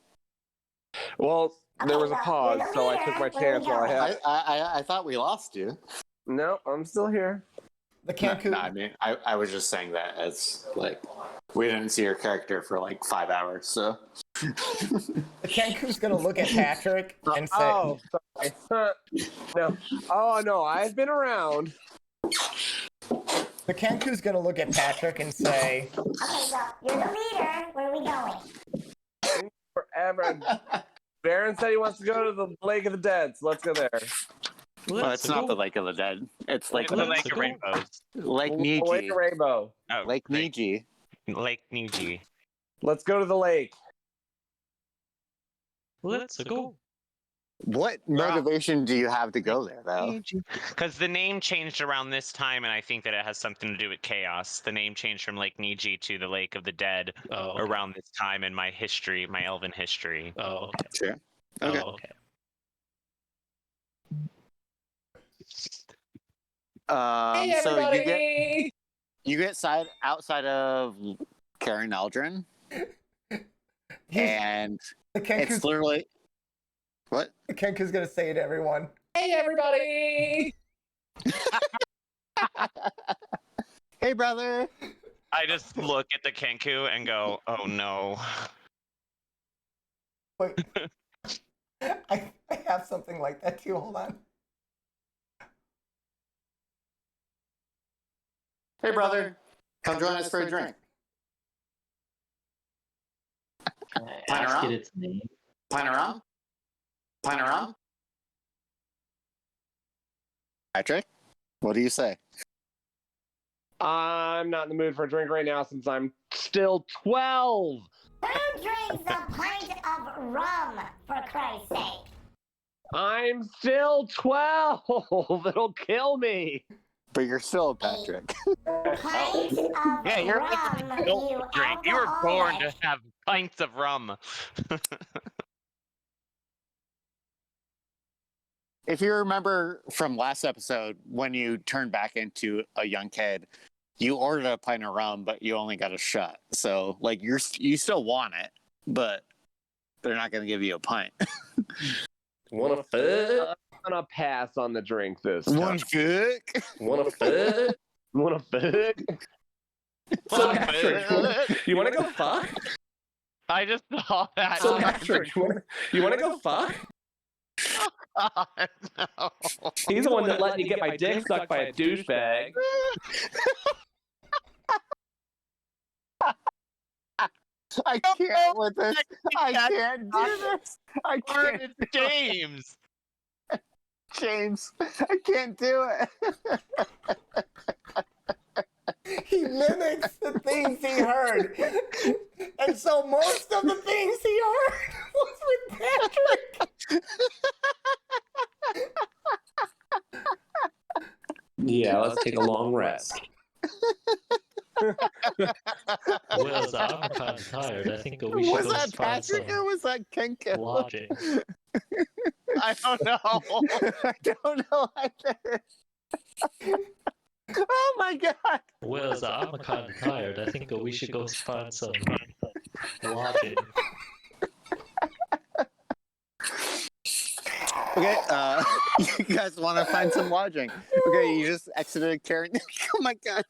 Well, there was a pause, so I took my chance while I had. I thought we lost you. No, I'm still here. the Kenku. No, I mean, I was just saying that as like we didn't see your character for like 5 hours, so. The Kenku's gonna look at Patrick and say, Oh, sorry. No. Oh, no, I've been around. the Kenku's gonna look at Patrick and say, Okay, so you're the leader. Where are we going? Forever. Baron said he wants to go to the Lake of the Dead, so let's go there. Well, it's not the Lake of the Dead. It's like It's the Lake of Rainbows. Lake Lake Niji. of Rainbow. Oh, Lake Niji. Lake Niji. Let's go to the lake. Let's go. What motivation do you have to go there, though? Because the name changed around this time, and I think that it has something to do with chaos. The name changed from Lake Niji to the Lake of the Dead around this time in my history, my elven history. Oh, okay. Sure. Okay. Oh, okay. Hey, So everybody! you get outside of Karen Eldrin, and the Kenku's, it's literally what? the Kenku's gonna say to everyone, Hey, everybody! Hey, brother. I just look at the Kenku and go, oh no. wait, I have something like that too, hold on. Hey, brother. Come join us for a drink. Can I Plan ask around? it its name? Plan around? Plan around? Patrick, what do you say? I'm not in the mood for a drink right now since I'm still 12. Who drinks a pint of rum, for Christ's sake? I'm still 12. It'll kill me. But you're still Patrick. Pint of Yeah, you're rum, built you to drink. You were born to alcoholic. have pints of rum. If you remember from last episode, when you turned back into a young kid, you ordered a pint of rum, but you only got a shot. So, like, you still want it, but they're not going to give you a pint. Want a fuck? I'm gonna pass on the drink this time. One fuck. Want a fuck? Wanna fuck? So Patrick, you want to go fuck? I just saw that. So Patrick, you want to go fuck? No. He's the one that let me get my dick sucked by a douchebag. I can't with this. I can't do this. I can't. It's James. James, I can't do it. He mimics the things he heard. And so most of the things he heard was with Patrick. Yeah, let's take a long rest. Well, so I'm kind of tired. I think we should Was go that find Patrick some or was that Kenku? lodging. I don't know. I don't know either. Oh my god. Well, so I'm kind of tired. I think we should go find some lodging. Okay, you guys want to find some lodging? Okay, you just exited Karen. Oh my god.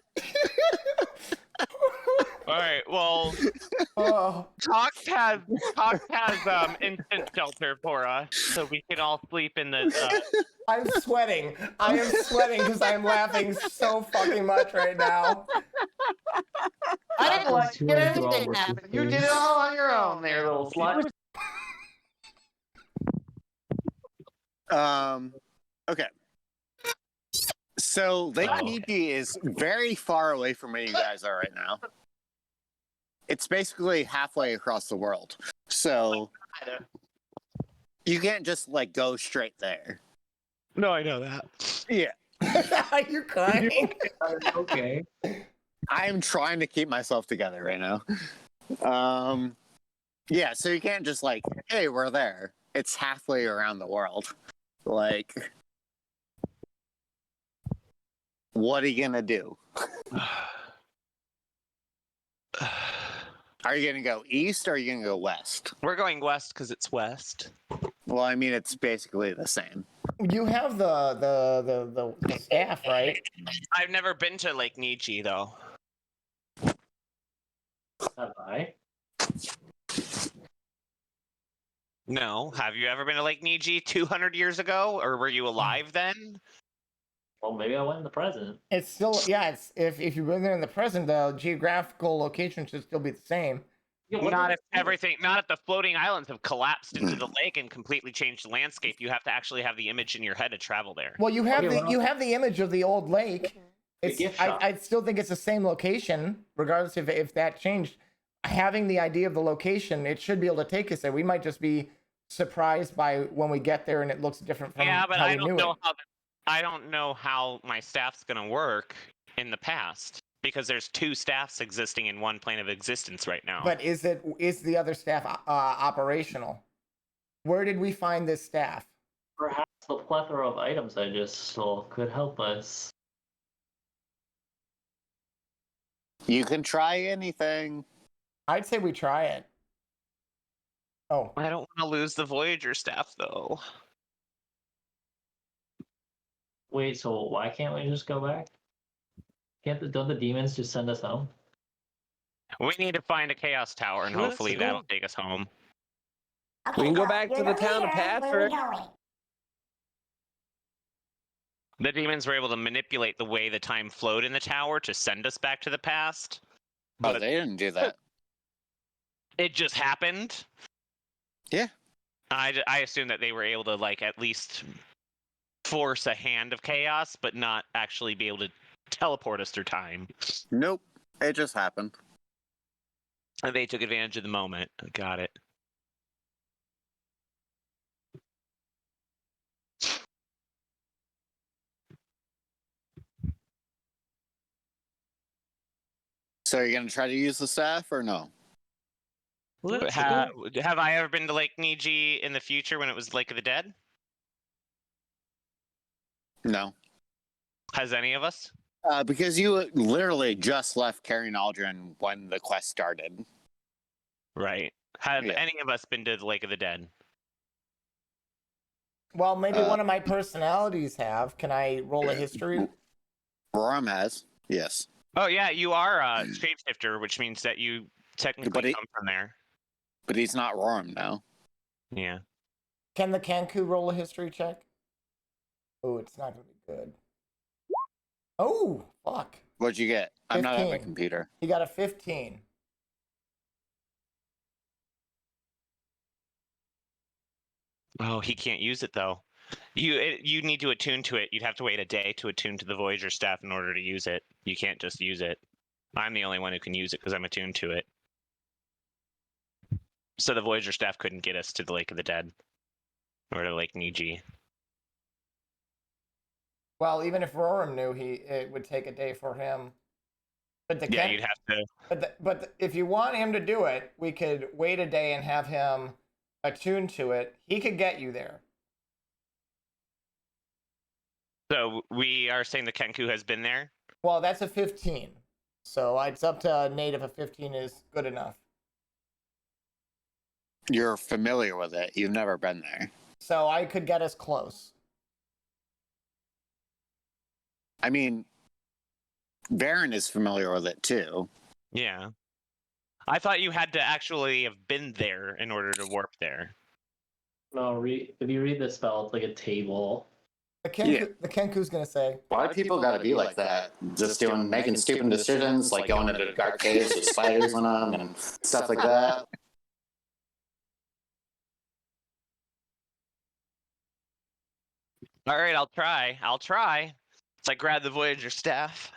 All right. Well, Oh, Cox has instant shelter for us, so we can all sleep in the. I'm sweating. I am sweating because I'm laughing so fucking much right now. I didn't let you get anything happen. You did it all on your own there, little slut. Okay. So Lake Niji is very far away from where you guys are right now. It's basically halfway across the world. So you can't just like go straight there. No, I know that. Yeah. You're crying. Okay. I am trying to keep myself together right now. Yeah, so you can't just like, hey, we're there. It's halfway around the world. Like, what are you gonna do? Are you gonna go east or are you gonna go west? We're going west because it's west. Well, I mean, it's basically the same. You have the staff, right? I've never been to Lake Niji though. Have I? No, have you ever been to Lake Niji 200 years ago, or were you alive then? Well, maybe I went in the present. It's still, yeah. It's if you've been there in the present, the geographical location should still be the same. Yeah, what Not the- if everything, not if the floating islands have collapsed into the lake and completely changed the landscape. You have to actually have the image in your head to travel there. Well, you have Okay, well- you have the image of the old lake. It's, gift shop. I still think it's the same location, regardless if that changed. Having the idea of the location, it should be able to take us there. We might just be surprised by when we get there and it looks different from Yeah, but how I we don't knew know it. how. I don't know how my staff's gonna work in the past because there's two staffs existing in one plane of existence right now. But is the other staff operational? Where did we find this staff? Perhaps the plethora of items I just stole could help us. You can try anything. I'd say we try it. Oh, I don't want to lose the Voyager staff though. Wait, so why can't we just go back? Don't the demons just send us home? We need to find a Chaos Tower, and Let's hopefully go. that'll take us home. Okay, We can go well, back to you're the town of leader. Where are we Patrick. going? The demons were able to manipulate the way the time flowed in the tower to send us back to the past. Oh, But they didn't do that. it just happened. Yeah. I assume that they were able to like at least force a hand of chaos, but not actually be able to teleport us through time. Nope. It just happened. And they took advantage of the moment. Got it. So you're gonna try to use the staff or no? Let's Have go. I ever been to Lake Niji in the future when it was Lake of the Dead? No. Has any of us? Because you literally just left Carrying Aldrin when the quest started. Right. Have Yeah. any of us been to the Lake of the Dead? well, maybe one of my personalities have. Can I roll a history? Roram has. Yes. Oh yeah, you are a shapeshifter, which means that you technically But it- come from there. But he's not Roram now. Yeah. Can the Kenku roll a history check? Oh, it's not gonna be good. Oh, fuck. What'd you get? I'm not at my 15. computer. He got a 15. Oh, he can't use it though. You need to attune to it. You'd have to wait a day to attune to the Voyager staff in order to use it. You can't just use it. I'm the only one who can use it because I'm attuned to it. So the Voyager staff couldn't get us to the Lake of the Dead or to Lake Niji. Well, even if Roram knew, it would take a day for him. But You'd have to. But if you want him to do it, we could wait a day and have him attuned to it. He could get you there. So we are saying the Kenku has been there? Well, that's a 15. So it's up to Nate if a 15 is good enough. You're familiar with it. You've never been there. So I could get us close. I mean, Baron is familiar with it too. Yeah. I thought you had to actually have been there in order to warp there. No, if you read the spell, it's like a table. The Kenku's gonna say. Why do people gotta be like that? Just making stupid decisions, like going into dark caves with spiders on them and stuff like that. All right, I'll try. So I grab the Voyager staff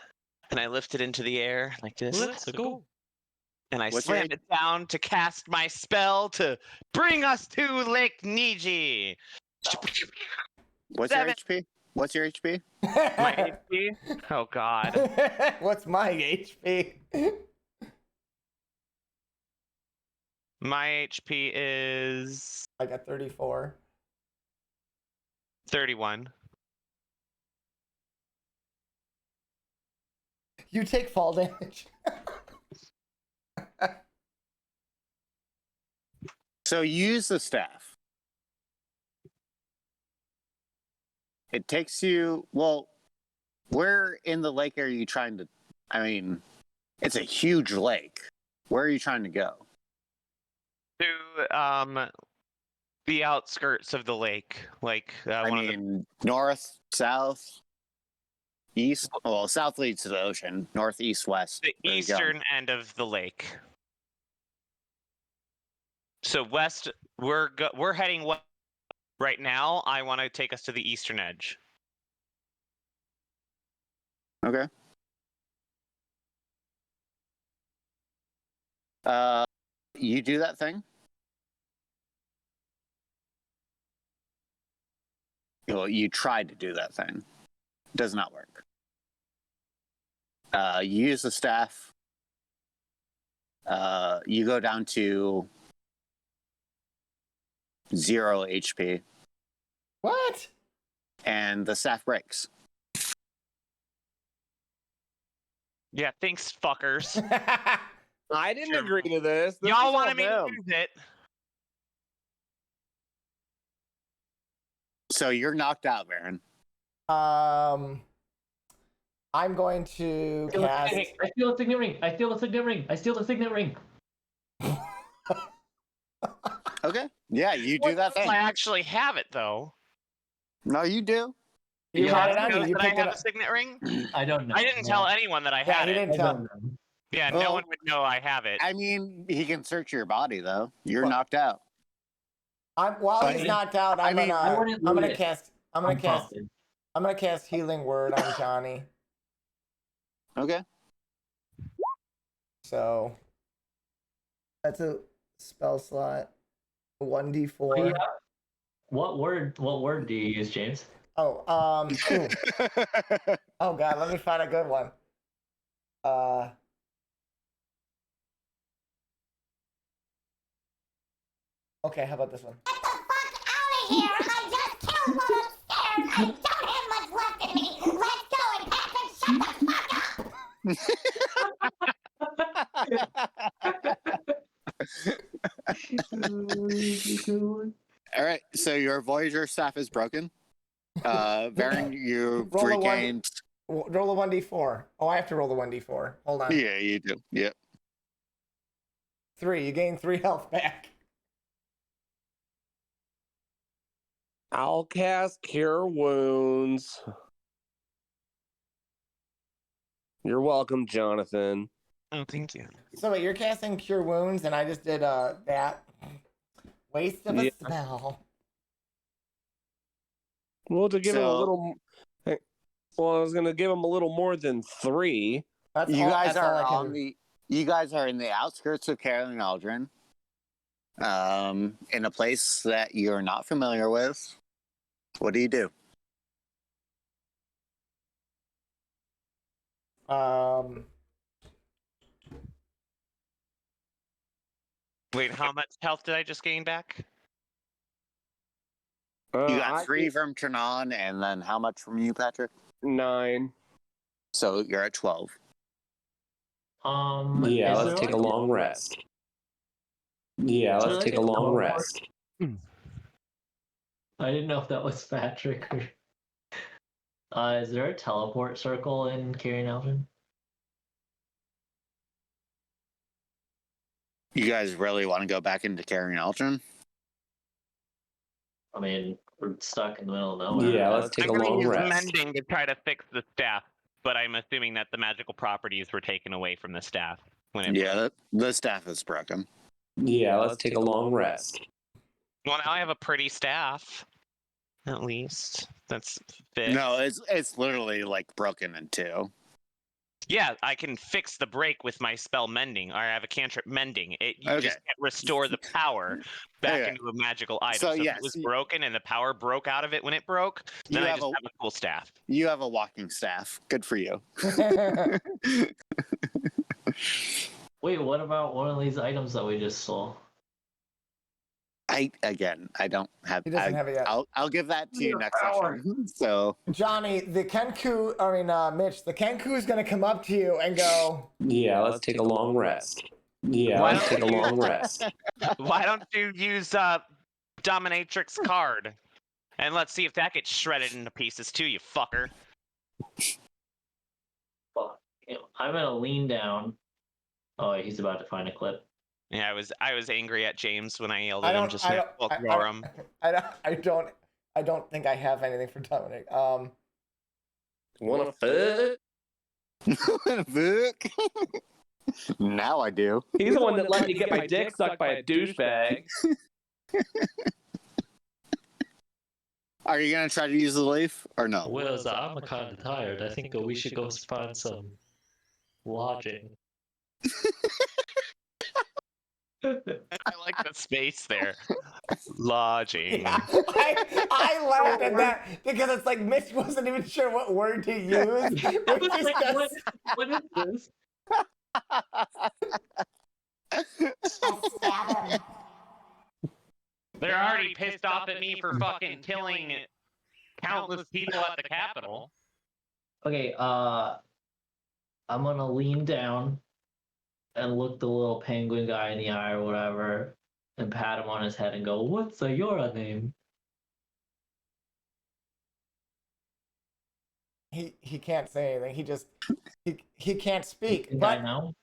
and I lift it into the air like this. Let's go. And I What's slammed it down to cast my spell to bring us to Lake Niji. What's Seven. your HP? What's your HP? My HP? Oh God. What's my HP? My HP is I got 34. 31. You take fall damage. So use the staff. It takes you, well, where in the lake are you trying to, I mean, it's a huge lake. Where are you trying to go? To the outskirts of the lake, like I mean, north, south, east. Well, south leads to the ocean. North, east, west. the Where are you going? eastern end of the lake. So west, we're heading west right now. I want to take us to the eastern edge. Okay. You do that thing. Well, you tried to do that thing. Does not work. You use the staff. You go down to 0 HP, What? and the staff breaks. Yeah, thanks, fuckers. I didn't Sure. agree to this. This Y'all is wanted all me to them. use it. So you're knocked out, Baron. I'm going to cast. I steal a signet ring. I steal a signet ring. I steal a signet ring. Okay. Yeah, you do that thing. I actually have it though. No, you do. You had it on you. Knows You that I picked it have a up. signet ring. I don't know. I didn't tell anyone that I Yeah, had he it. didn't I tell. don't know. Yeah, no Well- one would know I have it. I mean, he can search your body though. You're What? knocked out. While But he's he- knocked out, I mean, I wouldn't I'm gonna loot it. cast. I'm gonna cast healing word on Johnny. Okay. So that's a spell slot. 1d4. Yeah. What word do you use, James? Oh, ooh. Oh god, let me find a good one. Okay, how about this one? Get the fuck out of here! I just killed one upstairs! I don't have much left in me! Let's go and Patrick, shut the fuck up! All right. So your Voyager staff is broken. Baron, you Roll a one. regained. Roll a 1d4. Oh, I have to roll the 1d4. Hold on. Yeah, you do. Yep. 3. You gain 3 health back. I'll cast Cure Wounds. You're welcome, Jonathan. Oh, thank you. So wait, you're casting Cure Wounds, and I just did that. Waste of a Yeah. spell. Well, to give him a So- little. Well, I was gonna give him a little more than 3. That's You all, guys that's all are I can on the. You guys are in the outskirts of Carolyn Aldrin. in a place that you're not familiar with. What do you do? Wait, how much health did I just gain back? You got 3 from Trinon, and then how much from you, Patrick? 9. So you're at 12. Yeah, let's take a long rest. Yeah, let's take a long rest. I didn't know if that was Patrick or... is there a teleport circle in Carrion Elgin? You guys really want to go back into Carrion Aldrin? I mean, we're stuck in the middle of nowhere. Yeah, let's take a I'm gonna long use rest. mending to try to fix the staff, but I'm assuming that the magical properties were taken away from the staff when it. Yeah, the staff is broken. Yeah, let's take a long rest. Well, now I have a pretty staff. At least that's fixed. No, it's literally like broken in 2. Yeah, I can fix the break with my spell mending, or I have a cantrip mending. You Okay. just can't restore the power back Okay. into a magical item. So, So yes, if it was broken and the power broke out of it when it broke, then You I have just have a cool staff. You have a walking staff. Good for you. Wait, what about one of these items that we just saw? I don't have. He doesn't have it yet. I'll give that to you next session. So Johnny, the Kenku, Mitch, the Kenku is going to come up to you and go, Yeah, let's take a long rest. Yeah, Why let's don't take a you- long rest. Why don't you use Dominatrix card? And let's see if that gets shredded into pieces too, you fucker. Fuck. I'm gonna lean down. Oh, he's about to find a clip. Yeah, I was angry at James when I yelled I at him don't, just I now. don't, Well, I, ignore him. I don't think I have anything for Dominic. Wanna fuck? Look. Now I do. He's the one that let me get my dick sucked by a douchebag. Are you gonna try to use the leaf or no? Well, I'm kind of tired. I think we should go find some lodging. I like the space there. Lodging. Yeah, I laughed at that because it's like Mitch wasn't even sure what word to use. Which is just... What is this? Stab him. They're already pissed off at me for fucking killing countless people at the Capitol. Okay, I'm gonna lean down and look the little penguin guy in the eye or whatever, and pat him on his head and go, "What's your name?" He can't say anything. He just he can't speak. Think But I know.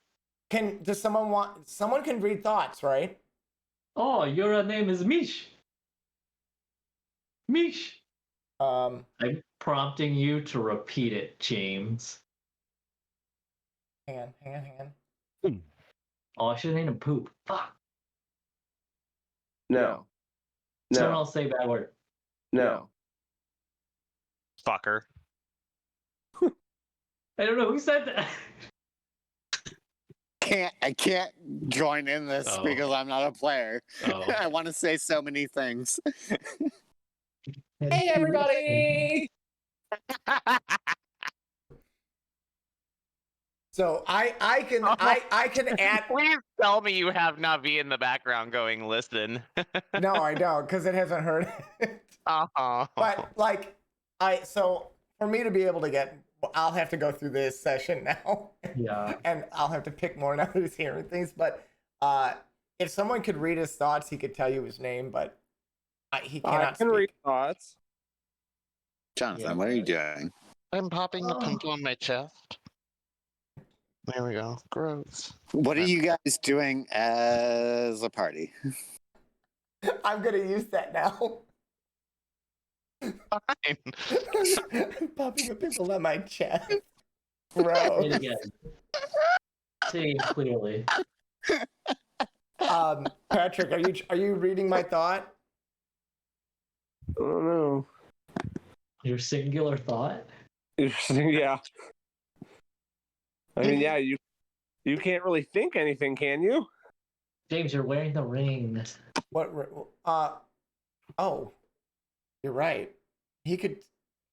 does someone can read thoughts, right? Oh, your name is Mish. Mish. Um, I'm prompting you to repeat it, James. hang on. Oh, I should have named him Poop. Fuck. No. Someone No. else say a bad word. No. Fucker. I don't know who said that. I can't join in this Oh. because I'm not a player. Oh. I want to say so many things. Hey, everybody! So I can add. Please tell me you have Navi in the background going, listen. No, I don't because it hasn't heard it. Uh-huh. But like so for me to be able to get, I'll have to go through this session now. Yeah. And I'll have to pick more now that he's hearing things. But if someone could read his thoughts, he could tell you his name, but he cannot I can speak. read thoughts. Jonathan, Yeah. what are you doing? I'm popping a pimple on my chest. There we go. Gross. What are you guys doing as a party? I'm gonna use that now. Fine. I'm popping a pimple on my chest. Say Bro. it again. Say it clearly. Patrick, are you reading my thought? I don't know. Your singular thought? Yeah. I mean, yeah, you can't really think anything, can you? James, you're wearing the ring. What? Oh, you're right. He could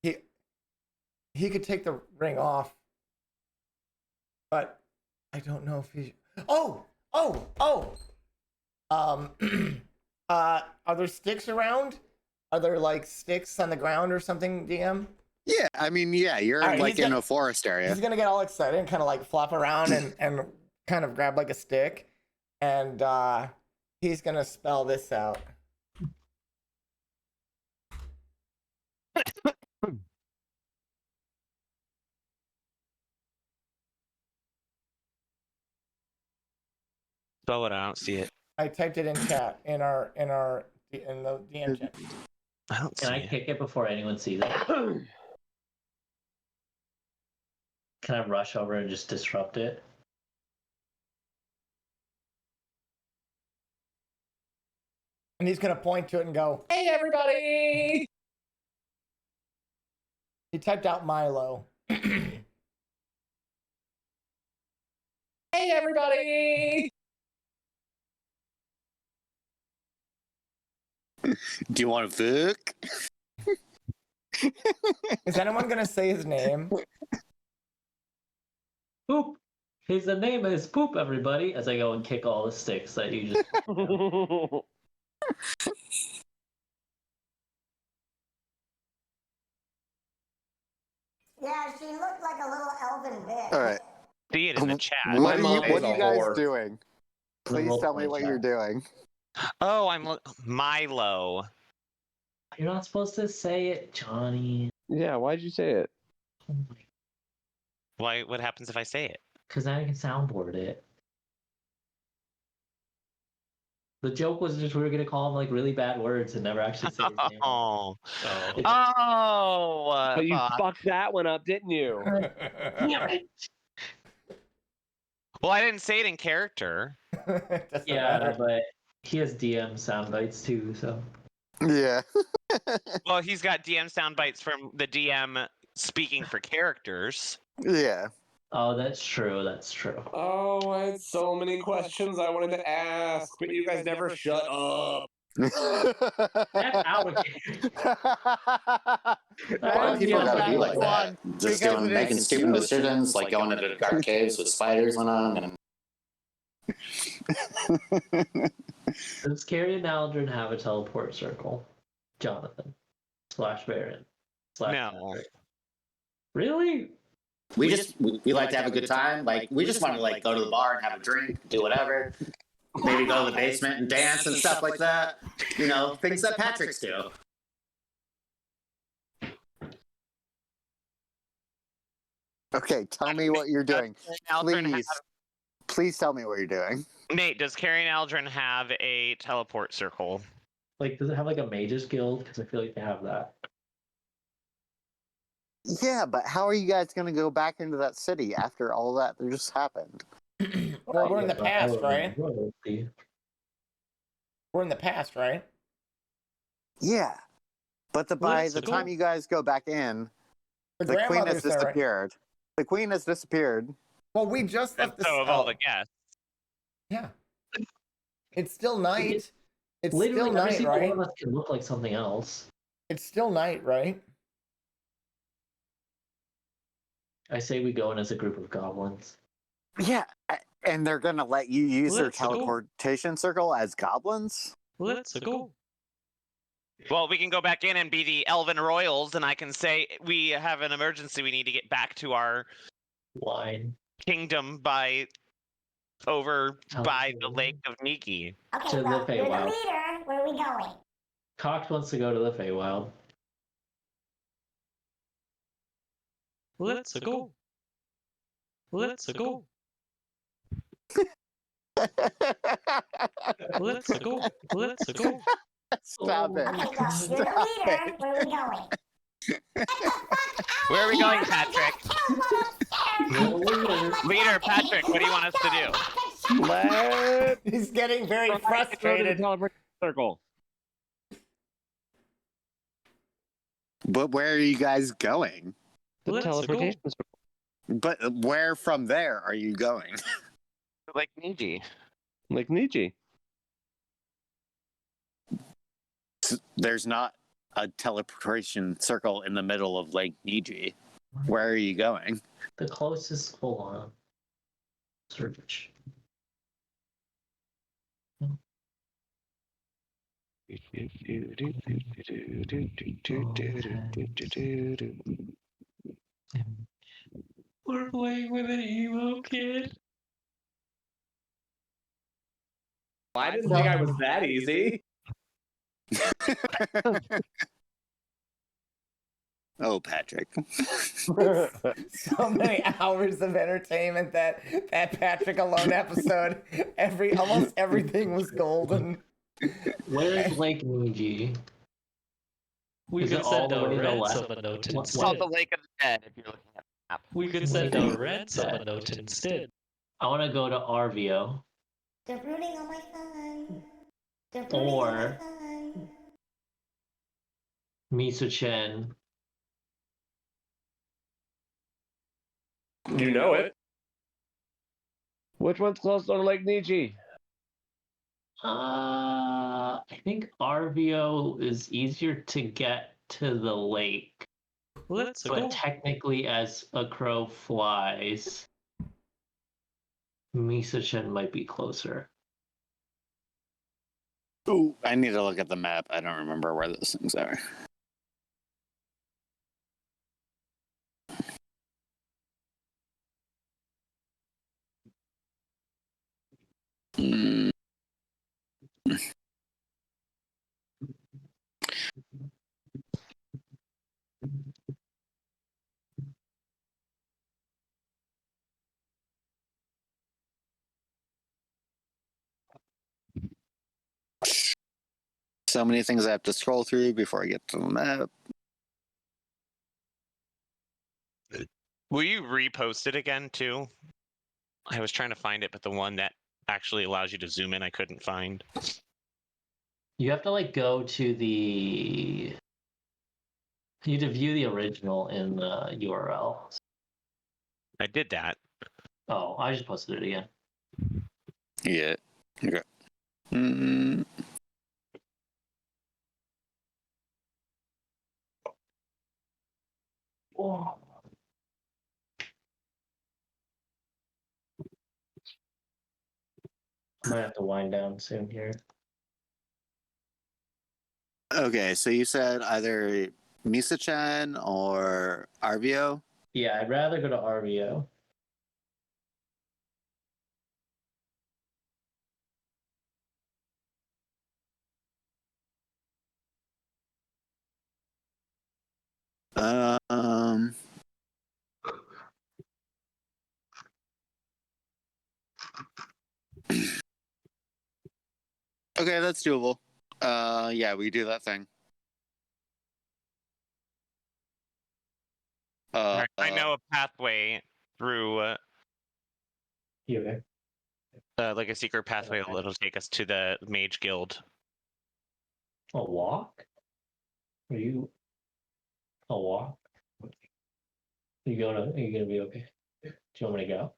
take the ring off, but I don't know if he. Oh. Are there sticks around? Are there like sticks on the ground or something, DM? Yeah, I mean, yeah, you're All right, like in a forest area. He's gonna get all excited and kind of like flop around and kind of grab like a stick, and he's gonna spell this out. Spell it. I don't see it. I typed it in chat in the DM chat. I don't Can see I it. kick it before anyone sees it? Can I rush over and just disrupt it? And he's gonna point to it and go, Hey, everybody! he typed out Milo. Hey, everybody! Do you want to fuck? Is anyone gonna say his name? Poop. His name is Poop, everybody. As I go and kick all the sticks that you just. Yeah, she looked like a little elven bitch. All right. See it in the chat. What mom are is a you guys whore. doing? Please tell me what you're doing. Oh, I'm Milo. You're not supposed to say it, Johnny. Yeah, why'd you say it? Oh my. Why? What happens if I say it? Because I can soundboard it. The joke was just we were gonna call him like really bad words and never actually say his name. Oh. So Oh. But you fuck. fucked that one up, didn't you? Well, I didn't say it in character. Doesn't yeah, matter. but he has DM sound bites too, so. Yeah. Well, he's got DM sound bites from the DM speaking for characters. Yeah. Oh, that's true. That's true. Oh, I had so many questions I wanted to ask, but you guys never shut up. That's out of here. Why do people gotta be like Go that? on, Just because doing it making is stupid so decisions, like going into dark caves with spiders and on. And Does Carrie and Aldrin have a teleport circle? Jonathan. / Baron. / No. Patrick. Really? we like to have a good time. Like we just want to like go to the bar and have a drink, do whatever. Maybe go to the basement and dance and stuff like that. You know, things that Patrick's do. Okay, tell me what you're doing. Aldrin Please tell me what you're doing. Nate, does Carrie and Aldrin have a teleport circle? Like, does it have like a mages guild? Because I feel like they have that. Yeah, but how are you guys going to go back into that city after all that just happened? Well, we're in the past, right? Royalty. We're in the past, right? Yeah. But by Let's the go. time you guys go back in, the queen has grandmother's there, right? disappeared. The queen has disappeared. Well, we just And left the so of all the guests. Yeah. It's still night. It's Literally, still every night, single right? one of us can look like something else. It's still night, right? I say we go in as a group of goblins. Yeah. And they're going to let you use their Let's go. teleportation circle as goblins? Let's go. Well, we can go back in and be the Elven Royals, and I can say we have an emergency. We need to get back to our Line. kingdom by the Lake of Niki. Okay, To the well, you're the Feywild. leader. Where are we going? Cox wants to go to the Feywild. Let's go. Let's go. Let's go. Let's go. Stop it. Okay, well, you're the leader. Where are we going? Where are we going, Patrick? Leader, Patrick, what do you want us to do? Let's He's getting very go to the frustrated. teleport circle. But where are you guys going? The Let's teleportation circle. But where from there are you going? Like Niji. Like Nietzsche. there's not a teleportation circle in the middle of Lake Niji. Where are you going? The closest, hold on. Search. We're playing with an emo kid. I didn't think I was that easy. Oh, Patrick. So many hours of entertainment that Patrick alone episode. Almost everything was golden. Where's Lake Niji? We Is could it all send the way a to the red left? someone note What- It's called instead. the Lake of the Dead if you're looking at the map. We could send a red someone note instead. I want to go to Arvio. They're rooting on my phone. They're rooting Or- on my phone. Miso-chen. You know it. Which one's closer to Lake Niji? I think Arvio is easier to get to the lake. Let's But go. technically, as a crow flies, Miso-chen might be closer. Ooh, I need to look at the map. I don't remember where those things are. Hmm. So many things I have to scroll through before I get to the map. Will you repost it again too? I was trying to find it, but the one that actually allows you to zoom in, I couldn't find. You have to like go to the. You have to view the original in the URL. I did that. Oh, I just posted it again. Yeah. Okay. Mm. Oh. Might have to wind down soon here. Okay, so you said either Misa-chan or Arvio? Yeah, I'd rather go to Arvio. Um. Okay, that's doable. Yeah, we do that thing. Alright, I know a pathway through, You okay? like a secret pathway that'll take us to the Mage Guild. A walk? Are you a walk? Are you gonna be okay? Do you want me to go?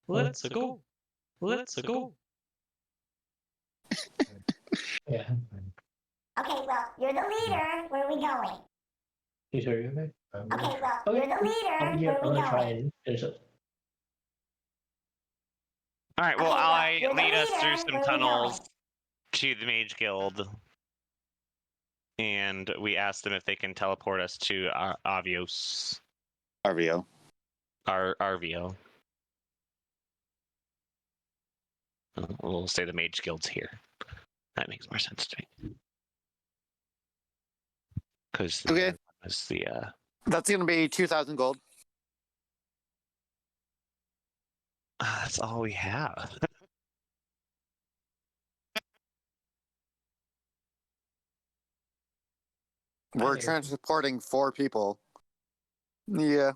Let's go. Let's go. Yeah. Okay, well, you're the leader. Where are we going? You sure you're okay? Okay, well, Okay. you're the leader. I'm Where are we gonna try going? and finish it. Alright, well, Okay, well, I you're the lead us leader. through Where some are we going? tunnels to the Mage Guild. And we ask them if they can teleport us to Avios. Arvio. Arvio. We'll say the Mage Guild's here. That makes more sense to me. Because Okay. is the That's gonna be 2,000 gold. that's all we have. We're Okay. transporting 4 people. Yeah,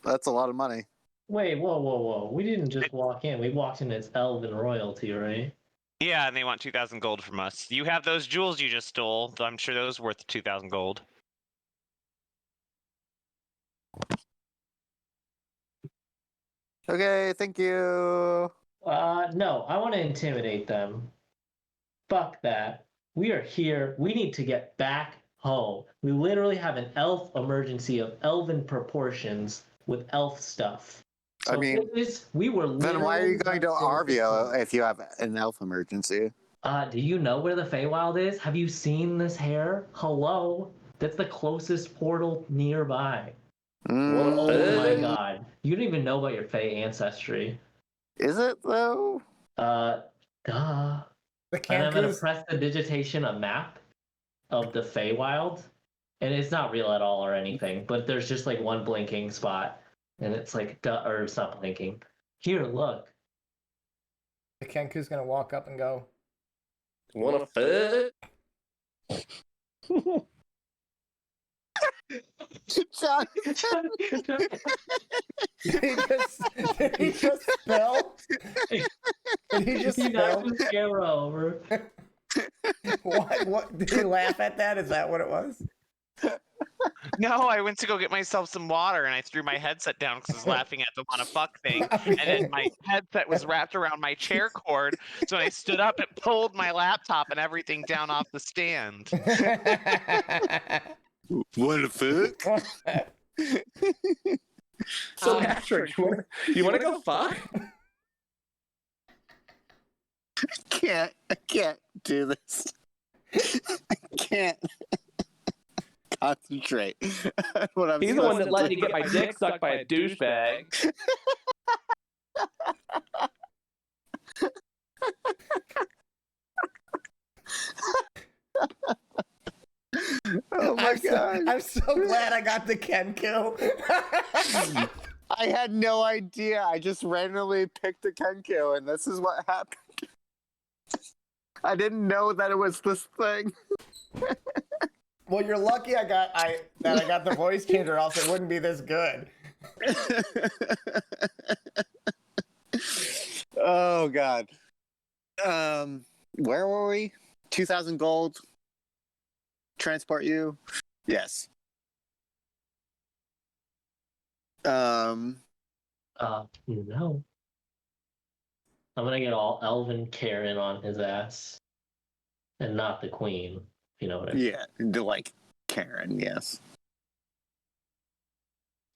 that's a lot of money. Wait, whoa. We didn't just walk in. We walked in as elven royalty, right? Yeah, and they want 2,000 gold from us. You have those jewels you just stole. I'm sure those worth 2,000 gold. Okay, thank you. No, I want to intimidate them. Fuck that. We are here. We need to get back home. We literally have an elf emergency of elven proportions with elf stuff. So I mean, we were then why are you going to literally Arvio if you have an elf emergency? do you know where the Feywild is? Have you seen this hair? Hello? That's the closest portal nearby. Oh my god. You don't even know about your Fey ancestry. Is it though? Duh. The And I'm gonna Kenku's. press the digitation a map of the Feywild. And it's not real at all or anything, but there's just like one blinking spot. And it's like, duh, or it's not blinking. Here, look. The Kenku's gonna walk up and go. Wanna fit? John, Did he just spill? Did he just He knocked spill? his camera over. What? Did he laugh at that? Is that what it was? No, I went to go get myself some water and I threw my headset down because I was laughing at the wanna fuck thing. And then my headset was wrapped around my chair cord. So when I stood up, it pulled my laptop and everything down off the stand. what the fuck? So Patrick, you wanna go fuck? I can't do this. I can't concentrate. What I'm He's the one supposed that to let do. me get my dick sucked by a douchebag. Oh my god! I'm so glad I got the Kenku. I had no idea. I just randomly picked a Kenku, and this is what happened. I didn't know that it was this thing. Well, you're lucky I got the voice changer, else it wouldn't be this good. Oh god. Where were we? 2,000 gold. Transport you. Yes. No. I'm gonna get all Elven Karen on his ass. And not the queen, if you know what I mean. Yeah, like Karen, yes.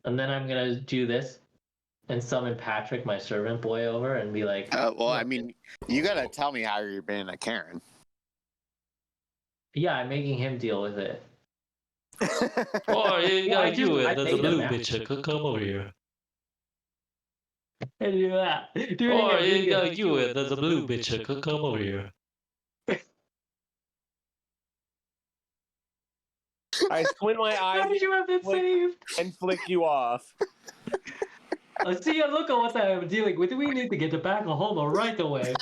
And then I'm gonna do this and summon Patrick, my servant boy, over and be like, Well, I mean, you gotta tell me how you're being a Karen. yeah, I'm making him deal with it. Oh, you Well, I gotta do just- I it. There's a made a blue map. bitch. Come over here. And do that. Oh, you gotta do it. There's a blue bitch. Come over here. I squint my How eyes did you have it saved? and flick you off. See, look at what I'm dealing with. We need to get back home right away.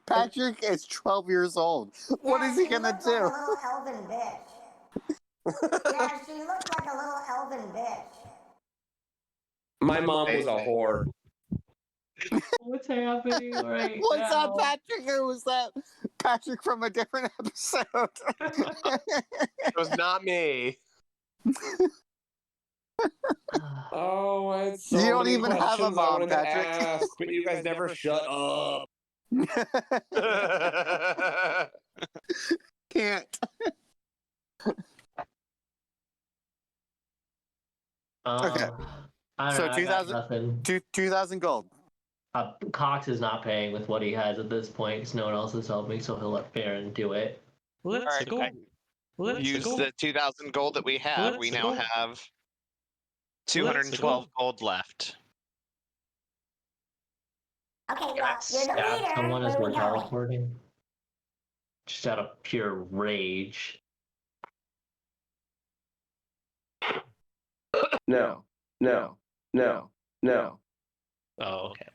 Patrick is 12 years old. What is he gonna She looked do? like a little elven bitch. Yeah, she looked like a little elven bitch. My mom was a whore. What's happening right Was now? that Patrick or was that Patrick from a different episode? It was not me. Oh, I had so You don't many even have a questions I mom, wanted to Patrick. ask, but you guys never shut up. Can't. Okay. I don't So know, I got 2,000 nothing. 2,000 gold. Cox is not paying with what he has at this point because no one else is helping, so he'll let Baron do it. Let's Alright, go. Let's Use go. the 2,000 gold that we have. We Let's now go. have 212 go. gold left. Okay, well, Got you're the stabbed leader. someone as Where we're we going? teleporting. Just out of pure rage. No, no, no, no. Oh, okay.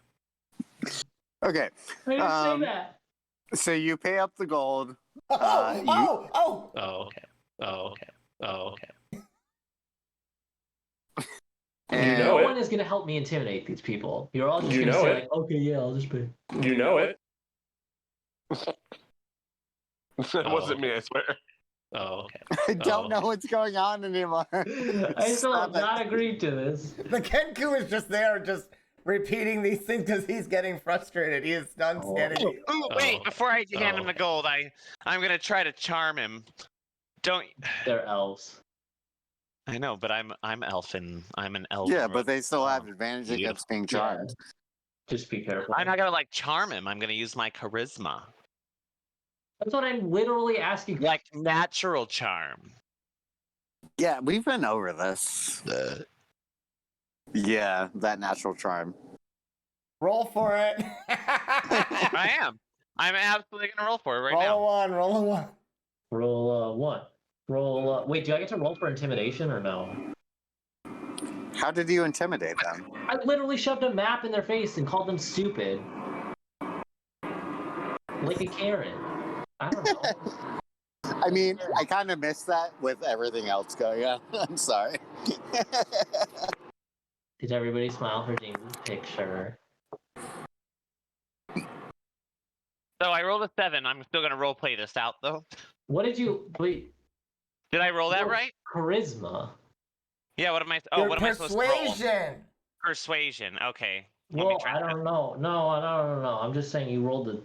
Okay. I didn't Um, say that. So you pay up the gold. Oh, you- oh! Oh, okay. Oh, okay. Oh, okay. And know No it. one is gonna help me intimidate these people. You're all just You gonna know say it. like, okay, yeah, I'll just pay. You know it. That wasn't me, I swear. Oh, okay. I don't Oh. know what's going on anymore. I still have Stop it. not agreed to this. The Kenku is just there, just repeating these things because he's getting frustrated. He is done standing. Ooh, wait! Oh. Before I hand him Oh. the gold, I'm gonna try to charm him. Don't. They're elves. I know, but I'm elfin. I'm an elf. Yeah, but they still have advantage Beautiful. against being charmed. Just be careful. I'm not gonna like charm him. I'm gonna use my charisma, That's what I'm literally asking. like natural charm. Yeah, we've been over this. Yeah, that natural charm. Roll for it. I am. I'm absolutely gonna roll for it right roll now. a one. Roll a one. Roll one. Roll. Wait, do I get to roll for intimidation or no? How did you intimidate them? I literally shoved a map in their face and called them stupid. Like a Karen. I don't know. I mean, I kind of missed that with everything else going on. I'm sorry. Did everybody smile for James's picture? So I rolled a 7. I'm still gonna role play this out though. What did you wait? Did I roll that Your right? Charisma. Yeah. What am I? Oh, Your what am I supposed to roll? persuasion. Persuasion. Okay. Let me Well, try I that. don't know. No, I don't know. I'm just saying you rolled a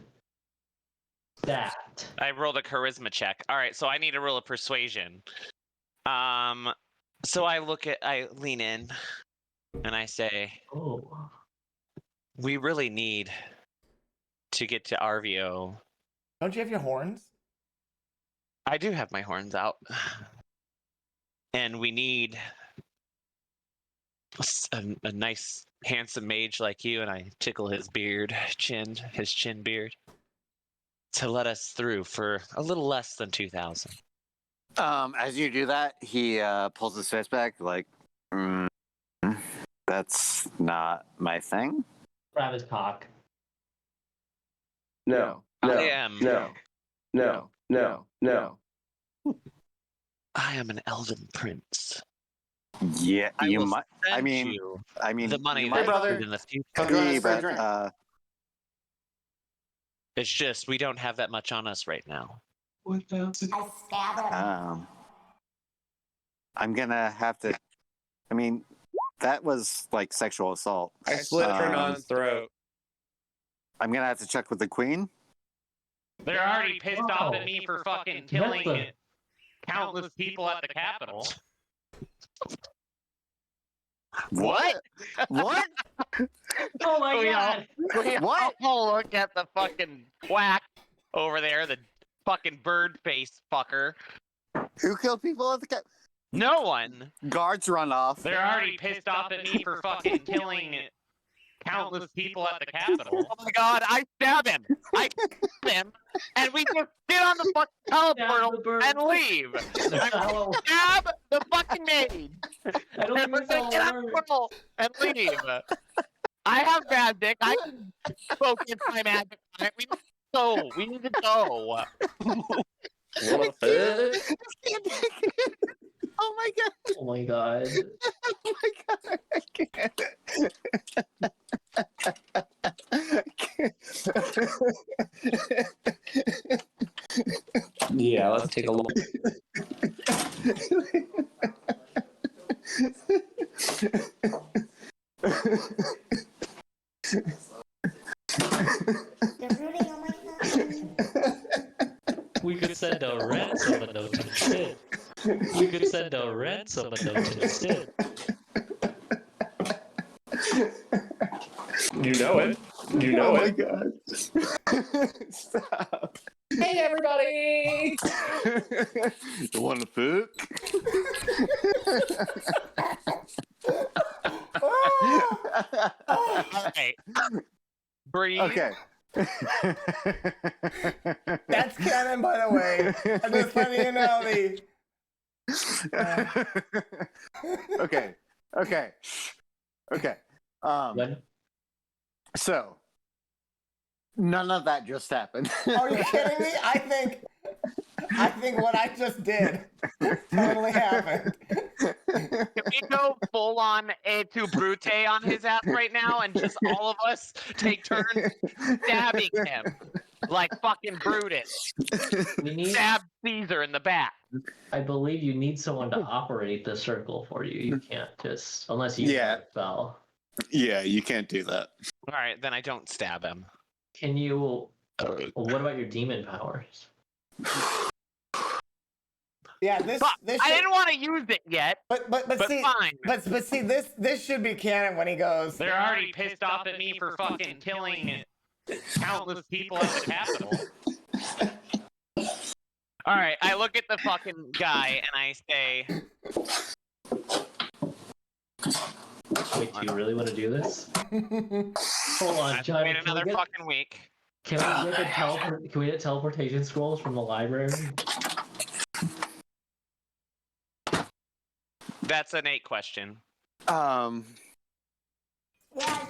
that. I rolled a charisma check. All right, so I need to roll a persuasion. So I lean in, and I say, Oh. we really need to get to Arvio. Don't you have your horns? I do have my horns out, and we need a nice, handsome mage like you. And I tickle his chin beard, to let us through for a little less than 2,000. As you do that, he pulls his face back, like, that's not my thing. Grab his cock. No. I am. No. I am an elven prince. Yeah, I you will might. I send mean, you I mean, the money you that might I brother. need in the future. Come join be, us for a but drink. It's just we don't have that much on us right now. I stab him. I'm gonna have to. I mean, that was like sexual assault. I slit Fernand's throat. I'm gonna have to check with the queen. They're already pissed off Wow. at me for fucking That's killing the- countless people at the Capitol. What? What? Oh my We all- god! What? Oh, look at the fucking quack over there, the fucking bird face fucker. Who killed people at the No one. guards? Run off. They're already pissed off at me for fucking killing countless people at the Capitol. Oh my god, I stab him! I stab him, and we just get on the fucking Stab the teleportal bird. and leave! Hello. Stab the fucking maid! I don't And we're even gonna get on the portal and leave! I have bad dick, I can focus my magic on it. We need to go. What a fit. Oh my god! Oh my god. Oh my god! I can't. Yeah, let's take a look. You're rooting on my side. We could send a ransom note instead. We could send a ransom note instead. You know it. You know Oh my it. god! Stop! Hey, everybody! You want a food? Alright. Breathe. Okay. That's canon, by the way. I'm just letting you know Okay. When? So none of that just happened. Are you kidding me? I think what I just did totally happened. Can we go full on to Brute on his ass right now and just all of us take turns stabbing him like fucking Brutus? We need. Stab Caesar in the back. I believe you need someone to operate the circle for you. You can't just unless you Yeah. spell. Yeah, you can't do that. All right, then I don't stab him. Can you? What about your demon powers? Yeah, this Fuck, this I should, didn't want to use it yet, but see, fine. but see, this should be canon when he goes. They're already pissed off at me for fucking killing countless people at the Capitol. All right, I look at the fucking guy and I say, Wait, do you really want to do this? Hold on, I've John. wait another fucking week. Can we get teleportation scrolls from the library? That's an 8 question. Yeah,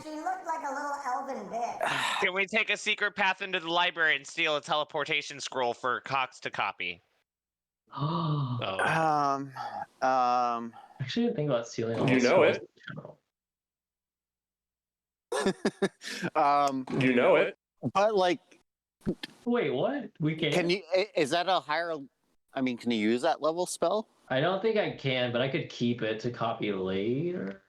she looked like a little elven bitch. Can we take a secret path into the library and steal a teleportation scroll for Cox to copy? Oh, actually, I didn't think about stealing all You the know scrolls it. in general. You know it. But like, Wait, what? We can't? can you? Is that a higher? I mean, can you use that level spell? I don't think I can, but I could keep it to copy later.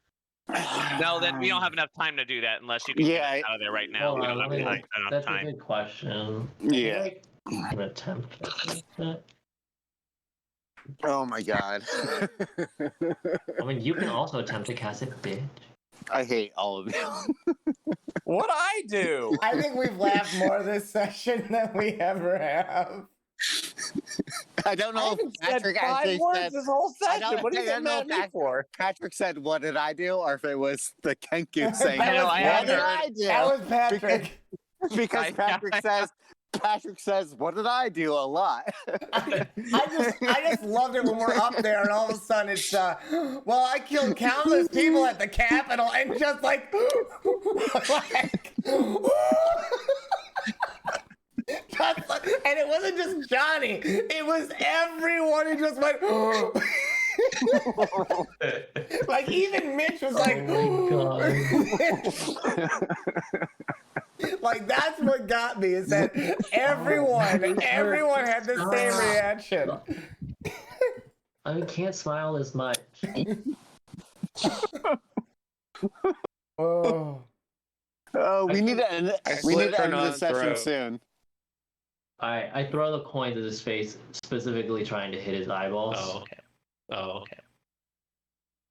No, then we don't have enough time to do that unless you can Yeah, get us out of there right now. Hold We on, don't have enough that's a time. good question. Yeah. I'm gonna attempt it. Oh my god. I mean, you can also attempt to cast it, bitch. I hate all of you. What'd I do? I think we've laughed more this session than we ever have. I don't I know if haven't said Patrick 5 actually words said. this whole I session. don't- What are you I getting don't know mad if at me for? Patrick said, "What did I do?" or if it was the Kenku saying, That was I "What haven't did heard- I do?" That was Patrick. Because Patrick says, "What did I do?" a lot. I just loved it when we're up there and all of a sudden it's well, I killed countless people at the Capitol and just like and it wasn't just Johnny, it was everyone who just went like even Mitch was like Oh my like that's what got me is that everyone had the same reaction. I can't smile as much. Oh. Oh, we need to end her this session non-throat. soon. I throw the coins at his face, specifically trying to hit his eyeballs. Oh, okay. Oh, okay.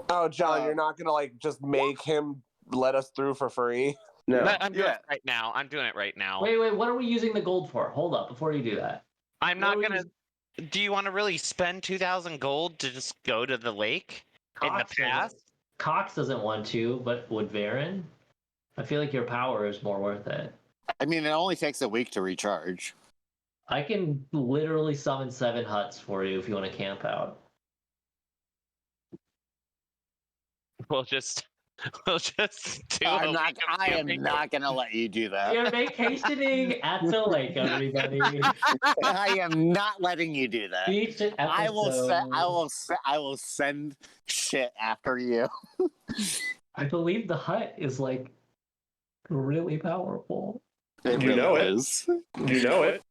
Oh, John, you're not gonna like just make him let us through for free? No. I'm doing Yeah. it right now. I'm doing it right now. Wait, what are we using the gold for? Hold up, before you do that. I'm What not are we gonna. Do you want to really spend 2,000 gold to just go to the lake in the Cox doesn't- past? Cox doesn't want to, but would Varen? I feel like your power is more worth it. I mean, it only takes a week to recharge. I can literally summon 7 huts for you if you want to camp out. We'll just do. I a am week of camping. not gonna let you do that. You're vacationing at the lake, everybody. I am not letting you do that. Each episode. I will send shit after you. I believe the hut is like really powerful. It You know it. is. You know it.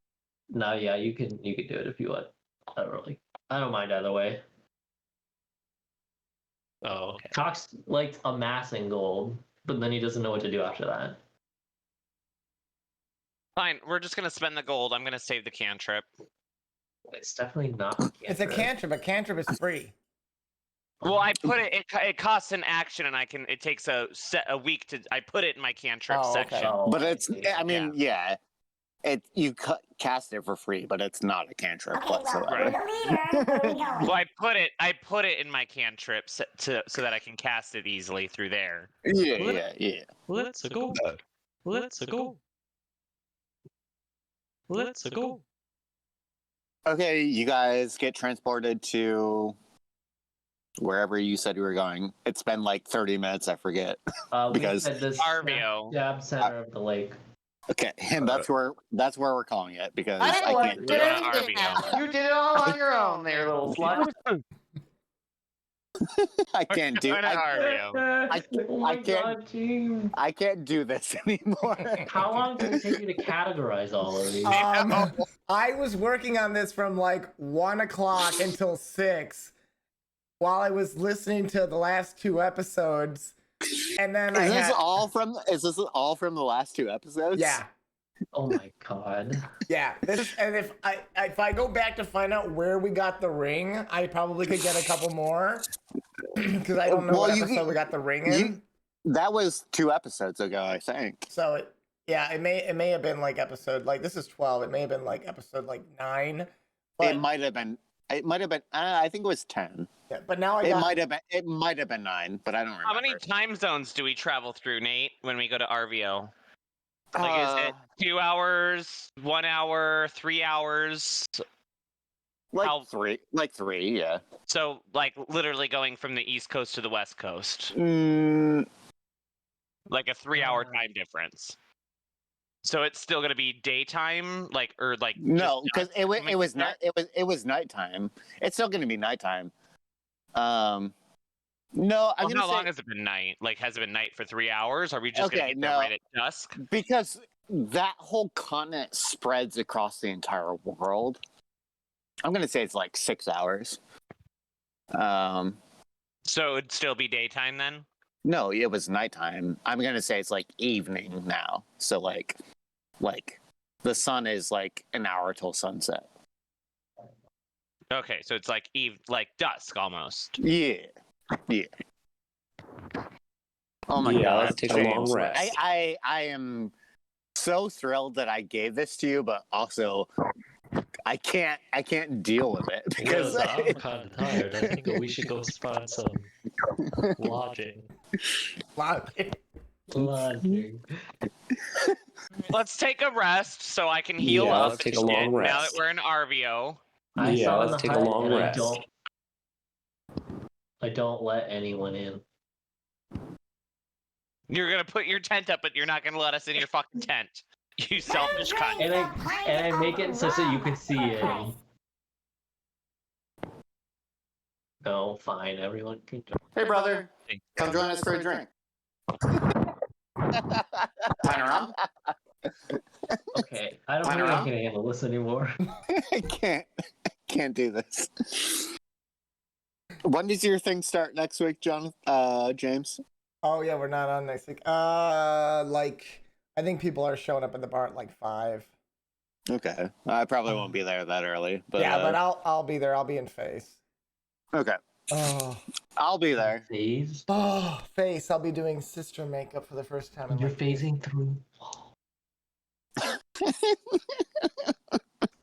No, yeah, you can do it if you want. I don't mind either way. Oh, okay. Cox likes amassing gold, but then he doesn't know what to do after that. Fine, we're just gonna spend the gold. I'm gonna save the cantrip. It's definitely not. It's a cantrip. A cantrip is free. Well, I put it. It costs an action, and it takes a week to. I put it in my cantrip Oh, okay. section. Oh, But it's. see. I mean, yeah. You cast it for free, but it's not a cantrip Okay, well, whatsoever. you're the leader. Where are we going? Well, I put it in my cantrip so that I can cast it easily through there. Yeah. Let's go. Let's go. Let's go. Okay, you guys get transported to wherever you said you were going. It's been like 30 minutes, I forget. We because- said this Arvio. jab center of the lake. Okay, and that's where we're calling it because I didn't I want can't to do do it. anything. You did it all on your own there, little slut. I can't do Going to Arvio. Oh my can't- God, team. I can't do this anymore. How long did it take you to categorize all of these? I was working on this from like 1 o'clock until 6 while I was listening to the last 2 episodes And then Is this all from the last 2 episodes? Yeah. Oh my god. Yeah, this is, and if I go back to find out where we got the ring, I probably could get a couple more because I don't know what episode we got the ring in. That was 2 episodes ago, I think. So it may have been like episode this is 12. It may have been like episode 9. But, It might have been. I think it was 10. yeah, but now It might have been 9, but I don't remember. How many time zones do we travel through, Nate, when we go to RVO? Like, is it 2 hours, 1 hour, 3 hours? Three, yeah. So, like, literally going from the East Coast to the West Coast. Like a 3-hour time difference. So it's still gonna be daytime, no, because it was nighttime. It's still gonna be nighttime. No, how long has it been night? Like, has it been night for 3 hours? Are we just gonna get there right at dusk? Because that whole continent spreads across the entire world. I'm gonna say it's like 6 hours. So it'd still be daytime then? No, it was nighttime. I'm gonna say it's like evening now. So like the sun is like an hour till sunset. Okay, so it's like dusk almost. Yeah. Oh my god! Let's take a long rest. I am so thrilled that I gave this to you, but also I can't deal with it because I'm kind of tired. I think we should go find some lodging. Lodging. Let's take a rest so I can heal up. Let's take a long rest. Now that we're in RVO. Let's take a long rest. I don't let anyone in. You're gonna put your tent up, but you're not gonna let us in your fucking tent. You selfish cunt. And I make it such that you can see it. No, fine. Everyone can join. Hey, brother, come join us for a drink. Panorama? Okay, I don't think I can handle this anymore. I can't do this. When does your thing start next week, James? Oh yeah, we're not on next week. I think people are showing up at the bar at 5. Okay, I probably won't be there that early, but yeah, but I'll be there. I'll be in Face. Okay. Oh, I'll be there. Phase? Oh, Face. I'll be doing sister makeup for the first time. You're phasing through.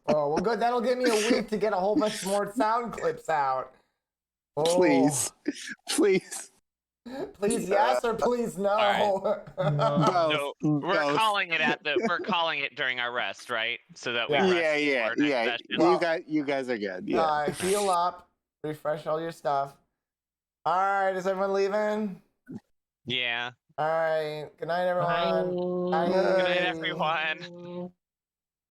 Oh, well, good. That'll give me a week to get a whole bunch more sound clips out. Oh. Please. Please yes or please no. Right. No. We're calling it during our rest, right? So that we rest Yeah. session. You guys are good. Yeah. Heal up, refresh all your stuff. All right, is everyone leaving? Yeah. All right. Good night, everyone. Bye. Good night, everyone.